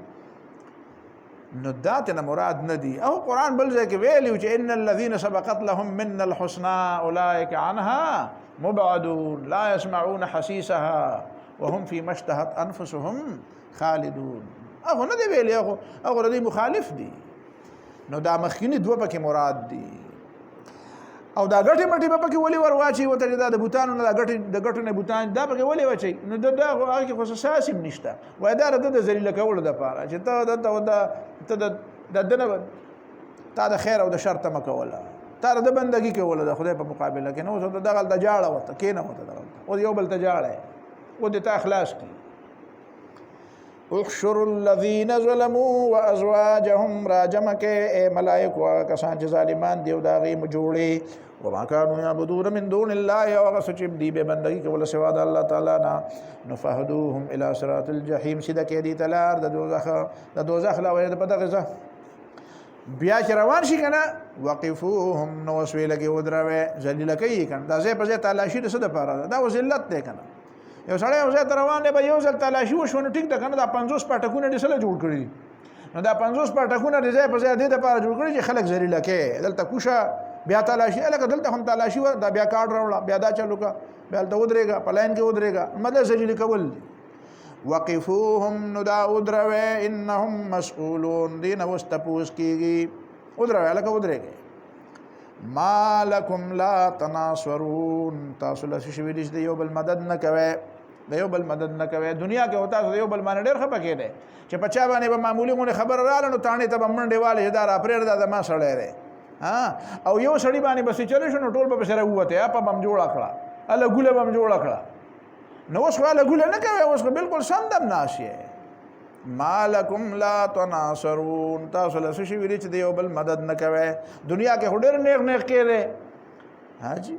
نو داتنا مراد ندي او قرآن بل ځای کې ویلي چې ان الذين سبقت لهم منا الحسنى اولئك عنها مبعدون لا يسمعون حسيسها وهم فيما اشتهت انفسهم خالدون هغه نه دی ویلي هغه دې مخالف دي نو دا مخکینی دوه پکې مراد دي او دا غټي مټي په کې ولي ورواچي وته دا د بوتانو نه د غټو نه بوتان دا پکې ولي واچي نو دا هغه کې خصوصیات نشته وای دا د ذلیل کول د پاره چې ته د تا د خیر او د شر تم کوله تا د بندګي کوله د خدای په مقابله کې نو دغه د جاړه وته کې نه وته او یو بل ته جاړه او د تا اخلاص کی احشر الذين ظلموا وازواجهم راجمك اي ملائكه کسان چې ظالمان دی او دا غي مجوړي وما كانوا يعبدون من دون الله وغسجب دي به بندگی کول سوا د الله تعالی نه نفهدوهم الى صراط الجحيم سیده کې دي تلار د دوزخ لا وې په دغه بیا چې روان شي کنه وقفوهم نو وسویل کې ودروي ذلیل کوي کنه دا زه په ځای تلاشي د څه د پاره دا وذلت دی کنه یو سړی یو ځای ته روان دی به یو ځل تلاشي وشو نو ټیک ده کنه دا 50 پټکونه دې سره جوړ کړي نو دا 50 پټکونه دې ځای په ځای دې د پاره جوړ کړي چې خلک ذلیل کې دلته کوشه بیا تلاشي الګ دلته هم تلاشي و دا بیا کارت راوړه بیا دا چلو کا بیا ته ودرېګا پلاین کې ودرېګا مطلب ذلیل کول وقفوهم ندا ودروي انهم مسؤولون دین واستپوس کیږي ودروي الګ ودرېګا ما لكم لا تناصرون تاسو له شي ویل چې یو بل مدد نه کوي د یو بل مدد نه کوي دنیا کې ہوتا یو بل باندې ډېر خپه کېده چې پچا باندې به معمولی غونه خبر رااله نو تانه ته منډه والے هدار اپریډ دا ما سړی ره ها او یو سړی باندې بس چلے شو نو ټول به سره وته اپ بم جوړ کړه الله ګوله بم جوړ کړه نو اوس والا ګوله نه کوي اوس بالکل سندم ناشيه مالکم لا تناصرون تاسو له شي ویل چې یو بل مدد نه کوي دنیا کې هډر نیغ نیغ کېره حاجی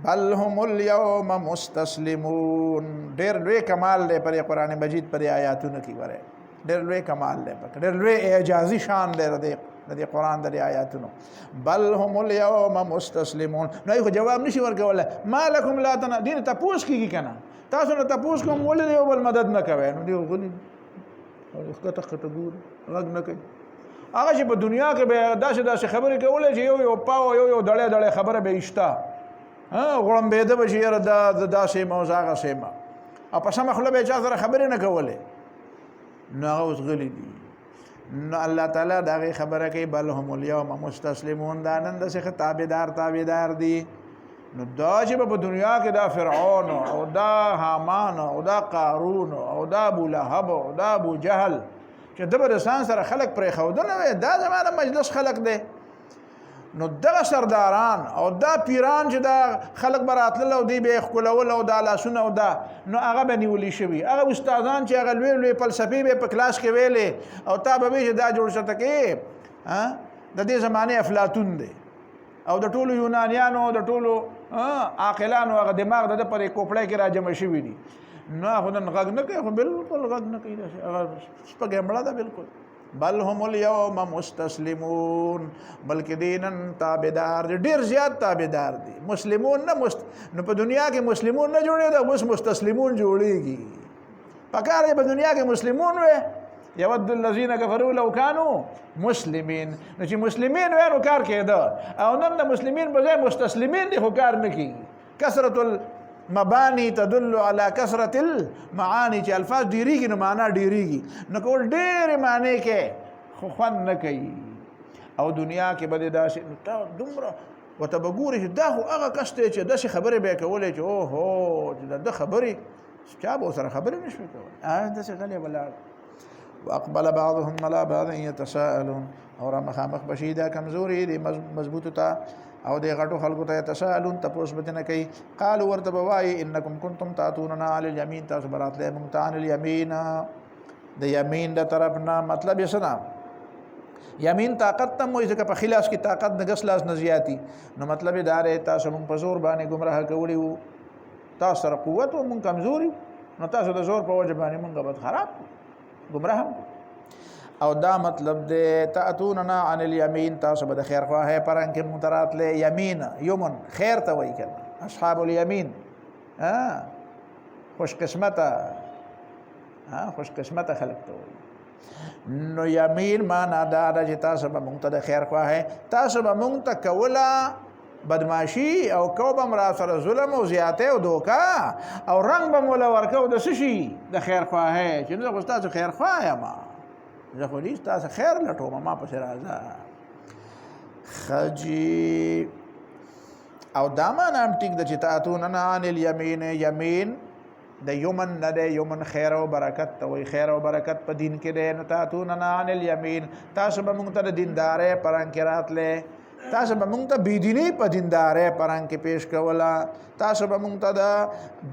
بل هم اليوم مستسلمون ډېر لوی کمال دی پر قرآن مجید پر آیاتونو کې وره ډېر لوی کمال دی ډېر لوی اعجازي شان دی د قرآن د آیاتونو بل هم اليوم مستسلمون نو یو جواب نشي ورکوله مالکم لا تن دین تاسو کیږي کنه تاسو نه تاسو کوم ولې یو بل مدد نه کوي نو دی غني او ښکته ګور غږ نه کوي هغه چې په دنیا کې به داسې خبرې کولې چې یو پاو یو دړې خبره به اشتا غړم به د بشیر د داسې موزاغه سیمه او په سم خپل به چا سره خبرې نه کولې نو اوس غلي دي نو الله تعالی دا خبره کوي بل هم اليوم مستسلمون دا نن د څخه تابعدار دي نو دا چې په دنیا کې دا فرعون او دا حامان او دا قارون او دا ابو لهب او دا ابو جهل چې د برسان سره خلق پرې خودنه دا زمانه مجلس خلق دی نو دغه سرداران او دا پیران چې دا خلق براتله او دی به خلول او دا لاسونه او دا نو هغه بنولي شوی هغه استادان چې هغه لوی فلسفي به په کلاس کې ویلې او تا به چې دا جوړ شته کې د دې زمانه افلاطون دی او د ټولو یونانیانو د ټولو عاقلانو هغه دماغ د پرې کوپړې کې راجم شوی دي نو خو نن غږ نه کوي خو بالکل غږ نه کوي هغه سپګې مړه ده بالکل بل هم اليوم مستسلمون بلکې دینن تابعدار دي ډیر زیات تابعدار دي مسلمون نه نو په دنیا کې مسلمون نه جوړي دا اوس مستسلمون جوړيږي پکاره په دنیا کې مسلمون وي يود الذين كفروا لو كانوا مسلمين نو چې مسلمین وي نو کار کېده او نن د مسلمین په ځای مستسلمین دي خو کار نه کوي کثرت مبانی تدل على كثرة المعاني چې الفاظ ډیریږي نو معنا ډیریږي نو کول ډېر معنی کې خو خوان نه کوي او دنیا کې بده داسې نو دومره وتبګوري دا خو هغه کس ته چې داسې خبرې به کولې چې او هو د خبرې چا به سره خبرې نشوي کولی داسې غلی ولاړ. واقبل بعضهم على بعض يتساءلون او را مخامخ بشي دا کمزوري دي مضبوطو ته او د غټو خلکو ته يتساءلون تپوس بتنه کوي. قالوا ورته بوای انکم کنتم تاتوننا على اليمين تاسو براتله مونږ ته عن اليمين د یمین د طرفنا مطلب یې سنا یمین طاقت تم وایي ځکه په خلاص کې طاقت د غس لاس نه زیاتی نو مطلب یې دا دی تاسو مونږ په زور باندې گمراه کړي وو تاسو سره قوت او مونږ کمزوري نو تاسو د زور په وجه باندې مونږ بد خراب گمراه او دا مطلب دے تاتوننا عن الیمین تاسو به د خیر خواه پران کې مترات له یمین یمن خیر ته وای کړه اصحاب الیمین خوش قسمته خوش قسمته خلق ته وای. نو یمین معنا دا د تاسو به مونږ ته د خیر خواه تاسو به مونږ ته کولا بدماشي او کوبم را سره ظلم او زیاته او دوکا او رنگ به مولا ورکو د سشي د خیر خواه چې نو تاسو خیر خواه ما زه خو دې تاسو خیر لټوم ما پسې راځه خجی او دا معنا هم ټیک د چې تاتوننا عن الیمین یمین د یمن نه د یمن خیر او برکت ته وي خیر او برکت په دین کې ده نو تاتوننا عن الیمین تاسو به مونږ ته د دیندارې پران کې راتله تاسو به مونږ ته بيدینی په دیندارې پران کې پیش کولا تاسو به مونږ ته د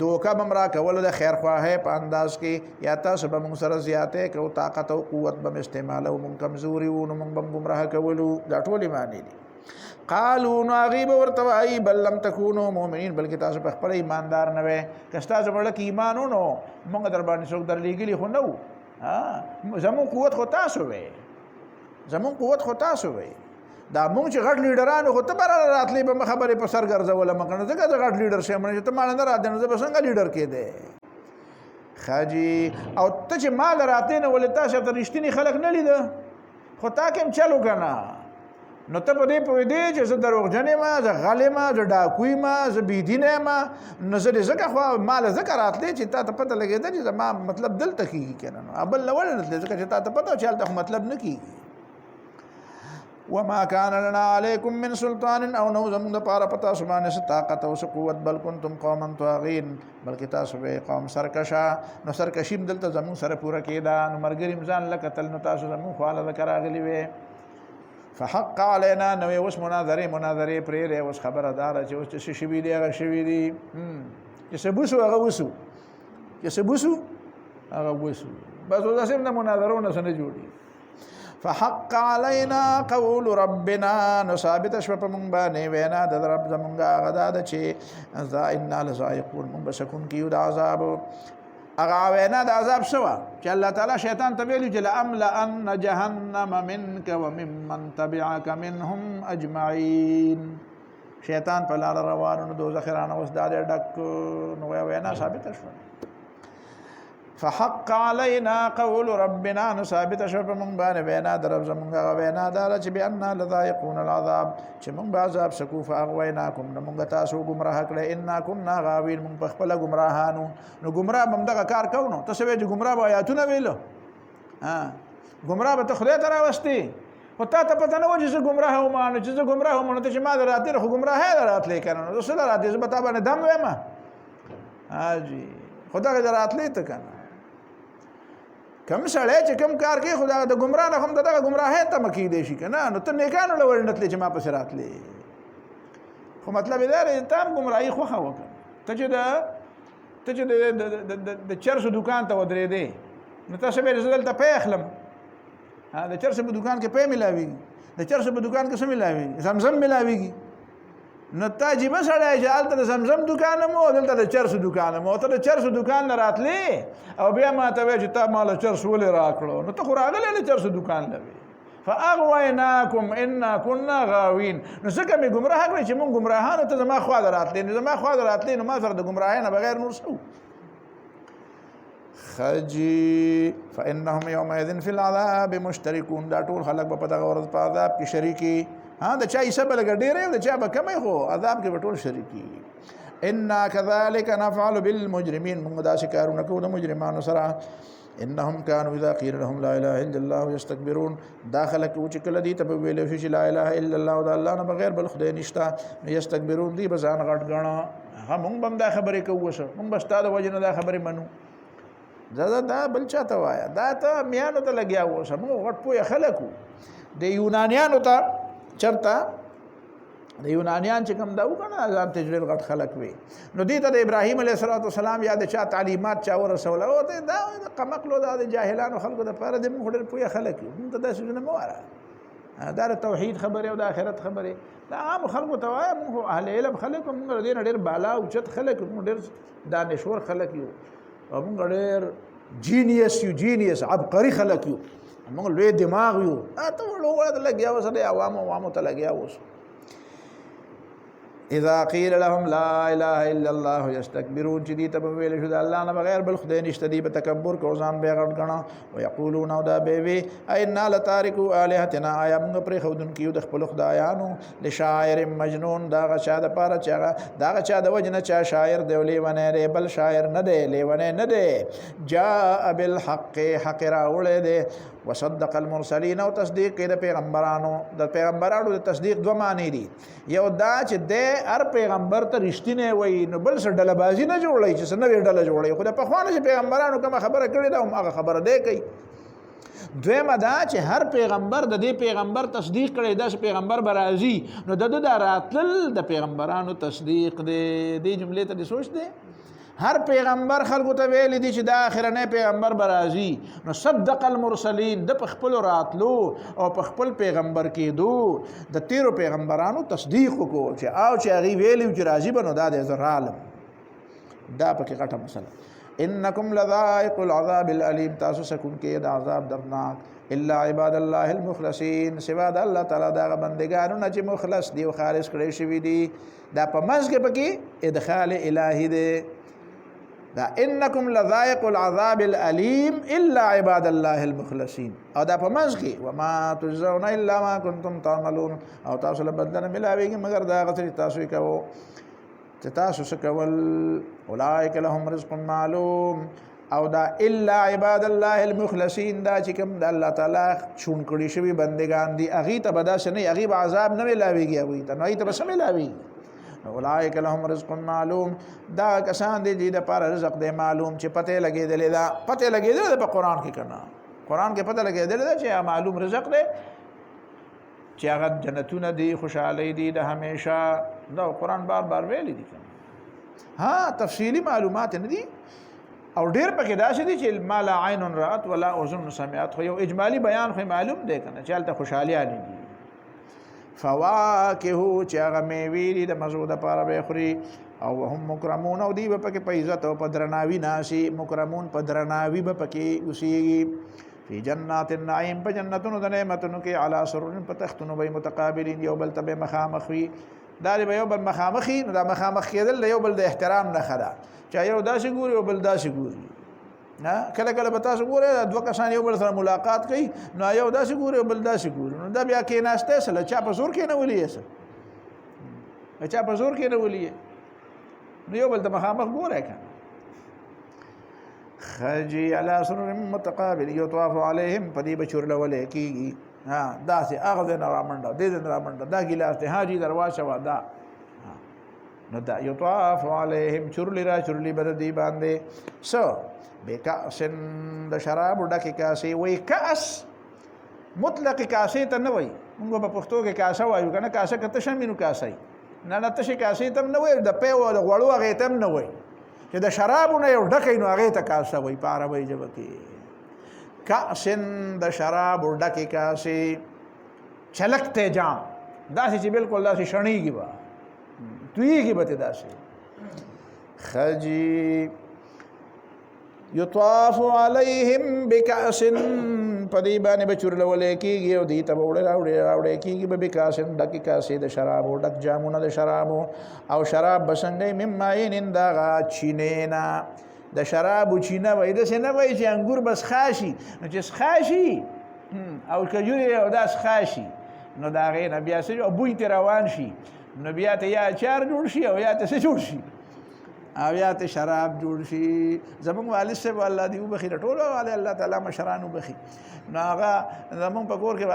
دوکا بمرا کول د خیر خواه په انداز کې یا تاسو به مونږ سره زیاته کو طاقت او قوت به استعمال او مونږ کمزوري وو نو مونږ به گمراه کولو دا ټول معنی دي. قالوا نغيب ورتوای بل لم تكونوا مؤمنين بلکې تاسو په خپل ایماندار نه وې کستا زموږ کې ایمان ونو مونږ در باندې څوک در لېګلی خو نو زموږ قوت خو تاسو وې زموږ قوت خو تاسو وې دا مونږ چې غټ لیډرانو خو ته بر راتلې به خبرې په سر ګرځول مکنه ځکه د غټ لیډر شمه ته مال نه راځي نو به څنګه لیډر کې دی خاجي او ته چې مال راته نه ولې تاسو ته رښتینی خلک نه لید خو تا کوم چلو کنه نو ته په دې په دې چې زه دروغجنې ما زه غلې ما زه ډاکوي ما زه بيدینه ما نو زه دې ځکه خو مال ذکر راتلې چې تا ته پته لګېده چې ما مطلب دلته کیږي کنه ابل لول نه ځکه چې تا ته پته چلته مطلب نه کیږي. وما كان لنا عليكم من سلطان او نو زمون د پاره پتا سبحانه ست طاقت او قوت بل کنتم قوما طاغين بلکې تاسو به قوم سرکشا نو سرکشیم دلته زمون سره پورا کېدا نو مرګریم ځان لکتل نو تاسو زمون خواله ذکر اغلی وي فحق علينا نو اوس مناظره پرې اوس خبردار چې اوس څه شوي دی هغه شوي دي چې سبوسو هغه وسو چې سبوسو هغه وسو بس اوس هم د مناظرونو سره جوړي. فحق علينا قول ربنا نو ثابت شو په مونږ باندې وینا د رب زمونږه غدا د چې ذا ان لذائقون مونږ بسكون کیو د عذاب هغه وینا د عذاب شو چې الله تعالی شیطان ته ویلو چې لاملا ان جهنم منك وممن تبعك منهم اجمعين شیطان په لار روانو دوزخ رانه اوس د ډک نو وینا ثابت شو. فحق علينا قول ربنا نو ثابت شو په مونږ باندې وینا درب زمونږه وینا دار چې بأن لذائقون العذاب چې مونږ به عذاب سکو فاغویناکم نو مونږ تاسو گمراه کړل ان كنا غاوین مونږ په خپل گمراهانو نو گمراه بم دغه کار کوو تاسو وی چې گمراه آیاتونه ویلو گمراه به ته خدای ته راوستي او تا ته پته نه و چې گمراه و ما نو چې گمراه و ما ته چې ما دراتې خو گمراه دراتلې کنه نو څه دراتې زه به تا باندې دم وایم حاجی خدای دراتلې ته کنه کم سړی چې کم کار کوي خدا د گمراه نه هم دغه گمراهی ته مکی دی شي کنه نو ته نیکانو لور نتلې چې ما پس راتلې خو مطلب دا دی ته گمراهی خو خو ته چې د چرس دکان ته ودرې دی نو تاسو به رسول ته پیخلم د چرس په دکان کې پې ملاويږي د چرس په دکان کې څه ملاويږي زمزم ملاويږي نو تاجی بس اړای چې الته زمزم دکان مو دلته د چرس دکان مو ته د چرس دکان نه راتلې او بیا ما ته وې چې تا مال چرس ولې راکړو نو ته خو راغلی له چرس دکان لوي فاغویناکم انا كنا غاوین نو څنګه می گمراه کړی چې مونږ گمراهانو ته زما خوا دراتلې نو زما خوا دراتلې نو ما سره د گمراهۍ نه بغیر نور څه خجی فانهم يومئذ في العذاب مشتركون دا ټول خلک په دغه ورځ په عذاب کې شریکي د چا حساب لګ ډیره د چا به کمې خو عذاب کې ټول شریکي. ان كذلك نفعل بالمجرمين موږ دا شکارونه کوو د مجرمانو سره انهم كانوا اذا قيل لهم لا اله الا الله يستكبرون داخله کو چې کله دي ته ویل شي لا اله الا الله او د الله نه بغیر بل خدای نشته یستكبرون دي بزان غټ غاڼه هم بم دا خبرې کوو هم بستا د وجنه دا خبرې منو دا بل چاته وایا دا ته میانو ته لګیا وسه موږ غټ پوهه خلکو د یونانیانو ته چرته د یونانیان چې کوم دا وکنه ځان تجلیل غټ خلک وي نو دې ته د ابراهیم علیه السلام یا د چا تعلیمات چا ورسول او دا قمقلو د جاهلانو خلکو د پاره د موږ ډېر پوهه خلک موږ ته داسې نه مواره دا توحید خبره او د آخرت خبره دا عام خلکو ته وایي موږ اهل علم خلک موږ دې ډېر بالا او چت خلک موږ ډېر دانشور خلک یو او موږ ډېر جینیس عبقری خلک یو موږ لوی دماغ یو ته ولور لګیا وسه د عوامو ته لګیا وسه اذا قيل لهم لا اله الا الله يستكبرون چې دي ته ویل شو د الله نه بغیر بل خدای نشته دي په تکبر کو ځان به غټ غنا او یقولون او دا به وی اينا لتاركوا الهتنا ایا موږ پر خودن کیو د خپل خدایانو لشاعر مجنون دا غچا د پاره چا دا غچا د وجنه چا شاعر دی ولې بل شاعر نه دی لیونه نه دی جاء بالحق حق راوړل دی وصدق المرسلين او تصدیق د پیغمبرانو د تصدیق دوه معنی دي یو دا چې د هر پیغمبر ته رښتینه وای نو بل څه ډلبازي نه جوړي چې څنګه ډله جوړي خو د پخوانه چې پیغمبرانو کوم خبره کړې ده هغه خبره ده کوي دویمه دا چې هر پیغمبر د دې پیغمبر تصدیق کړي دا چې پیغمبر برازي نو د راتل د پیغمبرانو تصدیق دې جملې ته سوچ دې هر پیغمبر خلکو ته ویل دي چې د اخرنه پیغمبر برازي نو صدق المرسلین د خپل راتلو او په خپل پیغمبر کېدو د تیرو پیغمبرانو تصدیق کو چې او چې هغه ویلو چې راځي بنو دا د زرالم دا پکې غټه مسله انکم لذائق العذاب الالم تاسو سکون کې د عذاب دردناک الا عباد الله المخلصین سوا د الله تعالی دا بندگانو نه چې مخلص دی او خالص کړي شوی دي دا په منځ کې پکې ادخال الهی دی دا انکم لذائق العذاب الالم الا عباد الله المخلصین او دا په منځ کې وما تجزون الا ما كنتم تعملون او تاسو له بدل نه ملاويږي مگر دا غتري تاسو یې کوو چې تاسو څه کول اولئک لهم رزق معلوم او دا الا عباد الله المخلصین دا چې کوم د الله تعالی چون کړي شوی بندگان دي اغه ته بدا شنه اغه عذاب نه ملاويږي اغه ته نه ته بس ملاويږي اولئک لهم رزق معلوم دا کسان دي د پر رزق دی معلوم چې پته لګیدل دا پته لګیدل په قران کې کنا قران کې پته لګیدل دا چې معلوم رزق دی چې هغه جنتونه دي خوشحالي دي د همیشه دا قران بار بار ویلي دي ها تفصیلی معلومات نه دي او ډیر پکې دا شې دي چې ما لا عین رات ولا اذن سمعت خو یو اجمالی بیان خو معلوم دی کنه چې الته خوشحالي دي فواکه چې هغه میوې دي د مزو د پاره به خوري او هم مکرمون او دی به پکې په عزت او په درناوي ناشي مکرمون په درناوي به پکې اوسېږي فی جنات النعیم په جنتونو د نعمتونو کې علی سرور په تختونو به متقابلین یو بل ته مخامخ وي دا به یو بل مخامخي نو دا مخامخ کېدل یو بل د احترام نه خدا چا یو داسې ګوري او بل داسې ګوري نه کله کله به تاسو ګوره دوه کسان یو بل سره ملاقات کوي نو یو داسې ګوري او بل داسې ګوري نو دا بیا کې ناشته سره چا په زور کې نه ولي سره چا په زور کې نه ولي نو یو بل ته مخامخ ګوره کنه خجی علی سرور متقابل یطواف علیهم پدی بچور لولې کیږي ها داسې اغه نه رامنډه دې نه رامنډه دا ګلاس ته حاجی درواشه ودا نو دا یطواف علیهم چرلی را چرلی بر دی باندې سو بکاسن د شراب ډکه کاسي وای کاس مطلق کاسي ته نه وای موږ په پښتو کې کاسه وایو کنه کاسه کته شمینو کاسي نه نه ته کاسي تم نه وای د پیو د غړو هغه تم نه وای چې د شرابونه یو ډکه نو هغه ته کاسه وای په عربی ژبه کې کاسن د شراب ډکه کاسي چلکته جام داسې چې بالکل داسې شڼيږي با تویږي به داسې خجی یطواف علیهم بکاس پدی باندې بچور لولې کیږي او دی ته وړه کیږي به بکاس ډک کاسې د شراب او ډک جامونه د شراب او شراب بسنګي مماین دا چینینا د شراب چینه وای د سینه وای چې انګور بس خاشي نو چې خاشي او کجوري او داس خاشي نو دا غي نبي اسې او بوی ته روان شي نو بیا ته یا چار جوړ شي او یا ته څه جوړ شي او یا ته شراب جوړ شي. زمونږ والد صاحب الله دې وبخي ټول والي الله تعالی مشران وبخي نو هغه زمونږ په کور کې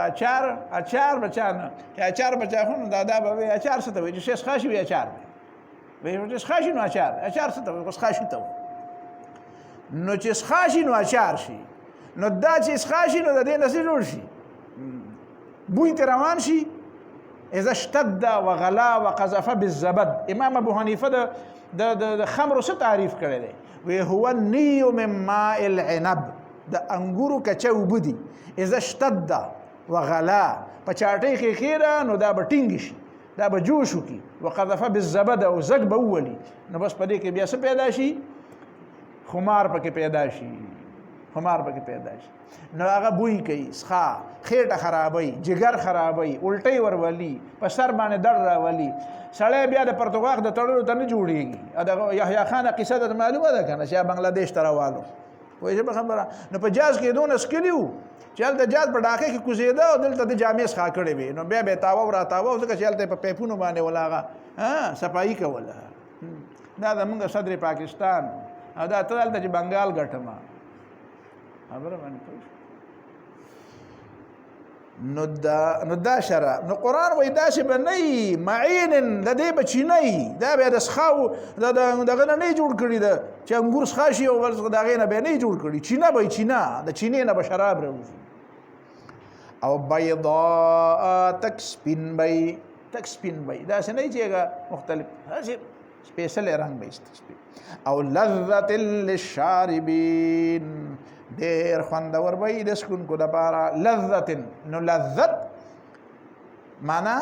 اچار بچانه چې اچار بچا خو دادا به اچار څه ته وي چې شیخ خاشي وي اچار وي چې خاشي نو اچار څه ته وي خاشي ته نو چې خاشي نو اچار شي نو دا چې خاشي نو د دې نسې جوړ شي بوی ته روان شي. اذا اشتد وغلا وقذف بالزبد امام ابو حنیفه د خمر څه تعریف کړی دی وی هو النی من ماء العنب د انګورو کچه وبدي اذا اشتد وغلا په چاټۍ کې خیره نو دا به ټینګ شي دا به جوش وکي وقذف بالزبد او زګ به وولي نو بس په دې کې بیا څه پیدا شي خمار پکې پیدا شي نو هغه بوی کوي ښه خېټه خرابوي جګر خرابوي الټۍ ورولي په سر باندې درد راولي سړی بیا د پرتګاغ د تړلو ته نه جوړېږي د یحیی خان قصه د معلومه ده که نه چې بنګلادیش ته راوالو پوهېږې په خبره نو په جاز کې دونه سکلي وو چې هلته جاز په ډاکه کې کوزېده او دلته د جامې څخه کړې وې نو بیا به یې تاوه راتاوه ځکه چې هلته په پیپونو باندې ولا هغه صفایي کوله دا زمونږ صدر پاکستان او دا ته دلته چې بنګال ګټمه خبره باندې نو دا شراب نو قرآن وایي داسې به نه وي معین د دې به چینی دا بیا د څښاو دغه نه نه جوړ کړي ده چې انګور څښا شي او د هغې نه بیا نه جوړ کړي چینه به چینه د چینې نه به شراب راوځي او بیضاء تک سپین به داسې نه چې هغه مختلف داسې سپیشل رنګ به او لذت للشاربین ډېر خوندور به وي د څښونکو دپاره لذت نو لذت معنا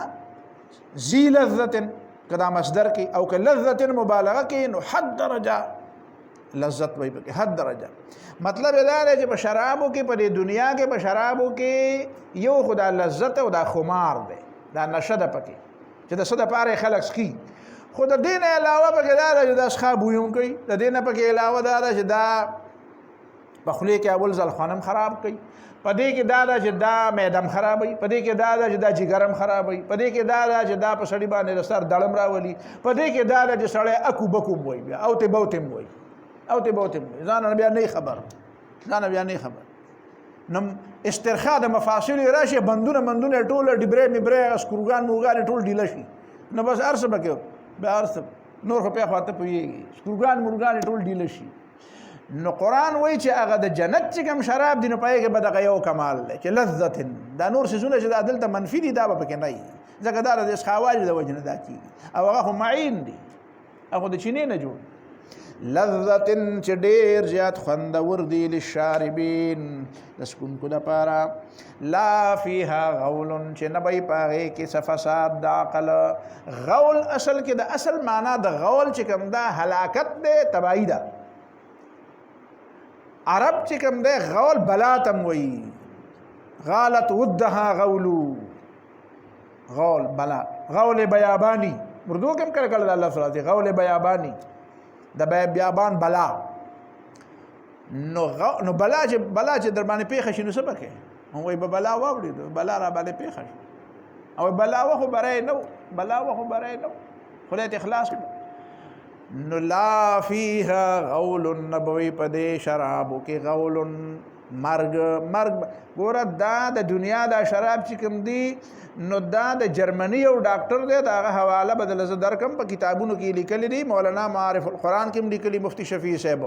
ذي لذت که دا مصدر کې او که لذت مبالغه کې نو حد درجه لذت وایي پکې حد درجه مطلب دا دی چې په شرابو کې په دې دنیا کې په شرابو کې یو خو دا لذت او دا خمار دی دا نشه ده پکې چې د څه دپاره خلک څښي خو د دې نه علاوه پکې دا ده چې دا څښا بوی هم کوي د دې نه پکې علاوه دا ده چې دا په خولې کې اول ځل خوانم خراب کوي په دې کې دا ده چې دا معدم خرابوي په دې کې دا ده چې دا جګرم خرابوي په دې کې دا ده چې دا په سړي باندې د سر دړم راولي په دې کې دا ده چې سړی اکو بکو وایي بیا او ته بوتم وایي ځان بیا نه خبر نو استرخاء د مفاصل راشي بندونه ټول ډبرې مبرې سکروګان ټول ډیله شي نو بس ارسه بکې بیا ارسه نور خو په خواته پوهېږي سکروګان ټول ډیله شي نو قرآن وایي چې هغه د جنت چې کوم شراب دي نو په هغې کې به دغه یو کمال دی چې لذت دا نور څیزونه چې دا دلته منفي دي دا به پکې نه وي ځکه دا د څښاوالي د وجې نه دا کېږي او هغه خو معین دي هغه د چینې نه جوړ لذت چې ډېر زیات خوندور دي للشاربین د څښونکو دپاره لا فیها غول چې نه به یې په هغې کې څه فساد د عقل غول اصل کې د اصل معنا د غول چې کوم دا هلاکت دی تباهي ده عرب چې کوم دی غول بلاتم وایي غالت ودها غولو غول بلا غول بیابانی اردو کې هم کله کله د الله صلی الله غول بیابانی د بیابان بلا نو بلا چې در باندې پیښه شي نو څه پکې هم وایي به بلا واوړي بلا را باندې پیښه شي او بلا وخو بری نو خدای ته اخلاص کړه نو لا فیها غول نبوي په دې شرابو کې غول مرګ ګوره دا د دنیا دا شراب چې کوم دی نو دا د جرمني یو ډاکټر دی دا هغه حواله بدله زه درکم په کتابونو کې لیکلی دی مولانا معارف القرآن کې هم لیکلی مفتی شفیع صاحب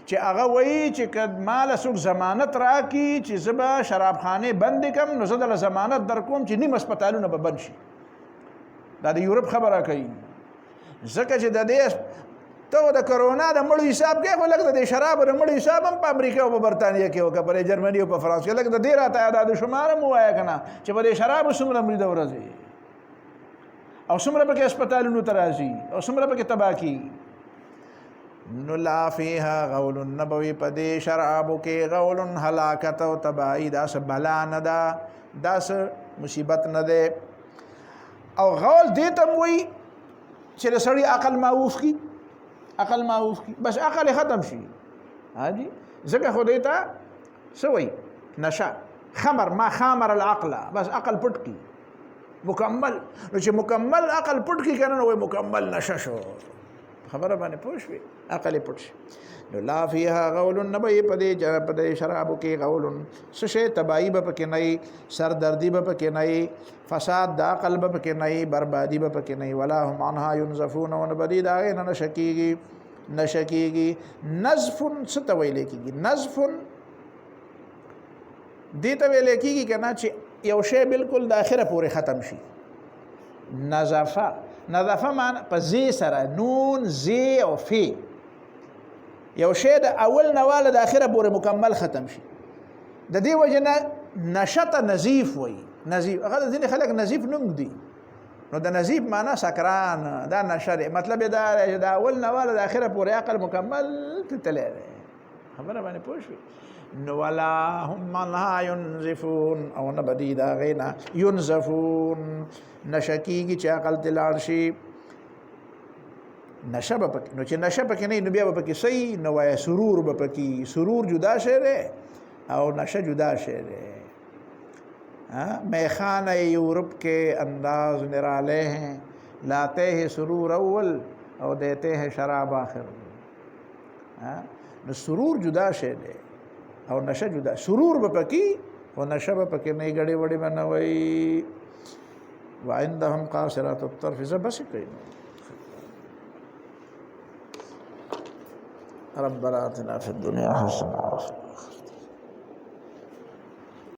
چې هغه وایي چې که ماله څوک ضمانت راکړي چې زه به شرابخانې بندې کړم نو زه دله ضمانت درکوم چې نیم هسپتالونه به بند شي دا د یورپ خبره کوي ځکه چې د دې ته د کرونا د مړو حساب کې خو لږ د شرابو د مړو حساب هم په امریکا او په برطانیه کې وکړه په جرمني او په فرانس کې لږ د دې راته عدد شمار هم ووایه که نه چې په دې شرابو څومره مریده ورځي او څومره پکې هسپتالونو ته راځي او څومره پکې تباه کېږي نو لا فیها غول نبوي په دې شرابو کې غول هلاکت او تباهي دا څه بلا نه ده دا څه مصیبت نه ده او غول دې ته هم وایي چې د سړي عقل معوف کی بس عقل ختم شي حاجی ځکه خو دې ته څه وایي نشه خمر ما خامر العقل بس عقل پټ کی مکمل نو چې مکمل عقل پټ کی کنه نو وایي مکمل نشه شو خبره باندې پوه شوې عقل پټ شي نو لا فيها غول نبي پدې شرابو کې غول سشه تباہی به پکې نه سردردی به پکې نه فساد د عقل به پکې نه بربادي به پکې نه ولا هم عنها ينزفون ونبدي دا نه نشکیږي نزف څه ته ویل کېږي نزف دې ته ویل کېږي کنه چې یو شی بالکل د اخره پورې ختم شي نظفه معنی په زی سره نون زی او فی یو شی د اول نواله د اخره پورې مکمل ختم شي د دې وجه نه نشط نظیف وي نظیف هغه ځینې خلک نظیف نوم دي نو د نظیف معنی سکران دا نشر مطلب دا چې د اول نواله د اخره پورې عقل مکمل تللی دی خبره باندې پوه شوې نو ولا هم عنها ينزفون او نه بدی دا غینا ينزفون نشکیږي چې عقل تلاړ شي نشه به پکې نو چې نشه پکې نه نو بیا به پکې صحیح نو وای سرور به پکې سرور جدا شی دی او نشه جدا شی دی میخانه یورپ کے انداز نرالے ہیں لاتے ہیں سرور اول اور دیتے ہیں شراب آخر نو سرور جدا شے دے اور نشہ جدا سرور بپکی اور نشہ بپکی نئی گڑی وڑی بنوئی وعندهم قاصرات الطرف بس کئی ربنا آتنا فی الدنیا حسنہ